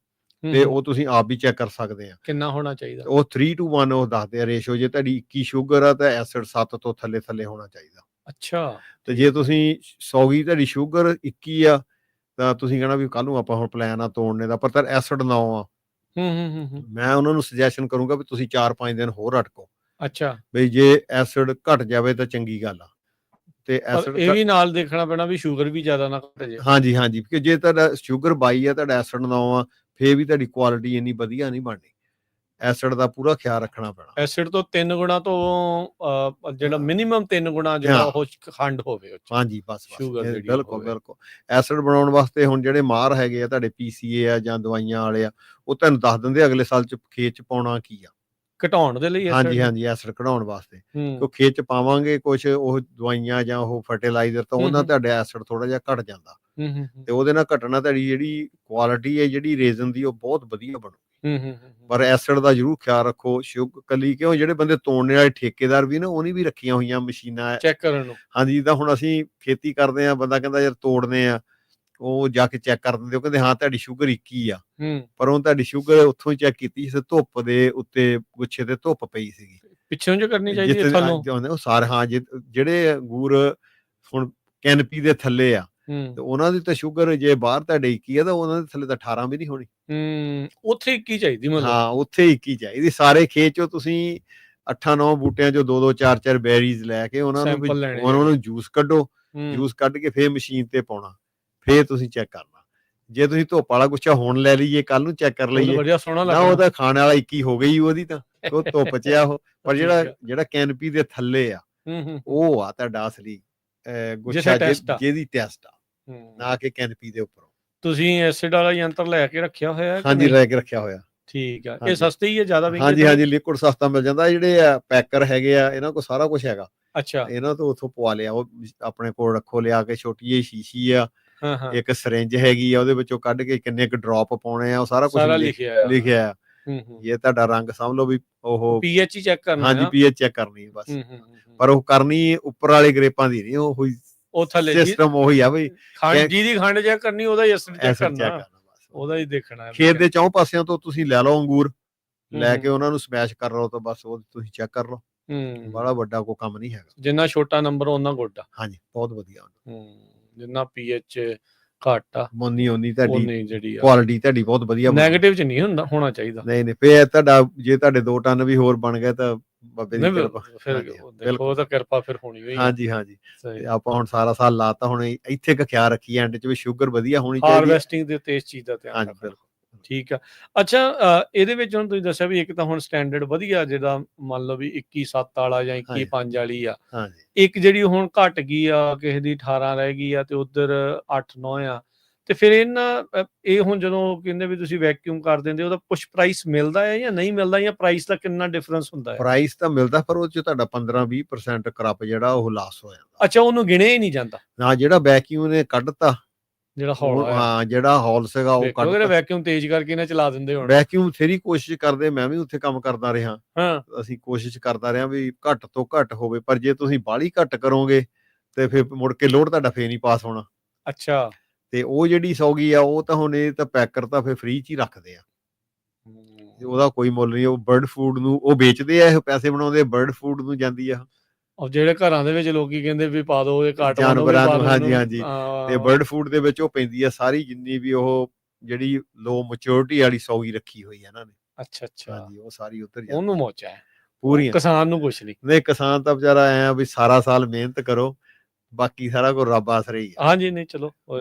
ਤੇ ਉਹ ਤੁਸੀਂ ਆਪ ਵੀ ਚੈੱਕ ਕਰ ਸਕਦੇ ਆ। ਕਿੰਨਾ ਹੋਣਾ ਚਾਹੀਦਾ? ਉਹ 3:1 ਉਹ ਦੱਸਦੇ ਆ ਰੇਸ਼ੋ। ਜੇ ਤੁਹਾਡੀ 21 ਸ਼ੂਗਰ ਆ ਤਾਂ ਐਸਿਡ 7 ਤੋਂ ਥੱਲੇ ਹੋਣਾ ਚਾਹੀਦਾ। ਅੱਛਾ। ਤੇ ਜੇ ਤੁਸੀਂ ਸੌਗੀ ਤੁਹਾਡੀ ਸ਼ੂਗਰ 21 ਆ, ਤਾਂ ਤੁਸੀਂ ਕਹਿਣਾ ਵੀ ਕੱਲ ਨੂੰ ਆਪਾਂ ਹੁਣ ਪਲਾਨ ਆ ਤੋੜਨੇ ਦਾ, ਪਰ ਐਸਿਡ 9 ਆ, ਮੈਂ ਉਹਨਾਂ ਨੂੰ ਸੁਜੈਸ਼ਨ ਕਰੂੰਗਾ ਵੀ ਤੁਸੀਂ 4-5 ਦਿਨ ਹੋਰ ਅਟਕੋ। ਅੱਛਾ। ਬਈ ਜੇ ਐਸਿਡ ਘਟ ਜਾਵੇ ਤਾਂ ਚੰਗੀ ਗੱਲ ਆ। ਤੇ ਐਸਿਡ ਇਹ ਵੀ ਨਾਲ ਦੇਖਣਾ ਪੈਣਾ ਵੀ ਸ਼ੂਗਰ ਵੀ ਜ਼ਿਆਦਾ ਨਾ ਘਟ ਜਾਏ। ਹਾਂਜੀ, ਕਿ ਜੇ ਤੁਹਾਡਾ ਸ਼ੂਗਰ 22 ਆ, ਤੁਹਾਡਾ ਐਸਿਡ 9 ਆ, ਫੇਰ ਵੀ ਤੁਹਾਡੀ ਕੁਆਲਿਟੀ ਇੰਨੀ ਵਧੀਆ ਨਹੀਂ ਬਣਨੀ। ਐਸਿਡ ਦਾ ਪੂਰਾ ਖਿਆਲ ਰੱਖਣਾ ਪੈਣਾ। ਐਸਿਡ ਤੋਂ 3 ਗੁਣਾ ਤੋਂ ਜਿਹੜਾ ਮਿਨੀਮਮ 3 ਗੁਣਾ ਜਿਹੜਾ ਉਹ ਖੰਡ ਹੋਵੇ। ਹਾਂਜੀ, ਬਸ ਬਿਲਕੁਲ। ਐਸਿਡ ਬਣਾਉਣ ਵਾਸਤੇ ਹੁਣ ਜਿਹੜੇ ਮਾਹਰ ਹੈਗੇ ਆ ਤੁਹਾਡੇ PCA ਆ ਜਾਂ ਦਵਾਈਆਂ ਵਾਲੇ ਆ, ਉਹ ਤੁਹਾਨੂੰ ਦੱਸ ਦਿੰਦੇ ਅਗਲੇ ਸਾਲ ਚ ਖੇਤ ਚ ਪਾਉਣਾ ਕੀ ਆ, ਘਟਾਉਣ ਦੇ ਲਈ। ਹਾਂਜੀ, ਐਸਿਡ ਘਟਾਉਣ ਵਾਸਤੇ। ਕਿਉਂ ਖੇਤ ਚ ਪਾਵਾਂਗੇ ਕੁਛ ਉਹ ਦਵਾਈਆਂ ਜਾਂ ਉਹ ਫਰਟੀਲਾਈਜ਼ਰ, ਤਾਂ ਉਹਨਾਂ ਤੁਹਾਡੇ ਐਸਿਡ ਥੋੜਾ ਜਿਹਾ ਘਟ ਜਾਂਦਾ, ਤੇ ਉਹਦੇ ਨਾਲ ਘਟਣਾ ਤੁਹਾਡੀ ਜਿਹੜੀ ਕੁਆਲਿਟੀ ਹੈ ਜਿਹੜੀ ਰੇਜ਼ਨ ਦੀ, ਉਹ ਬਹੁਤ ਵਧੀਆ ਬਣੂ। ਪਰ ਐਸਿਡ ਦਾ ਜ਼ਰੂਰ ਖਿਆਲ ਰੱਖੋ। ਕੱਲੀ ਕਿਉਂ ਜਿਹੜੇ ਬੰਦੇ ਤੋੜਨੇ ਵਾਲੇ ਠੇਕੇਦਾਰ ਵੀ ਨਾ, ਉਹਨੇ ਵੀ ਰੱਖੀਆਂ ਹੋਈਆਂ ਮਸ਼ੀਨਾਂ ਚੈੱਕ ਕਰਨ ਨੂੰ। ਹਾਂਜੀ, ਜਿੱਦਾਂ ਹੁਣ ਅਸੀਂ ਖੇਤੀ ਕਰਦੇ ਆ, ਬੰਦਾ ਕਹਿੰਦਾ ਯਾਰ ਤੋੜਨੇ ਆ, ਉਹ ਜਾ ਕੇ ਚੈੱਕ ਕਰ ਦਿੰਦੇ, ਉਹ ਕਹਿੰਦੇ ਹਾਂ ਤੁਹਾਡੀ ਸ਼ੂਗਰ 21 ਆ, ਪਰ ਉਹ ਤੁਹਾਡੀ ਸ਼ੂਗਰ ਉੱਥੋਂ ਹੀ ਚੈੱਕ ਕੀਤੀ ਸੀ, ਧੁੱਪ ਦੇ ਉੱਤੇ ਗੁੱਛੇ ਤੇ ਧੁੱਪ ਪਈ ਸੀਗੀ। ਪਿੱਛੋਂ ਜੋ ਕਰਨੀ ਚਾਹੀਦੀ ਹੈ ਉਹ ਸਾਰੇ। ਹਾਂ, ਜਿਹੜੇ ਅੰਗੂਰ ਹੁਣ ਕੈਨਪੀ ਦੇ ਥੱਲੇ ਆ, ਤੇ ਉਹਨਾਂ ਦੀ ਤਾਂ ਸ਼ੂਗਰ ਜੇ ਬਾਹਰ ਤੁਹਾਡੇ 21 ਆ, ਤਾਂ ਉਹਨਾਂ ਦੇ ਥੱਲੇ ਤਾਂ 18 ਵੀ ਨਹੀਂ ਹੋਣੀ। ਉੱਥੇ 21 ਚਾਹੀਦੀ ਮਤਲਬ? ਹਾਂ, ਉੱਥੇ 21 ਚਾਹੀਦੀ। ਸਾਰੇ ਖੇਤ ਚੋਂ ਤੁਸੀਂ 8-9 ਬੂਟਿਆਂ ਚੋਂ 2-2 4-4 ਬੈਰੀਜ਼ ਲੈ ਕੇ ਉਹਨਾਂ ਨੂੰ ਜੂਸ ਕੱਢੋ, ਜੂਸ ਕੱਢ ਕੇ ਫੇਰ ਮਸ਼ੀਨ ਤੇ ਪਾਉਣਾ, ਫੇਰ ਤੁਸੀਂ ਚੈੱਕ ਕਰਨਾ। ਜੇ ਤੁਸੀਂ ਧੁੱਪ ਵਾਲਾ ਗੁੱਛਾ ਹੁਣ ਲੈ ਲਈਏ, ਕੱਲ ਨੂੰ ਚੈੱਕ ਕਰ ਲਈਏ, ਨਾ ਉਹਦਾ ਖਾਣ ਵਾਲਾ 21 ਹੋ ਗਈ ਉਹਦੀ, ਤਾਂ ਉਹ ਧੁੱਪ ਚ ਆ ਉਹ। ਪਰ ਜਿਹੜਾ ਕੈਨਪੀ ਦੇ ਥੱਲੇ ਆ, ਉਹ ਆ ਤੁਹਾਡਾ ਅਸਲੀ ਗੁੱਛਾ, ਜਿਹਦੀ ਟੈਸਟ ਆ, ਨਾ ਕਿ ਕੈਨਪੀ ਦੇ ਉੱਪਰੋਂ। ਤੁਸੀਂ ਐਸਿਡ ਵਾਲਾ ਯੰਤਰ ਲੈ ਕੇ ਰੱਖਿਆ ਹੋਇਆ? ਹਾਂਜੀ, ਲੈ ਕੇ ਰੱਖਿਆ ਹੋਇਆ। ਠੀਕ ਆ, ਇਹ ਸਸਤੇ ਹੀ ਆ, ਜ਼ਿਆਦਾ ਮਹਿੰਗੇ? ਹਾਂਜੀ ਹਾਂਜੀ, ਲਿਕੁਇਡ ਸਸਤਾ ਮਿਲ ਜਾਂਦਾ। ਜਿਹੜੇ ਆ ਪੈਕਰ ਹੈਗੇ ਆ, ਇਹਨਾਂ ਕੋਲ ਸਾਰਾ ਕੁਝ ਹੈਗਾ। ਅੱਛਾ, ਇਹਨਾਂ ਤੋਂ ਉੱਥੋਂ ਪਵਾ ਲਿਆ, ਉਹ ਆਪਣੇ ਕੋਲ ਰੱਖੋ ਲਿਆ ਕੇ। ਛੋਟੀ ਜਿਹੀ ਸ਼ੀਸ਼ੀ ਆ, ਹਾਂ ਇੱਕ ਸਿਰਿੰਜ ਹੈਗੀ ਆ, ਉਹਦੇ ਵਿੱਚੋਂ ਕੱਢ ਕੇ ਕਿੰਨੇ ਕੁ ਡ੍ਰੌਪ ਪਾਉਣੇ ਆ, ਉਹ ਸਾਰਾ ਕੁਝ ਲਿਖਿਆ ਆ। ਇਹ ਤੁਹਾਡਾ ਰੰਗ ਸਮਝ ਲਓ ਵੀ ਉਹ ਪੀਐਚ ਹੀ ਚੈੱਕ ਕਰਨਾ। ਹਾਂਜੀ, ਪੀਐਚ ਚੈੱਕ ਕਰਨੀ ਹੈ ਬਸ। ਪਰ ਉਹ ਕਰਨੀ ਉੱਪਰ ਵਾਲੇ ਗ੍ਰੇਪਾਂ ਦੀ ਨਹੀਂ, ਉਹ ਥੱਲੇ ਸਿਸਟਮ ਉਹੀ ਆ ਬਈ, ਜਿਹਦੀ ਖੰਡ ਚੈੱਕ ਕਰਨੀ ਉਹਦਾ ਹੀ ਅਸਰ ਚੈੱਕ ਕਰਨਾ, ਉਹਦਾ ਹੀ ਦੇਖਣਾ। ਖੇਤ ਦੇ ਚੌਂ ਪਾਸਿਆਂ ਤੋਂ ਤੁਸੀਂ ਲੈ ਲਓ ਅੰਗੂਰ, ਲੈ ਕੇ ਉਹਨਾਂ ਨੂੰ ਸਮੈਸ਼ ਕਰ ਲਓ ਤਾਂ ਬਸ ਉਹ ਤੁਸੀਂ ਚੈੱਕ ਕਰ ਲਓ। ਬੜਾ ਵੱਡਾ ਕੋਈ ਕੰਮ ਨਹੀਂ ਹੈਗਾ। ਜਿੰਨਾ ਛੋਟਾ ਨੰਬਰ ਉਹਨਾਂ ਗੋਡਾ। ਹਾਂਜੀ, ਬਹੁਤ ਵਧੀਆ। ਜਿੰਨਾ ਪੀਐਚ ਘੱਟ ਆ ਉਨੀ ਤੁਹਾਡੀ ਜਿਹੜੀ ਕੁਆਲਿਟੀ ਤੁਹਾਡੀ ਬਹੁਤ ਵਧੀਆ। ਨੈਗੇਟਿਵ ਚ ਨਹੀਂ ਹੋਣਾ ਚਾਹੀਦਾ। ਨਹੀਂ, ਫੇਰ ਤੁਹਾਡਾ ਜੇ ਤੁਹਾਡੇ 2 ਟਨ ਵੀ ਹੋਰ ਬਣ ਗਏ ਤਾਂ ਬਾਬੇ ਦੀ ਕਿਰਪਾ, ਫਿਰ ਉਹ ਤਾਂ ਕਿਰਪਾ ਫਿਰ ਹੋਣੀ ਹੋਈ। ਹਾਂਜੀ ਹਾਂਜੀ, ਆਪਾਂ ਹੁਣ ਸਾਰਾ ਸਾਲ ਲਾਤਾ, ਹੁਣ ਇੱਥੇ ਕ ਖਿਆਲ ਰੱਖੀ ਐਂਡ ਚ ਵੀ ਸ਼ੂਗਰ ਵਧੀਆ ਹੋਣੀ ਚਾਹੀਦੀ, ਹਾਰਵੈਸਟਿੰਗ ਦੇ ਉੱਤੇ ਇਸ ਚੀਜ਼ ਦਾ ਧਿਆਨ ਰੱਖਣਾ। ਬਿਲਕੁਲ ਠੀਕ ਆ। ਅੱਛਾ, ਇਹਦੇ ਵਿੱਚ ਹੁਣ ਤੁਸੀਂ ਦੱਸਿਆ ਵੀ ਇੱਕ ਤਾਂ ਹੁਣ ਸਟੈਂਡਰਡ ਵਧੀਆ, ਜਿਹੜਾ ਮੰਨ ਲਓ ਵੀ 21/7 ਵਾਲਾ ਜਾਂ 21/5 ਵਾਲੀ ਆ। ਇੱਕ ਜਿਹੜੀ ਹੁਣ ਘਟ ਗਈ ਆ, ਕਿਸੇ ਦੀ 18 ਰਹਿ ਗਈ ਆ ਤੇ ਉਧਰ 8-9 ਆ। ਤੇ ਫਿਰ ਇਹ ਹੁਣ ਜਦੋਂ ਕਹਿੰਦੇ ਵੀ ਤੁਸੀਂ ਵੈਕਿਊਮ ਕਰ ਦਿੰਦੇ, ਉਹਦਾ ਕੁਛ ਪ੍ਰਾਈਸ ਮਿਲਦਾ ਹੈ ਜਾਂ ਨਹੀਂ ਮਿਲਦਾ, ਜਾਂ ਪ੍ਰਾਈਸ ਦਾ ਕਿੰਨਾ ਡਿਫਰੈਂਸ ਹੁੰਦਾ ਹੈ? ਪ੍ਰਾਈਸ ਤਾਂ ਮਿਲਦਾ, ਪਰ ਉਹ ਚ ਤੁਹਾਡਾ 15-20% ਕਰਪ ਜਿਹੜਾ ਉਹ ਲਾਸ ਹੋ ਜਾਂਦਾ। ਅੱਛਾ, ਉਹਨੂੰ ਗਿਣਿਆ ਹੀ ਨਹੀਂ ਜਾਂਦਾ ਨਾ, ਜਿਹੜਾ ਵੈਕਿਊਮ ਨੇ ਕੱਢਤਾ, ਜਿਹੜਾ ਹੌਲ, ਹਾਂ ਜਿਹੜਾ ਹੌਲ ਸੀਗਾ ਉਹ ਕੱਢ, ਵੈਕਿਊਮ ਤੇਜ਼ ਕਰਕੇ ਨਾ ਚਲਾ ਦਿੰਦੇ ਹੁਣ। ਵੈਕਿਊਮ ਥੇਰੀ ਕੋਸ਼ਿਸ਼ ਕਰਦੇ, ਮੈਂ ਵੀ ਉੱਥੇ ਕੰਮ ਕਰਦਾ ਰਿਹਾ, ਅਸੀਂ ਕੋਸ਼ਿਸ਼ ਕਰਦਾ ਰਿਹਾ ਵੀ ਘੱਟ ਤੋਂ ਘੱਟ ਹੋਵੇ, ਪਰ ਜੇ ਤੁਸੀਂ ਬਾਹਲੀ ਘੱਟ ਕਰੋਗੇ ਤੇ ਫਿਰ ਮੁੜ ਕੇ ਲੋਡ ਤੁਹਾਡਾ ਫੇਰ ਨਹੀਂ ਪਾਸ ਹੋਣਾ। ਅੱਛਾ, ਤੇ ਉਹ ਜਿਹੜੀ ਸੌਗੀ ਆ, ਉਹ ਤਾਂ ਹੁਣ ਇਹ ਤਾਂ ਪੈਕਰ ਤਾਂ ਫਿਰ ਫ੍ਰੀ ਚ ਹੀ ਰੱਖਦੇ ਆ, ਉਹਦਾ ਕੋਈ ਮੁੱਲ ਨਹੀਂ। ਉਹ ਬਰਡ ਫੂਡ ਨੂੰ ਉਹ ਵੇਚਦੇ ਆ, ਇਹ ਪੈਸੇ ਬਣਾਉਂਦੇ, ਬਰਡ ਫੂਡ ਨੂੰ ਜਾਂਦੀ ਆ। ਔਰ ਜਿਹੜੇ ਘਰਾਂ ਦੇ ਵਿੱਚ ਲੋਕੀ ਕਹਿੰਦੇ ਵੀ ਪਾ ਦੋ ਇਹ ਕਾਟ ਜਾਨਵਰਾਂ ਨੂੰ, ਹਾਂਜੀ ਹਾਂਜੀ, ਤੇ ਬਰਡ ਫੂਡ ਦੇ ਵਿੱਚ ਉਹ ਪੈਂਦੀ ਆ ਸਾਰੀ, ਜਿੰਨੀ ਵੀ ਉਹ ਜਿਹੜੀ ਲੋ ਮੈਚੁਰਿਟੀ ਵਾਲੀ ਸੌਗੀ ਰੱਖੀ ਹੋਈ ਆ ਇਹਨਾਂ ਨੇ। ਅੱਛਾ ਅੱਛਾ, ਹਾਂਜੀ, ਉਹ ਸਾਰੀ ਉੱਧਰ ਜਾਂਦੀ, ਉਹਨੂੰ ਮੋਚਾ ਹੈ ਪੂਰੀਆਂ। ਕਿਸਾਨ ਨੂੰ ਕੁਛ ਨਹੀਂ, ਕਿਸਾਨ ਤਾਂ ਵਿਚਾਰਾ ਐ ਆ ਵੀ ਸਾਰਾ ਸਾਲ ਮਿਹਨਤ ਕਰੋ, ਬਾਕੀ ਸਾਰਾ ਕੁਝ ਰੱਬ ਆਸਰੇ ਹੀ ਆ। ਹਾਂਜੀ, ਨਹੀਂ ਚਲੋ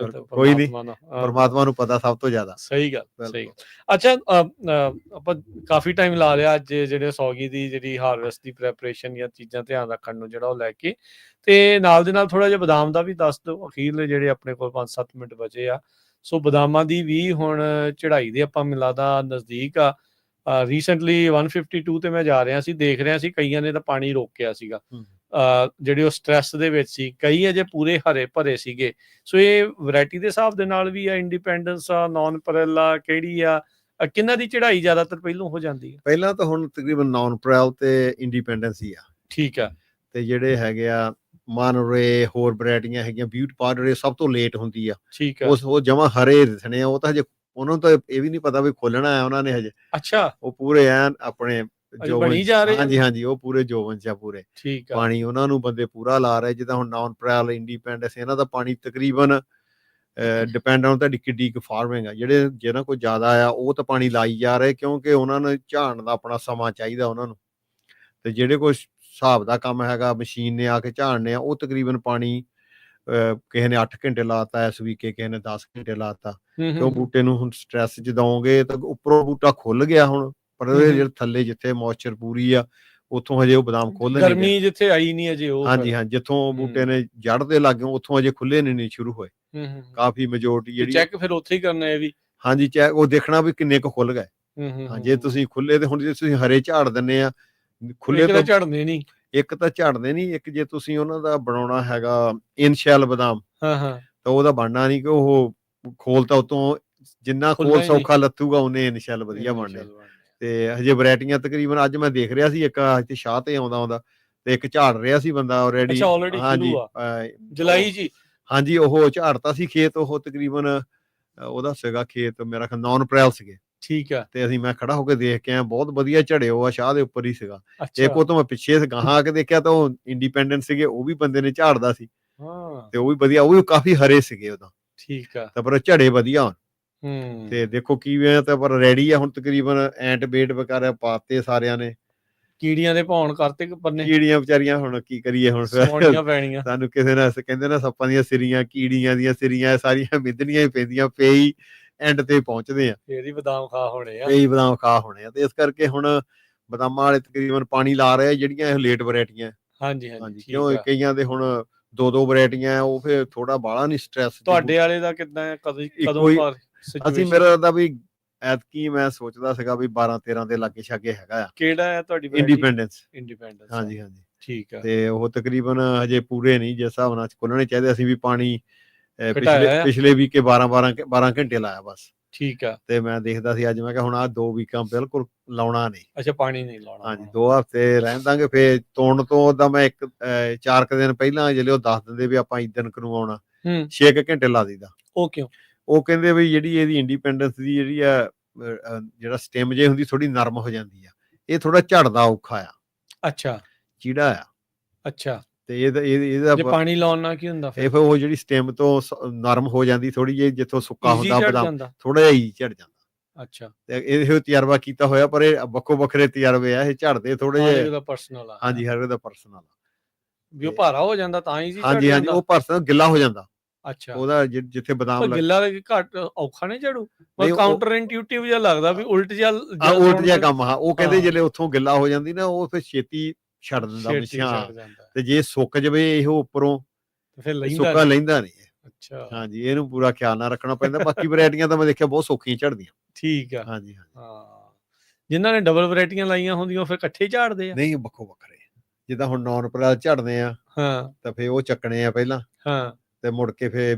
ਕੋਈ ਨਹੀਂ, ਪਰਮਾਤਮਾ ਨੂੰ ਪਤਾ ਸਭ ਤੋਂ ਜ਼ਿਆਦਾ। ਸਹੀ ਗੱਲ, ਸਹੀ। ਅੱਛਾ, ਆਪਾਂ ਕਾਫੀ ਟਾਈਮ ਲਾ ਲਿਆ ਅੱਜ ਜਿਹੜੇ ਸੌਗੀ ਦੀ ਜਿਹੜੀ ਹਾਰਵੈਸਟ ਦੀ ਪ੍ਰੈਪਰੇਸ਼ਨ ਜਾਂ ਚੀਜ਼ਾਂ ਧਿਆਨ ਰੱਖਣ ਨੂੰ, ਜਿਹੜਾ ਉਹ ਲੈ ਕੇ, ਤੇ ਨਾਲ ਦੇ ਨਾਲ ਥੋੜਾ ਜਿਹਾ ਬਦਾਮ ਦਾ ਵੀ ਦੱਸ ਦਿਓ, ਅਖੀਰਲੇ ਜਿਹੜੇ ਆਪਣੇ ਕੋਲ 5-7 ਮਿੰਟ ਬਚੇ ਆ। ਸੋ ਬਦਾਮਾਂ ਦੀ ਵੀ ਹੁਣ ਚੜਾਈ ਦੇ ਆਪਾਂ ਮੈਨੂੰ ਲੱਗਦਾ ਨਜ਼ਦੀਕ ਆ। ਰੀਸੈਂਟਲੀ 152 ਤੇ ਮੈਂ ਜਾ ਰਿਹਾ ਸੀ, ਦੇਖ ਰਿਹਾ ਸੀ ਕਈਆਂ ਨੇ ਤਾਂ ਪਾਣੀ ਰੋਕਿਆ ਸੀਗਾ, ਜਿਹੜੇ ਉਹ ਸਟ੍ਰੈਸ ਦੇ ਵਿੱਚ ਸੀ, ਕਈ ਅਜੇ ਪੂਰੇ ਹਰੇ ਭਰੇ ਸੀਗੇ। ਸੋ ਇਹ ਵੈਰਾਈਟੀ ਦੇ ਹਿਸਾਬ ਦੇ ਨਾਲ ਵੀ ਆ, ਇੰਡੀਪੈਂਡੈਂਸ ਆ, ਨੌਨ ਪਰਲ ਆ, ਕਿਹੜੀ ਆ, ਕਿੰਨਾ ਦੀ ਚੜਾਈ ਜ਼ਿਆਦਾਤਰ ਪਹਿਲੋਂ ਹੋ ਜਾਂਦੀ ਹੈ? ਪਹਿਲਾਂ ਤਾਂ ਹੁਣ ਤਕਰੀਬਨ ਨੌਨ ਪਰਲ ਤੇ ਇੰਡੀਪੈਂਡੈਂਸ ਹੀ ਆ। ਠੀਕ ਆ। ਤੇ ਜਿਹੜੇ ਹੈਗੇ ਆ ਮਾਨਰੇ, ਹੋਰ ਵੈਰਾਈਟੀਆਂ ਹੈਗੀਆਂ, ਬਿਊਟੀ ਪਾਊਡਰ, ਸਭ ਤੋਂ ਲੇਟ ਹੁੰਦੀ ਆ। ਠੀਕ ਆ, ਉਹ ਜਮਾ ਹਰੇ ਦਿਸਣੇ ਆ, ਉਹ ਤਾਂ ਹਜੇ ਉਹਨਾਂ ਨੂੰ ਤਾਂ ਇਹ ਵੀ ਨਹੀਂ ਪਤਾ ਵੀ ਖੋਲਣਾ ਹੈ ਉਹਨਾਂ ਨੇ ਹਜੇ। ਅੱਛਾ, ਉਹ ਪੂਰੇ ਐਨ ਆਪਣੇ ਬਣੀ ਜਾ ਰਹੇ। ਹਾਂਜੀ ਹਾਂਜੀ, ਉਹ ਪੂਰੇ ਜੋਵਨ ਚ ਆ ਪੂਰੇ। ਠੀਕ ਆ, ਪਾਣੀ ਉਹਨਾਂ ਨੂੰ ਬੰਦੇ ਪੂਰਾ ਲਾ ਰਹੇ। ਜਿੱਦਾਂ ਹੁਣ ਨੌਨ ਪਰਲ, ਇੰਡੀਪੈਂਡੈਂਸ, ਇਹਨਾਂ ਦਾ ਪਾਣੀ ਤਕਰੀਬਨ ਡਿਪੈਂਡ ਔਨ ਤੁਹਾਡੀ ਕਿੱਡੀ ਕੁ ਫਾਰਮਿੰਗ ਆ। ਜਿਹੜੇ ਜਿਹਨਾਂ ਕੋਲ ਜ਼ਿਆਦਾ ਆ ਉਹ ਤਾਂ ਪਾਣੀ ਲਾਈ ਜਾ ਰਹੇ, ਕਿਉਂਕਿ ਉਹਨਾਂ ਨੂੰ ਝਾੜਨ ਦਾ ਆਪਣਾ ਸਮਾਂ ਚਾਹੀਦਾ ਉਹਨਾਂ ਨੂੰ। ਤੇ ਜਿਹੜੇ ਕੋਈ ਹਿਸਾਬ ਦਾ ਕੰਮ ਹੈਗਾ, ਮਸ਼ੀਨ ਨੇ ਆ ਕੇ ਝਾੜਨੇ ਆ, ਉਹ ਤਕਰੀਬਨ ਪਾਣੀ ਕਿਸੇ ਨੇ 8 ਘੰਟੇ ਲਾਤਾ ਇਸ ਵੀਕੇ, ਕਿਸੇ ਨੇ 10 ਘੰਟੇ ਲਾਤਾ। ਕਿਉਂ ਬੂਟੇ ਨੂੰ ਹੁਣ ਸਟ੍ਰੈਸ ਚ ਦਓਗੇ ਤਾਂ ਉੱਪਰੋਂ ਬੂਟਾ ਖੁੱਲ ਗਿਆ ਹੁਣ, ਪਰ ਜਿਹੜੇ ਥੱਲੇ ਜਿੱਥੇ ਮੋਇਸਚਰ ਪੂਰੀ ਆ, ਉੱਥੋਂ ਹਜੇ ਉਹ ਬਦਾਮ ਖੋਲ੍ਹੇ ਨਹੀਂ, ਗਰਮੀ ਜਿੱਥੇ ਆਈ ਨਹੀਂ ਅਜੇ ਉਹ। ਹਾਂਜੀ ਹਾਂ, ਜਿੱਥੋਂ ਬੂਟੇ ਨੇ ਜੜ ਦੇ ਲਾਗੇ ਉੱਥੋਂ ਅਜੇ ਖੁੱਲੇ ਨਹੀਂ ਸ਼ੁਰੂ ਹੋਏ। ਕਾਫੀ ਮੈਜੋਰਟੀ ਜਿਹੜੀ ਚੈੱਕ ਫਿਰ ਉੱਥੇ ਹੀ ਕਰਨਾ ਇਹ ਵੀ। ਹਾਂਜੀ, ਚੈੱਕ ਉਹ ਦੇਖਣਾ ਵੀ ਕਿੰਨੇ ਕੁ ਖੁੱਲ ਗਏ। ਜੇ ਤੁਸੀਂ ਖੁੱਲੇ ਤੇ ਹੁਣ ਜੇ ਤੁਸੀਂ ਹਰੇ ਝਾੜ ਦਿੰਨੇ ਆ, ਖੁੱਲੇ ਤਾਂ ਝੜਨੇ ਨਹੀਂ, ਇੱਕ ਤਾਂ ਝੜਦੇ ਨਹੀਂ, ਇੱਕ ਜੇ ਤੁਸੀਂ ਉਹਨਾਂ ਦਾ ਬਣਾਉਣਾ ਹੈਗਾ ਇਨਸ਼ੈਲ ਬਦਾਮ, ਤਾਂ ਉਹਦਾ ਬਣਨਾ ਨਹੀਂ, ਕਿ ਉਹ ਖੋਲ ਤਾਂ ਉਤੋਂ ਜਿੰਨਾ ਖੋਲ ਸੌਖਾ ਲੱਥੂਗਾ ਉਹਨੇ ਇਨਸ਼ੈਲ ਵਧੀਆ ਬਣਨੇ। ਤੇ ਹਜੇ ਵੈਰਾਈਟੀਆਂ ਤਕਰੀਬਨ, ਅੱਜ ਮੈਂ ਦੇਖ ਰਿਹਾ ਸੀ ਇੱਕ ਇੱਥੇ ਸ਼ਾਹ ਤੇ ਆਉਂਦਾ ਤੇ ਇੱਕ ਝਾੜ ਰਿਹਾ ਸੀ ਬੰਦਾ ਆਲਰੇਡੀ। ਹਾਂਜੀ, ਜੁਲਾਈ ਜੀ, ਹਾਂਜੀ, ਉਹ ਝਾੜਤਾ ਸੀ ਖੇਤ। ਉਹ ਤਕਰੀਬਨ ਉਹਦਾ ਸੀਗਾ ਖੇਤ, ਮੇਰਾ ਖਿਆਲ ਨੌਨ ਪਰਲ ਸੀਗੇ। ਠੀਕ ਆ। ਤੇ ਮੈਂ ਖੜਾ ਹੋ ਕੇ ਦੇਖ ਕੇ ਆਇਆ, ਬਹੁਤ ਵਧੀਆ ਝੜਿਓ ਆ, ਸ਼ਾਹ ਦੇ ਉੱਪਰ ਹੀ ਸੀਗਾ। ਇੱਕ ਉਹ ਤੋਂ ਮੈਂ ਪਿੱਛੇ ਗਾਹਾਂ ਆ ਕੇ ਦੇਖਿਆ ਤਾਂ ਉਹ ਇੰਡੀਪੈਂਡੈਂਟ ਸੀਗੇ, ਉਹ ਵੀ ਬੰਦੇ ਨੇ ਝਾੜਦਾ ਸੀ, ਤੇ ਉਹ ਵੀ ਵਧੀਆ, ਉਹ ਵੀ ਕਾਫੀ ਹਰੇ ਸੀਗੇ ਉਦੋਂ। ਠੀਕ ਆ, ਤਾਂ ਪਰ ਝੜੇ ਵਧੀਆ। ਤੇ ਦੇਖੋ ਕਿਵੇਂ, ਤਾਂ ਪਰ ਰੈਡੀ ਆ ਹੁਣ ਤਕਰੀਬਨ। ਐਂਟ ਬੇਟ ਵਗੈਰਾ ਪਾਤੇ ਸਾਰਿਆਂ ਨੇ, ਕੀੜੀਆਂ ਦੇ ਭੌਣ ਕਰਤੇ ਪੰਨੇ, ਕੀੜੀਆਂ ਵਿਚਾਰੀਆਂ ਹੁਣ ਕੀ ਕਰੀਏ, ਹੁਣ ਪੈਣੀਆਂ ਸਾਨੂੰ। ਕਿਸੇ ਨੇ ਕਹਿੰਦੇ ਨਾ, ਸੱਪਾਂ ਦੀਆਂ ਸਿਰੀਆਂ, ਕੀੜੀਆਂ ਦੀਆਂ ਸਿਰੀਆਂ, ਸਾਰੀਆਂ ਮਿੱਧਣੀਆਂ ਹੀ ਪੈਂਦੀਆਂ, ਪਈ ਐਂਡ ਤੇ ਪਹੁੰਚਦੇ ਆ, ਫੇਰ ਹੀ ਬਦਾਮ ਖਾ ਹੋਣੇ ਆ। ਤੇ ਇਸ ਕਰਕੇ ਹੁਣ ਬਦਾਮਾਂ ਵਾਲੇ ਤਕਰੀਬਨ ਪਾਣੀ ਲਾ ਰਹੇ ਆ, ਜਿਹੜੀਆਂ ਇਹ ਲੇਟ ਵੈਰਾਈਟੀਆਂ। ਹਾਂਜੀ ਹਾਂਜੀ, ਕਿਉਂ ਕਈਆਂ ਦੇ ਹੁਣ 2-2 ਵੈਰਾਈਟੀਆਂ, ਉਹ ਫਿਰ ਥੋੜਾ ਬਾਹਲਾ ਨਹੀਂ ਸਟ੍ਰੈਸ। ਤੁਹਾਡੇ ਵਾਲੇ ਦਾ ਕਿੱਦਾਂ, ਕਦੋਂ ਅਸੀਂ, ਮੇਰਾ ਦਾ ਵੀ ਐਤਕੀ ਮੈਂ ਸੋਚਦਾ ਸੀਗਾ ਵੀ 12-13 ਦੇ ਲਾਗੇ ਛਾਗੇ ਹੈਗਾ ਆ। ਕਿਹੜਾ ਹੈ ਤੁਹਾਡੀ ਇੰਡੀਪੈਂਡੈਂਸ? ਹਾਂਜੀ ਹਾਂਜੀ। ਠੀਕ ਆ। ਤੇ ਉਹ ਤਕਰੀਬਨ ਹਜੇ ਪੂਰੇ ਨਹੀਂ, ਜਿਸ ਹਿਸਾਬ ਨਾਲ ਖੁੱਲਣੇ ਚਾਹੀਦੇ, ਅਸੀਂ ਵੀ ਪਾਣੀ ਘਟਾਇਆ ਆ? ਪਿਛਲੇ ਵੀਕ 12 ਘੰਟੇ ਲਾਇਆ ਬਸ। ਠੀਕ ਆ। ਤੇ ਮੈਂ ਦੇਖਦਾ ਸੀ ਅੱਜ, ਮੈਂ ਕਿਹਾ ਹੁਣ ਆਹ 2 ਵੀਕਾਂ ਬਿਲਕੁਲ ਲਾਉਣਾ ਨਹੀਂ। ਅੱਛਾ, ਪਾਣੀ ਨਹੀਂ ਲਾਉਣਾ। ਹਾਂਜੀ, 2 ਹਫ਼ਤੇ ਰਹਿਣ ਦਾਂਗੇ। ਫੇਰ ਤੋੜਨ ਤੋਂ ਓਦਾਂ ਮੈਂ 4 ਦਿਨ ਪਹਿਲਾਂ ਜਿਹੜੇ ਉਹ ਦੱਸ ਦਿੰਦੇ ਵੀ ਆਪਾਂ ਇੱਦਣ ਨੂੰ ਆਉਣਾ, 6 ਘੰਟੇ ਲਾ ਦਈਦਾ। ਉਹ ਕਿਉਂ? ਉਹ ਕਹਿੰਦੇ ਵੀ ਜਿਹੜੀ ਇਹਦੀ ਇੰਡੀਪੈਂਡੈਂਸ ਦੀ ਜਿਹੜੀ ਆ ਜਿਹੜਾ ਸਟਿਮ ਜੇ ਹੁੰਦੀ ਥੋੜੀ ਨਰਮ ਹੋ ਜਾਂਦੀ ਆ, ਇਹ ਥੋੜਾ ਝੜਦਾ ਔਖਾ ਆ। ਅੱਛਾ, ਚੀੜਾ ਆ। ਅੱਛਾ। ਤੇ ਇਹਦਾ ਜੇ ਪਾਣੀ ਲਾਉਣ ਨਾਲ ਕੀ ਹੁੰਦਾ ਫਿਰ? ਉਹ ਜਿਹੜੀ ਸਟਿਮ ਤੋਂ ਨਰਮ ਹੋ ਜਾਂਦੀ ਥੋੜੀ ਜਿਹੀ, ਜਿੱਥੋਂ ਸੁੱਕਾ ਹੁੰਦਾ ਬਦਾਮ ਥੋੜਾ ਜਿਹਾ ਹੀ ਝੜ ਜਾਂਦਾ। ਅੱਛਾ। ਤੇ ਇਹ ਤਜਰਬਾ ਕੀਤਾ ਹੋਇਆ, ਪਰ ਇਹ ਵੱਖੋ ਵੱਖਰੇ ਤਜਰਬੇ ਆ, ਇਹ ਝੜਦੇ ਥੋੜੇ ਜਿਹੇ। ਇਹਦਾ ਪਰਸਨਲ ਆ। ਹਾਂਜੀ, ਹਰ ਇਹਦਾ ਪਰਸਨਲ ਆ ਵੀ ਉਹ ਭਾਰਾ ਹੋ ਜਾਂਦਾ ਤਾਂ ਹੀ ਜੀ। ਹਾਂਜੀ, ਉਹ ਪਰਸਨ ਗਿੱਲਾ ਹੋ ਜਾਂਦਾ। ਅੱਛਾ, ਉਹਦਾ ਜਿੱਥੇ ਬਦਾਮ ਗਿੱਲਾ ਘੱਟ ਔਖਾ ਨਹੀਂ ਝੜੂ? ਕਾਊਂਟਰ ਇੰਟਿਊਟਿਵ ਜਿਹਾ ਲੱਗਦਾ ਵੀ ਉਲਟ ਜਿਹਾ ਕੰਮ। ਹਾਂ, ਉਹ ਕਹਿੰਦੇ ਜਿਹੜੇ ਉੱਥੋਂ ਗਿੱਲਾ ਹੋ ਜਾਂਦੀ ਨਾ, ਉਹ ਫਿਰ ਛੇਤੀ ਛੱਡ ਦਿੰਦਾ ਮਿੱਛਾਂ। ਤੇ ਜੇ ਸੁੱਕ ਜਵੇ ਇਹ ਉੱਪਰੋਂ, ਫਿਰ ਸੁੱਕਾ ਲੈਂਦਾ ਨਹੀਂ। ਅੱਛਾ। ਹਾਂਜੀ, ਇਹਨੂੰ ਪੂਰਾ ਖਿਆਲ ਨਾਲ ਰੱਖਣਾ ਪੈਂਦਾ। ਬਾਕੀ ਵੈਰਾਈਟੀਆਂ ਤਾਂ ਮੈਂ ਦੇਖਿਆ ਬਹੁਤ ਸੌਖੀਆਂ ਝੜਦੀਆਂ। ਠੀਕ ਆ। ਹਾਂਜੀ। ਹਾਂ, ਜਿਨ੍ਹਾਂ ਨੇ ਡਬਲ ਵੈਰਾਈਟੀਆਂ ਲਾਈਆਂ ਹੁੰਦੀਆਂ ਫਿਰ ਇਕੱਠੇ ਝਾੜਦੇ ਆ? ਨਹੀਂ, ਵੱਖੋ ਵੱਖਰੇ। ਜਿੱਦਾਂ ਹੁਣ ਨੌਨ ਪਰਾਲ ਝੜਦੇ ਆ, ਤਾਂ ਫਿਰ ਉਹ ਚੱਕਣੇ ਆ ਪਹਿਲਾਂ। ਤੇ ਮੁੜ ਕੇ ਫਿਰ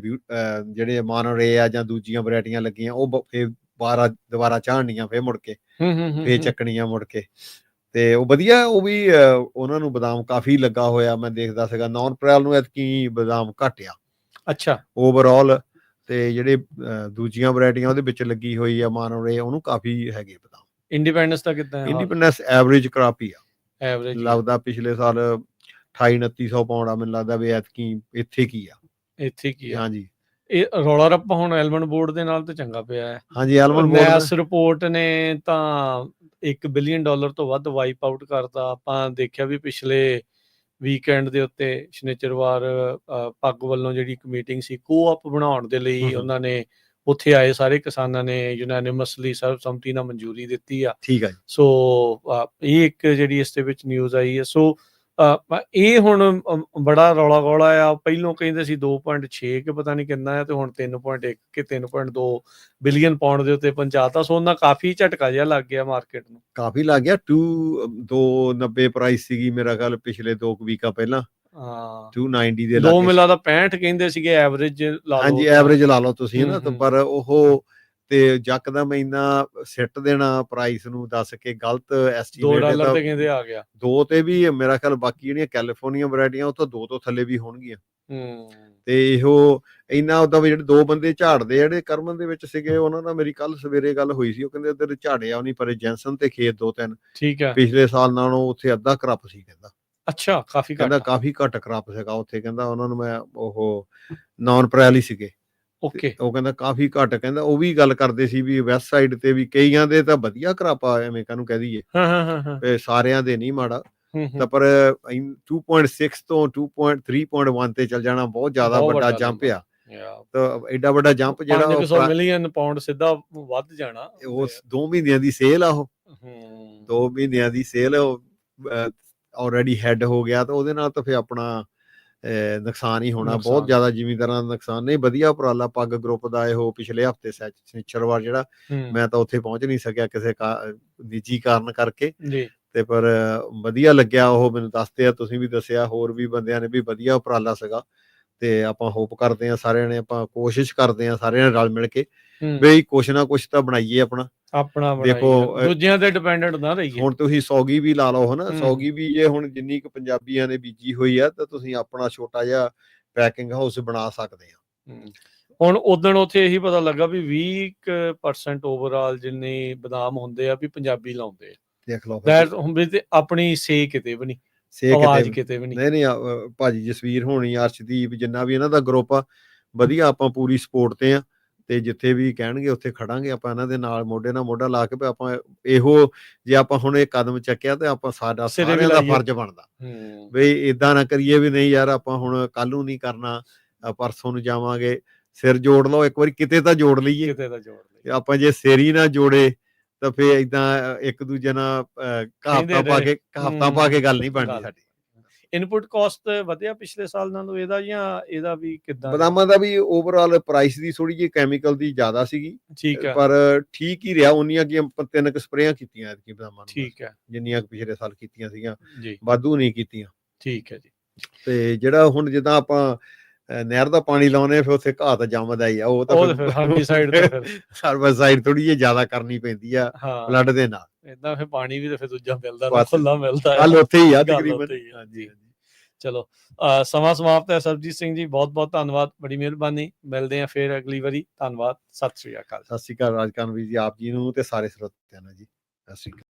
ਜਿਹੜੇ ਮਾਨੋਰੇ ਆ ਜਾਂ ਦੂਜੀਆਂ ਵੈਰਾਈਟੀਆਂ ਲੱਗੀਆਂ, ਉਹ ਫਿਰ ਦੁਬਾਰਾ ਝਾੜਨੀਆਂ, ਫਿਰ ਮੁੜ ਕੇ ਫਿਰ ਚੱਕਣੀਆਂ ਮੁੜ ਕੇ। ਤੇ ਉਹ ਵਧੀਆ, ਉਹ ਵੀ ਉਹਨਾਂ ਨੂੰ ਬਦਾਮ ਕਾਫੀ ਲੱਗਾ ਹੋਇਆ। ਮੈਂ ਦੇਖਦਾ ਸੀਗਾ ਨੌਨ ਪਰਾਲ ਨੂੰ ਐਤਕੀ ਬਦਾਮ ਘੱਟ ਆ। ਅੱਛਾ। ਓਵਰਆਲ ਤੇ ਜਿਹੜੇ ਦੂਜੀਆਂ ਵੈਰਾਈਟੀਆਂ ਉਹਦੇ ਵਿੱਚ ਲੱਗੀ ਹੋਈ ਆ ਮਾਨੋਰੇ, ਉਹਨੂੰ ਕਾਫੀ ਹੈਗੇ ਬਦਾਮ। ਇੰਡੀਪੈਂਡੈਂਸ ਦਾ ਕਿੱਦਾਂ? ਇੰਡੀਪੈਂਡੈਂਸ ਐਵਰੇਜ ਕ੍ਰਾਪ ਹੀ ਆ। ਐਵਰੇਜ ਲੱਗਦਾ ਪਿਛਲੇ ਸਾਲ 2800-2900 ਪਾਉਂਡ ਆ, ਮੈਨੂੰ ਲੱਗਦਾ ਵੀ ਐਤਕੀ ਇੱਥੇ ਕੀ ਆ। ਹਾਂਜੀ, ਇਹ ਰੌਲਾ ਰੱਪਾ ਹੁਣ ਐਲਮੰਡ ਬੋਰਡ ਦੇ ਨਾਲ ਤਾਂ ਚੰਗਾ ਪਿਆ ਹੈ। ਹਾਂਜੀ, ਐਲਮੰਡ ਬੋਰਡ ਨੈਸ ਰਿਪੋਰਟ ਨੇ ਤਾਂ $1 ਬਿਲੀਅਨ ਤੋਂ ਵੱਧ ਵਾਈਪ ਆਊਟ ਕਰਤਾ। ਆਪਾਂ ਦੇਖਿਆ ਵੀ ਪਿਛਲੇ ਵੀਕਐਂਡ ਦੇ ਉੱਤੇ ਸ਼ਨੀਚਰਵਾਰ ਪੱਗ ਵੱਲੋਂ ਜਿਹੜੀ ਇੱਕ ਮੀਟਿੰਗ ਸੀ ਕੋਆਪ ਬਣਾਉਣ ਦੇ ਲਈ, ਉਹਨਾਂ ਨੇ ਉੱਥੇ ਆਏ ਸਾਰੇ ਕਿਸਾਨਾਂ ਨੇ ਯੂਨੈਨਿਮਸਲੀ ਸਰਬਸੰਮਤੀ ਨਾਲ ਮਨਜ਼ੂਰੀ ਦਿੱਤੀ ਆ। ਠੀਕ ਹੈ। ਸੋ ਇਹ ਇੱਕ ਜਿਹੜੀ ਇਸ ਦੇ ਵਿੱਚ ਨਿਊਜ਼ ਆਈ ਹੈ। ਸੋ ਇਹ ਹੁਣ ਬੜਾ ਰੌਲਾ ਗੌਲਾ ਆ। ਪਹਿਲੋਂ ਕਹਿੰਦੇ ਸੀ 2.6 ਕਿ ਪਤਾ ਨਹੀਂ ਕਿੰਨਾ ਹੈ, ਤੇ ਹੁਣ 3.1 ਕਿ 3.2 ਬਿਲੀਅਨ ਪਾਉਂਡ ਦੇ ਉੱਤੇ ਪਹੁੰਚਾਤਾ। ਸੋ ਉਹਨਾਂ ਕਾਫੀ ਝਟਕਾ ਜਿਹਾ ਲੱਗ ਗਿਆ ਮਾਰਕੀਟ ਨੂੰ। ਕਾਫੀ ਲੱਗ ਗਿਆ। 290 ਪ੍ਰਾਈਸ ਸੀਗੀ ਮੇਰਾ ਖਿਆਲ ਪਿਛਲੇ 2 ਵੀਕਾਂ ਪਹਿਲਾਂ। 290 ਦੇ ਲਾਗੇ। 2 ਮਿਲਾ ਦਾ 65 ਕਹਿੰਦੇ ਸੀਗੇ ਐਵਰੇਜ ਲਾ ਲਓ। ਹਾਂਜੀ, ਐਵਰੇਜ ਲਾ ਲਓ ਤੁਸੀਂ ਨਾ। ਪਰ ਉਹ ਤੇ ਯਕਦਮ ਇੰਨਾ ਸਿੱਟ ਦੇਣਾ ਪ੍ਰਾਈਸ ਨੂੰ, ਦੱਸ ਕੇ ਗਲਤ ਐਸਟੀਮੇਟ। $2 ਤੇ ਕਹਿੰਦੇ ਆ ਗਿਆ। 2 ਤੇ ਵੀ ਮੇਰਾ ਖਿਆਲ। ਬਾਕੀ ਜਿਹੜੀਆਂ ਕੈਲੀਫੋਰਨੀਆ ਵੈਰਾਈਟੀਆਂ ਉਹ ਤਾਂ 2 ਤੋਂ ਥੱਲੇ ਵੀ ਹੋਣਗੀਆਂ। ਤੇ ਇਹੋ ਇੰਨਾ ਉਹਦਾ ਵੀ ਜਿਹੜੇ 2 ਬੰਦੇ ਝਾੜਦੇ ਜਿਹੜੇ ਕਰਮਨ ਦੇ ਵਿੱਚ ਸੀਗੇ, ਉਹਨਾਂ ਨਾਲ ਮੇਰੀ ਕੱਲ ਸਵੇਰੇ ਗੱਲ ਹੋਈ ਸੀ। ਉਹ ਕਹਿੰਦੇ ਇੱਧਰ ਝਾੜਿਆ ਉਹ ਨਹੀਂ, ਪਰ ਜੈਂਸਨ ਤੇ ਖੇਤ 2-3 ਠੀਕ ਹੈ ਪਿਛਲੇ ਸਾਲ ਨਾਲੋਂ ਉੱਥੇ ਅੱਧਾ ਕਰਪ ਸੀ ਕਹਿੰਦਾ। ਅੱਛਾ, ਕਾਫੀ ਕਹਿੰਦਾ ਕਾਫੀ ਘੱਟ ਕਰਪ ਸੀਗਾ ਉੱਥੇ। ਕਹਿੰਦਾ ਉਹਨਾਂ ਨੂੰ ਮੈਂ ਉਹ ਨੌਨ ਪਰਾਲ ਹੀ ਸੀਗੇ। ਓਕੇ। ਉਹ ਕਹਿੰਦਾ ਕਾਫੀ ਘੱਟ। ਕਹਿੰਦਾ ਉਹ ਵੀ ਗੱਲ ਕਰਦੇ ਸੀ ਵੀ ਵੈਸਟ ਸਾਈਡ ਤੇ ਵੀ ਕਈਆਂ ਦੇ ਤਾਂ ਵਧੀਆ ਕਰਪ ਆ, ਐਵੇਂ ਕਾਹਨੂੰ ਕਹਿ ਦਈਏ, ਸਾਰਿਆਂ ਦੇ ਨਹੀਂ ਮਾੜਾ। ਤਾਂ ਪਰ 2.6 ਤੋਂ 3.1 ਤੇ ਚੱਲ ਜਾਣਾ ਬਹੁਤ ਜ਼ਿਆਦਾ ਵੱਡਾ ਜੰਪ ਆ। ਤਾਂ ਐਡਾ ਵੱਡਾ ਜੰਪ ਜਿਹੜਾ 500 ਮਿਲੀਅਨ ਪਾਉਂਡ ਸਿੱਧਾ ਵੱਧ ਜਾਣਾ। ਉਸ 2 ਮਹੀਨਿਆਂ ਦੀ ਸੇਲ ਆ। ਉਹ 2 ਮਹੀਨਿਆਂ ਦੀ ਸੇਲ ਆਲਰੇਡੀ ਹੈਡ ਹੋ ਗਿਆ। ਤਾਂ ਉਹਦੇ ਨਾਲ ਤਾਂ ਫਿਰ ਆਪਣਾ ਨੁਕਸਾਨ ਹੀ ਹੋਣਾ, ਬਹੁਤ ਜ਼ਿਆਦਾ ਜ਼ਿਮੀਂਦਾਰਾਂ ਦਾ ਨੁਕਸਾਨ। ਨਹੀਂ, ਵਧੀਆ ਉਪਰਾਲਾ ਪੱਗ ਗਰੁੱਪ ਦਾ। ਇਹੋ ਪਿਛਲੇ ਹਫ਼ਤੇ ਸ਼ਨੀਚਰਵਾਰ ਜਿਹੜਾ ਮੈਂ ਤਾਂ ਉੱਥੇ ਪਹੁੰਚ ਨਹੀਂ ਸਕਿਆ ਕਿਸੇ ਨਿੱਜੀ ਕਾਰਨ ਕਰਕੇ। ਤੇ ਪਰ ਵਧੀਆ ਲੱਗਿਆ। ਉਹ ਮੈਨੂੰ ਦੱਸਦੇ ਆ, ਤੁਸੀਂ ਵੀ ਦੱਸਿਆ, ਹੋਰ ਵੀ ਬੰਦਿਆਂ ਨੇ ਵੀ ਵਧੀਆ ਉਪਰਾਲਾ ਸੀਗਾ। ਤੇ ਆਪਾਂ ਹੋਪ ਕਰਦੇ ਹਾਂ ਸਾਰਿਆਂ ਨੇ, ਆਪਾਂ ਕੋਸ਼ਿਸ਼ ਕਰਦੇ ਹਾਂ ਸਾਰਿਆਂ ਨੇ ਰਲ ਮਿਲ ਕੇ ਵੀ ਕੁਛ ਨਾ ਕੁਛ ਤਾਂ ਬਣਾਈਏ ਆਪਣਾ। ਦੇਖੋ, ਦੂਜਿਆਂ ਤੇ ਡਿਪੈਂਡੈਂਟ ਨਾ ਰਹੀਏ। ਹੁਣ ਤੁਸੀਂ ਸੌਗੀ ਵੀ ਲਾ ਲਓ ਹਨਾ। ਸੌਗੀ ਵੀ ਜੇ ਹੁਣ ਜਿੰਨੀ ਕੁ ਪੰਜਾਬੀਆਂ ਨੇ ਬੀਜੀ ਹੋਈ ਆ, ਤਾਂ ਤੁਸੀਂ ਆਪਣਾ ਛੋਟਾ ਜਿਹਾ ਪੈਕਿੰਗ ਹਾਊਸ ਬਣਾ ਸਕਦੇ ਆ। ਹੁਣ ਉਦਣ ਉੱਥੇ ਇਹੀ ਪਤਾ ਲੱਗਾ ਵੀ 20% ਓਵਰਆਲ ਜਿੰਨੇ ਬਦਾਮ ਹੁੰਦੇ ਆ ਵੀ ਪੰਜਾਬੀ ਲਾਉਂਦੇ ਆ। ਦੇਖ ਲਓ, ਤੇ ਆਪਣੀ ਸੇ ਕਿਤੇ ਵੀ ਨਹੀਂ, ਆਵਾਜ਼ ਕਿਤੇ ਵੀ ਨਹੀਂ। ਨਹੀਂ, ਭਾਜੀ ਜਸਵੀਰ ਹੋਣੀ, ਅਰਸ਼ਦੀਪ, ਜਿੰਨਾ ਵੀ ਇਹਨਾਂ ਦਾ ਗਰੁੱਪ ਆ, ਵਧੀਆ। ਆਪਾਂ ਪੂਰੀ ਸਪੋਰਟ ਤੇ ਆ। ਤੇ ਜਿੱਥੇ ਵੀ ਕਹਿਣਗੇ ਉੱਥੇ ਖੜਾਂਗੇ ਆਪਾਂ ਇਹਨਾਂ ਦੇ ਨਾਲ, ਮੋਢੇ ਨਾਲ ਮੋਢਾ ਲਾ ਕੇ। ਆਪਾਂ ਇਹੋ ਜੇ ਆਪਾਂ ਹੁਣ ਇਹ ਕਦਮ ਚੱਕਿਆ ਤੇ ਆਪਾਂ ਸਾਡਾ ਸਾਰਿਆਂ ਦਾ ਫਰਜ਼ ਬਣਦਾ ਵੀ ਏਦਾਂ ਨਾ ਕਰੀਏ ਵੀ ਨਹੀਂ ਯਾਰ ਆਪਾਂ ਹੁਣ ਕੱਲ ਨੂੰ ਨਹੀਂ ਕਰਨਾ, ਪਰਸੋਂ ਨੂੰ ਜਾਵਾਂਗੇ। ਸਿਰ ਜੋੜ ਲਓ ਇੱਕ ਵਾਰੀ, ਕਿਤੇ ਤਾਂ ਜੋੜ ਲਈਏ। ਆਪਾਂ ਜੇ ਸਿਰ ਹੀ ਨਾ ਜੋੜੇ ਤਾਂ ਫੇਰ ਏਦਾਂ ਇੱਕ ਦੂਜੇ ਨਾਲ ਕਹਾਵਤਾਂ ਪਾ ਕੇ ਗੱਲ ਨਹੀਂ ਬਣਨੀ ਸਾਡੀ। ਇਨਪੁਟ ਕਾਸਟ ਵਧਿਆ ਪਿਛਲੇ ਸਾਲ ਨਾਲੋਂ ਇਹਦਾ, ਜਾਂ ਇਹਦਾ ਵੀ ਕਿੱਦਾਂ? ਬਦਾਮਾਂ ਦਾ ਵੀ ਓਵਰਆਲ ਪ੍ਰਾਈਸ ਦੀ ਥੋੜੀ ਜਿਹੀ ਕੈਮੀਕਲ ਦੀ ਜ਼ਿਆਦਾ ਸੀਗੀ, ਠੀਕ ਹੈ, ਪਰ ਠੀਕ ਹੀ ਰਿਹਾ। ਉਨੀਆਂ ਕੀ 3 ਸਪਰੇਆਂ ਕੀਤੀਆਂ ਐਤਕੀ ਬਦਾਮਾਂ ਨੂੰ, ਠੀਕ ਹੈ ਜਿੰਨੀਆਂ ਪਿਛਲੇ ਸਾਲ ਕੀਤੀਆਂ ਸੀਗੀਆਂ, ਜੀ, ਵਾਧੂ ਨਹੀਂ ਕੀਤੀਆਂ। ਠੀਕ ਹੈ ਜੀ। ਤੇ ਜਿਹੜਾ ਹੁਣ ਜਿੱਦਾਂ ਆਪਾਂ ਨਹਿਰ ਦਾ ਪਾਣੀ ਲਾਉਨੇ ਆ, ਫਿਰ ਉੱਥੇ ਘਾਹ ਤਾਂ ਜੰਮਦਾ ਹੀ ਆ, ਉਹ ਤਾਂ ਫਿਰ ਹਰਬੀਸਾਈਡ ਤੇ ਫਿਰ ਹਰਬੀਸਾਈਡ ਥੋੜੀ ਜਿਹੀ ਜ਼ਿਆਦਾ ਕਰਨੀ ਪੈਂਦੀ ਆ ਫਲੱਡ ਦੇ ਨਾਲ। ਏਦਾਂ ਫਿਰ ਪਾਣੀ ਵੀ ਤਾਂ ਫਿਰ ਦੂਜਾ ਮਿਲਦਾ ਨਾ, ਖੁੱਲਾ ਮਿਲਦਾ ਗੱਲ ਉੱਥੇ ਹੀ ਆ ਗੱਲ ਤਕਰੀਬਨ। ਉੱਥੇ ਹੀ ਆ। ਹਾਂਜੀ ਚਲੋ ਸਮਾਂ ਸਮਾਪਤ ਹੈ। ਸਰਬਜੀਤ ਸਿੰਘ ਜੀ ਬਹੁਤ ਬਹੁਤ ਧੰਨਵਾਦ, ਬੜੀ ਮਿਹਰਬਾਨੀ। ਮਿਲਦੇ ਆ ਫਿਰ ਅਗਲੀ ਵਾਰੀ। ਧੰਨਵਾਦ, ਸਤਿ ਸ੍ਰੀ ਅਕਾਲ। ਸਤਿ ਸ੍ਰੀ ਅਕਾਲ ਰਾਜਕਰਨ ਵੀਰ ਜੀ, ਆਪ ਜੀ ਨੂੰ ਤੇ ਸਾਰੇ ਸਰੋਤਿਆਂ ਨੂੰ ਜੀ, ਸਤਿ ਸ੍ਰੀ ਅਕਾਲ।